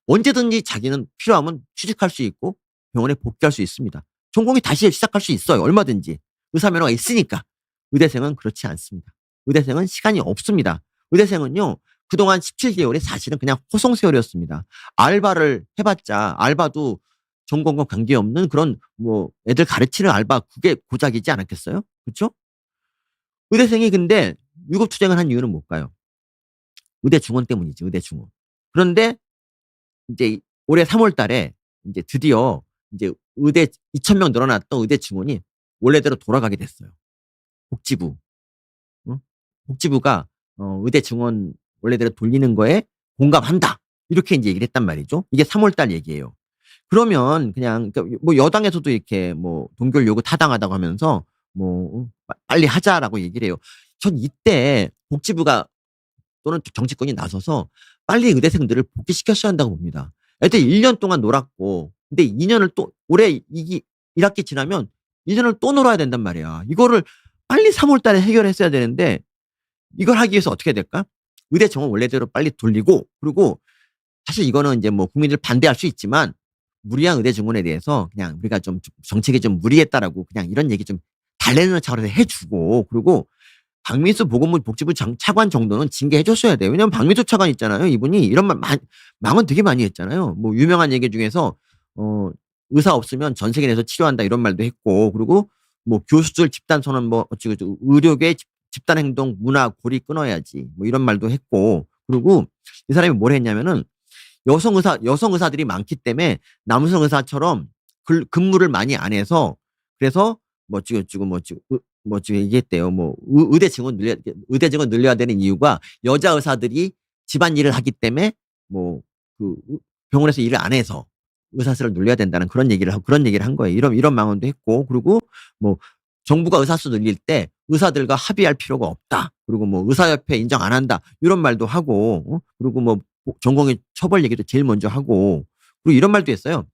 언제든지 자기는 필요하면 취직할 수 있고 병원에 복귀할 수 있습니다. 전공의 다시 시작할 수 있어요. 얼마든지. 의사 면허가 있으니까. 의대생은 그렇지 않습니다. 의대생은 시간이 없습니다. 의대생은요. 그동안 17개월이 사실은 그냥 호송세월이었습니다. 알바를 해봤자 알바도 전공과 관계없는 그런 뭐 애들 가르치는 알바 그게 고작이지 않았겠어요? 그쵸? 의대생이 근데 유급투쟁을 한 이유는 뭘까요? 의대 증원 때문이지, 의대 증원. 그런데 이제 올해 3월 달에 이제 드디어 이제 2,000명 늘어났던 의대 증원이 원래대로 돌아가게 됐어요. 복지부. 어? 복지부가 의대 증원 원래대로 돌리는 거에 공감한다. 이렇게 이제 얘기를 했단 말이죠. 이게 3월 달 얘기예요. 그러면 그냥 그러니까 뭐 여당에서도 이렇게 뭐 동결 요구 타당하다고 하면서 뭐 빨리 하자라고 얘기를 해요. 전 이때 복지부가 또는 정치권이 나서서 빨리 의대생들을 복귀시켰어야 한다고 봅니다. 애들 1년 동안 놀았고 근데 2 년을 또 올해 1학기 지나면 2 년을 또 놀아야 된단 말이야. 이거를 빨리 3월 달에 해결했어야 되는데 이걸 하기 위해서 어떻게 해야 될까? 의대 정원 원래대로 빨리 돌리고 그리고 사실 이거는 인제 뭐 국민들 반대할 수 있지만 무리한 의대 증원에 대해서 그냥 우리가 좀 정책이 좀 무리했다라고 그냥 이런 얘기 좀 달래는 차원에서 해 주고 그리고 박민수 보건부 복지부 차관 정도는 징계해 줬어야 돼요. 왜냐면 박민수 차관 있잖아요. 이분이 이런 망언 되게 많이 했잖아요. 뭐 유명한 얘기 중에서 어 "의사 없으면 전세계 내서 치료한다." 이런 말도 했고 그리고 뭐 "교수들 집단 선언 뭐 어쩌고저쩌고 의료계 집단 행동 문화 고리 끊어야지." 뭐 이런 말도 했고 그리고 이 사람이 뭘 했냐면은 여성 의사들이 많기 때문에 남성 의사처럼 근무를 많이 안 해서 그래서 뭐 어찌고저찌고 뭐 어찌고 얘기했대요. 뭐 의대 증원 늘려야 되는 이유가 여자 의사들이 집안일을 하기 때문에 뭐 병원에서 일을 안 해서 의사수를 늘려야 된다는 그런 얘기를 한 거예요. 이런 망언도 했고 그리고 뭐 정부가 의사수 늘릴 때 의사들과 합의할 필요가 없다. 그리고 뭐 의사협회 인정 안 한다. 이런 말도 하고 그리고 뭐 전공의 처벌 얘기도 제일 먼저 하고 그리고 이런 말도 했어요.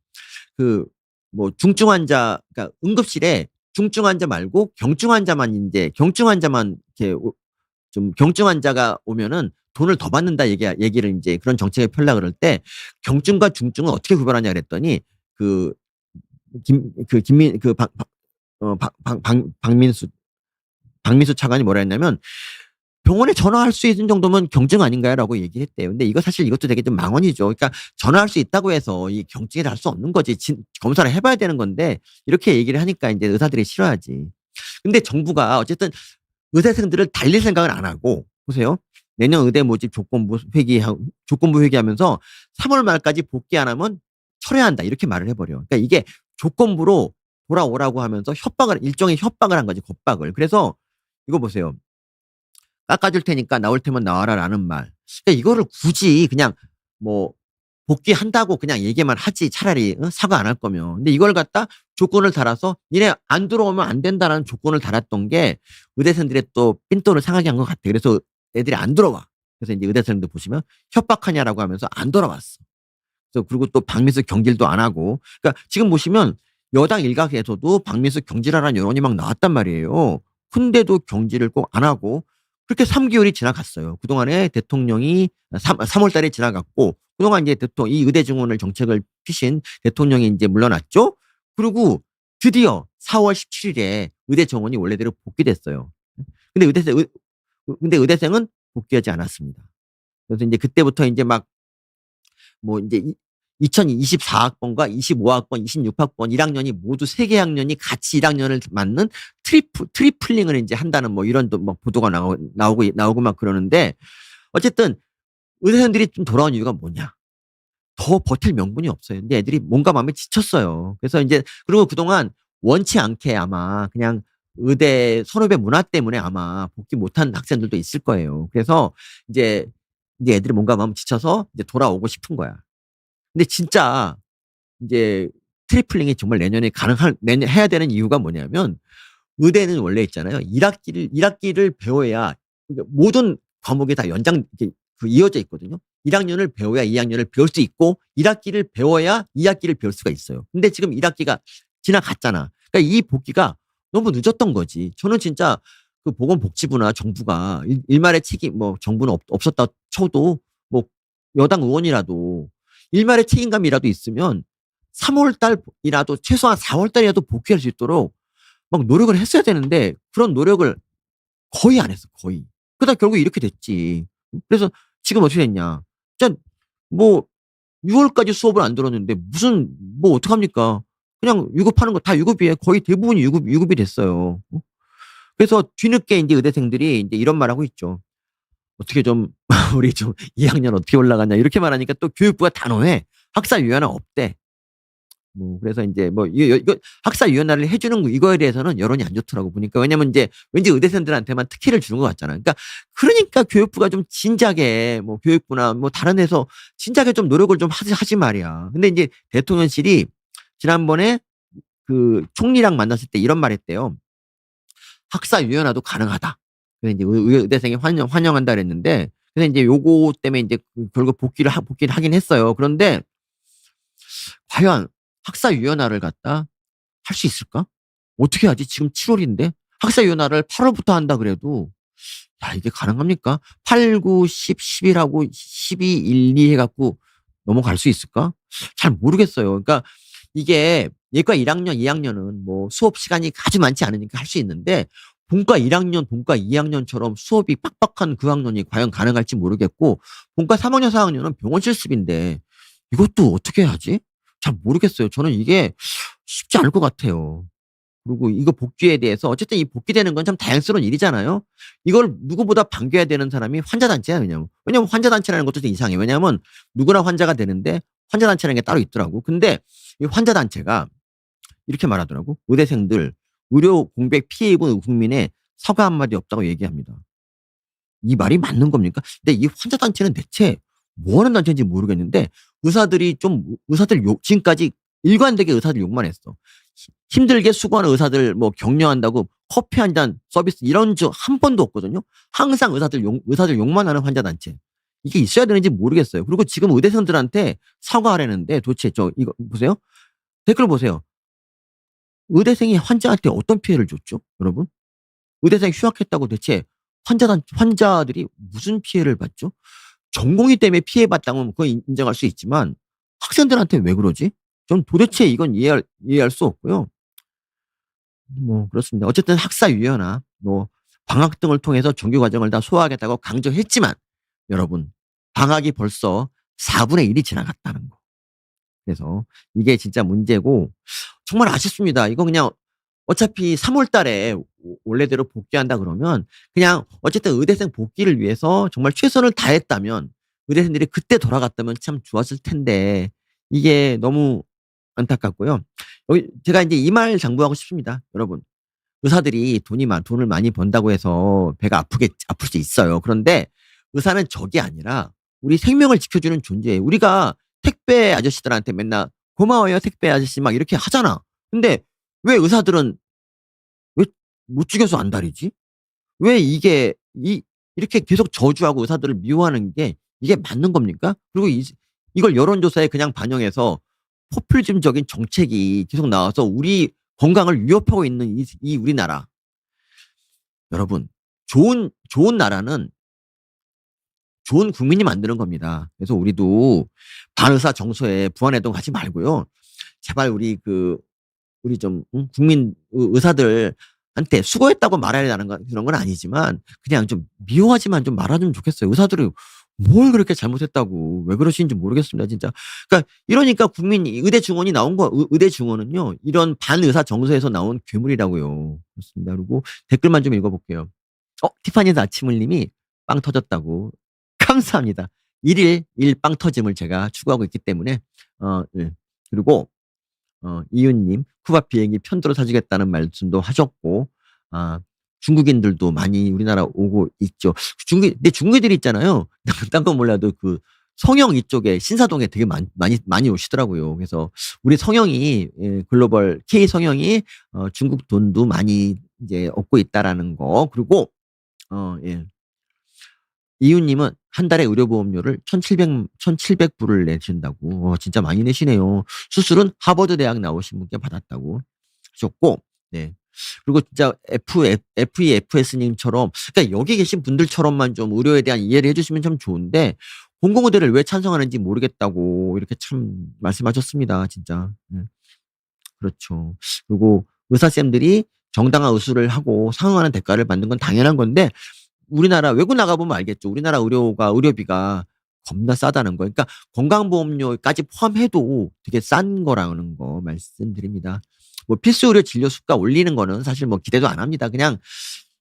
뭐 중증 환자 그러니까 응급실에 중증 환자 말고 경증 환자만 이렇게 좀 경증 환자가 오면은 돈을 더 받는다 얘기를 인제 그런 정책을 펴려 그럴 때 경증과 중증은 어떻게 구별하냐 그랬더니 그 김민 그 박 박 어 박 박 박 박민수 차관이 뭐라 했냐면 "병원에 전화할 수 있는 정도면 경증 아닌가요?"라고 얘기했대요. 근데 이거 사실 이것도 되게 좀 망언이죠. 그러니까 전화할 수 있다고 해서 이 경증이라 할 수 없는 거지. 검사를 해 봐야 되는 건데 이렇게 얘기를 하니까 인제 의사들이 싫어하지. 근데 정부가 어쨌든 의대생들을 달릴 생각을 안 하고 보세요. 내년 의대 모집 조건부 회기하면서 "3월 말까지 복귀 안 하면 철회한다." 이렇게 말을 해 버려. 그러니까 이게 조건부로 돌아오라고 하면서 일종의 협박을 한 거지, 겁박을. 그래서 이거 보세요. "깎아 줄 테니까 나올 테면 나와라."라는 말. 그러니까 이거를 굳이 그냥 뭐 복귀한다고 그냥 얘기만 하지 차라리, 사과 안 할 거면. 근데 이걸 갖다 조건을 달아서 "니네 안 들어오면 안 된다."라는 조건을 달았던 게 의대생들의 또 삔또를 상하게 한 것 같아. 그래서 애들이 안 들어와. 그래서 인제 의대생들 보시면 "협박하냐."라고 하면서 안 돌아왔어. 그래서 그리고 또 박민수 경질도 안 하고, 그러니까 지금 보시면 여당 일각에서도 박민수 경질하라는 여론이 막 나왔단 말이에요. 근데도 경질을 꼭 안 하고 그렇게 3 개월이 지나갔어요. 그동안에 대통령이 3월 달에 지나갔고 그동안 이제 이 의대 증원을 정책을 피신 대통령이 인제 물러났죠. 그리고 드디어 4월 17 일에 의대 정원이 원래대로 복귀됐어요. 근데 의대생은 복귀하지 않았습니다. 그래서 인제 그때부터 인제 막 뭐 인제 2024 학번과 25 학번, 26 학번 1 학년이 모두 3개 학년이 같이 1 학년을 맞는 트리플링을 인제 한다는 뭐 이런 또 뭐 보도가 나오고 막 그러는데, 어쨌든 의대생들이 좀 돌아온 이유가 뭐냐? 더 버틸 명분이 없어요. 근데 애들이 몸과 마음이 지쳤어요. 그래서 인제 그리고 그동안 원치 않게 아마 그냥 의대 선후배 문화 때문에 아마 복귀 못한 학생들도 있을 거예요. 그래서 이제 애들이 몸과 마음이 지쳐서 이제 돌아오고 싶은 거야. 근데 진짜 인제 트리플링이 정말 내년 해야 되는 이유가 뭐냐면, 의대는 원래 있잖아요. 1 학기를 배워야, 그러니까 모든 과목이 다 이렇게 이어져 있거든요. 1 학년을 배워야 2 학년을 배울 수 있고 1 학기를 배워야 2 학기를 배울 수가 있어요. 근데 지금 1 학기가 지나갔잖아. 그러니까 이 복귀가 너무 늦었던 거지. 저는 진짜 그 보건복지부나 정부가 일말의 책임, 뭐 정부는 없었다 쳐도 뭐 여당 의원이라도 일말의 책임감이라도 있으면 3월 달이라도 최소한 4월 달이라도 복귀할 수 있도록 막 노력을 했어야 되는데 그런 노력을 거의 안 했어, 거의. 그러다 결국 이렇게 됐지. 그래서 지금 어떻게 됐냐. 진짜 뭐 6 월까지 수업을 안 들었는데 무슨 뭐 어떡합니까. 그냥 유급하는 거 다 유급이에요. 거의 대부분이 유급이 됐어요. 그래서 뒤늦게 인제 의대생들이 인제 이런 말하고 있죠. "어떻게 좀 우리 좀 2 학년 어떻게 올라가냐." 이렇게 말하니까 또 교육부가 단호해. 학사유연화 없대. 뭐 그래서 인제 뭐 이거 학사유연화를 해 주는 이거에 대해서는 여론이 안 좋더라고 보니까. 왜냐면 인제 왠지 의대생들한테만 특혜를 주는 것 같잖아. 그러니까 교육부가 좀 진작에, 뭐 교육부나 뭐 다른 데서 진작에 좀 노력을 좀 하지 말이야. 근데 인제 대통령실이 지난번에 그 총리랑 만났을 때 이런 말했대요. "학사유연화도 가능하다." 그래서 인제 의대생이 환영한다 그랬는데, 그래서 인제 요거 때문에 인제 결국 복귀를 하긴 했어요. 그런데 과연 학사유연화를 갖다 할 수 있을까? 어떻게 하지? 지금 7 월인데 학사유연화를 8 월부터 한다 그래도 야 이게 가능합니까? 8, 9, 10, 11 하고 12, 1, 2 해 갖고 넘어갈 수 있을까? 잘 모르겠어요. 그러니까 이게 예과 1 학년, 2 학년은 뭐 수업 시간이 아주 많지 않으니까 할 수 있는데, 본과 1 학년, 본과 2 학년처럼 수업이 빡빡한 그 학년이 과연 가능할지 모르겠고, 본과 3 학년, 4 학년은 병원 실습인데 이것도 어떻게 하지? 잘 모르겠어요. 저는 이게 쉽지 않을 것 같아요. 그리고 이거 복귀에 대해서 어쨌든 이 복귀되는 건 참 다양스러운 일이잖아요. 이걸 누구보다 반겨야 되는 사람이 환자 단체야, 왜냐면. 왜냐면 환자 단체라는 것도 좀 이상해. 왜냐하면 누구나 환자가 되는데 환자 단체라는 게 따로 있더라고. 근데 이 환자 단체가 이렇게 말하더라고. "의대생들 의료 공백 피해 입은 국민에 사과 한마디 없다고 얘기합니다." 이 말이 맞는 겁니까? 근데 이 환자 단체는 대체 뭐 하는 단체인지 모르겠는데, 의사들 지금까지 일관되게 의사들 욕만 했어. 힘들게 수고하는 의사들 뭐 격려한다고 커피 한 잔 서비스 이런 적 한 번도 없거든요. 항상 의사들 욕만 하는 환자 단체. 이게 있어야 되는지 모르겠어요. 그리고 지금 의대생들한테 사과하라는데 도대체 이거 보세요. 댓글 보세요. 의대생이 환자한테 어떤 피해를 줬죠, 여러분? 의대생이 휴학했다고 대체 환자들이 무슨 피해를 받죠? 전공의 때문에 피해봤다면 그건 인정할 수 있지만 학생들한테 왜 그러지? 전 도대체 이건 이해할 수 없고요. 뭐 그렇습니다. 어쨌든 학사유예나 뭐 방학 등을 통해서 정규 과정을 다 소화하겠다고 강조했지만 여러분 방학이 벌써 4분의 1이 지나갔다는 거. 그래서 이게 진짜 문제고 정말 아쉽습니다. 이거 그냥 어차피 3월 달에 원래대로 복귀한다 그러면 그냥 어쨌든 의대생 복귀를 위해서 정말 최선을 다했다면 의대생들이 그때 돌아갔다면 참 좋았을 텐데 이게 너무 안타깝고요. 여기 제가 인제 이 말 당부하고 싶습니다. 여러분 의사들이 돈을 많이 번다고 해서 배가 아플 수 있어요. 그런데 의사는 적이 아니라 우리 생명을 지켜주는 존재예요. 우리가 택배 아저씨들한테 맨날 "고마워요 택배 아저씨." 막 이렇게 하잖아. 근데 왜 의사들은 왜 못 죽여서 안달이지? 왜 이렇게 계속 저주하고 의사들을 미워하는 게 이게 맞는 겁니까? 그리고 이걸 여론조사에 그냥 반영해서 포퓰리즘적인 정책이 계속 나와서 우리 건강을 위협하고 있는 이 우리나라. 여러분 좋은 나라는 좋은 국민이 만드는 겁니다. 그래서 우리도 반의사 정서에 부안해동 하지 말고요. 제발 우리 좀 국민 의사들한테 수고했다고 말해야 하는 건 그런 건 아니지만 그냥 좀 미워하지만 좀 말아주면 좋겠어요. 의사들이 뭘 그렇게 잘못했다고 왜 그러시는지 모르겠습니다 진짜. 그러니까 이러니까 의대 증언이 나온 거 의대 증언은요. 이런 반의사 정서에서 나온 괴물이라고요. 그렇습니다. 그리고 댓글만 좀 읽어 볼게요. 티파니에서 아침을 님이 빵 터졌다고. 감사합니다. 일일 일빵 터짐을 제가 추구하고 있기 때문에 예. 그리고 이윤님 쿠바 비행기 편도로 사주겠다는 말씀도 하셨고 중국인들도 많이 우리나라 오고 있죠. 근데 중국인들이 있잖아요. 딴 건 몰라도 그 성형 이쪽에 신사동에 되게 많이 오시더라고요. 그래서 우리 성형이 글로벌 K 성형이 중국 돈도 많이 이제 얻고 있다라는 거. 그리고 예. 이웃님은 한 달에 의료보험료를 1,700 불을 내신다고. 진짜 많이 내시네요. 수술은 하버드 대학 나오신 분께 받았다고 하셨고, 네. 그리고 진짜 FEFS 님처럼 그러니까 여기 계신 분들처럼만 좀 의료에 대한 이해를 해 주시면 참 좋은데 공공의대를 왜 찬성하는지 모르겠다고 이렇게 참 말씀하셨습니다, 진짜. 그렇죠. 그리고 의사쌤들이 정당한 의술을 하고 상응하는 대가를 받는 건 당연한 건데 우리나라 외국 나가 보면 알겠죠. 우리나라 의료비가 겁나 싸다는 거. 그러니까 건강보험료까지 포함해도 되게 싼 거라는 거 말씀드립니다. 뭐 필수 의료 진료 수가 올리는 거는 사실 뭐 기대도 안 합니다. 그냥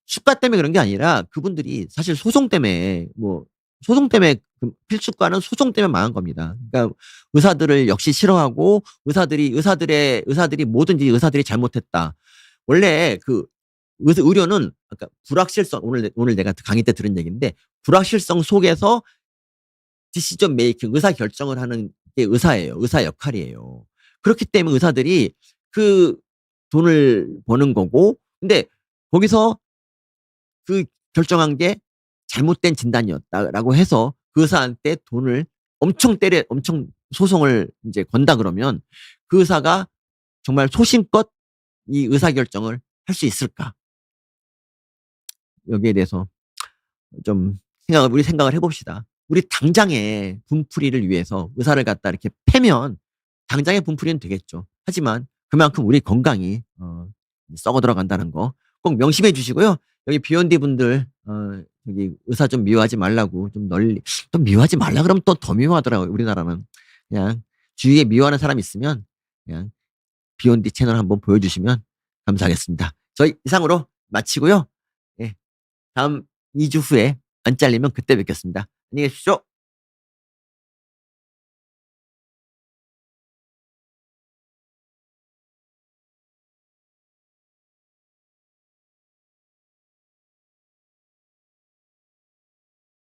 수가 때문에 그런 게 아니라 그분들이 사실 소송 때문에 그 필수가는 소송 때문에 망한 겁니다. 그러니까 의사들을 역시 싫어하고 의사들이 뭐든지 의사들이 잘못했다. 원래 의료는 아까 불확실성 오늘 내가 강의 때 들은 얘기인데 불확실성 속에서 디시전 메이킹 의사 결정을 하는 게 의사예요. 의사 역할이에요. 그렇기 때문에 의사들이 그 돈을 버는 거고 근데 거기서 그 결정한 게 잘못된 진단이었다라고 해서 그 의사한테 돈을 엄청 소송을 이제 건다 그러면 그 의사가 정말 소신껏 이 의사결정을 할 수 있을까? 여기에 대해서 좀 우리 생각을 해봅시다. 우리 당장의 분풀이를 위해서 의사를 갖다 이렇게 패면 당장의 분풀이는 되겠죠. 하지만 그만큼 우리 건강이 썩어 들어간다는 거 꼭 명심해 주시고요. 여기 비욘디 분들 여기 의사 좀 미워하지 말라고 또 미워하지 말라 그러면 또 더 미워하더라고요. 우리나라는 그냥 주위에 미워하는 사람 있으면 그냥 비욘디 채널 한번 보여주시면 감사하겠습니다. 저희 이상으로 마치고요. 예. 다음 2주 후에 안 잘리면 그때 뵙겠습니다. 안녕히 계십시오.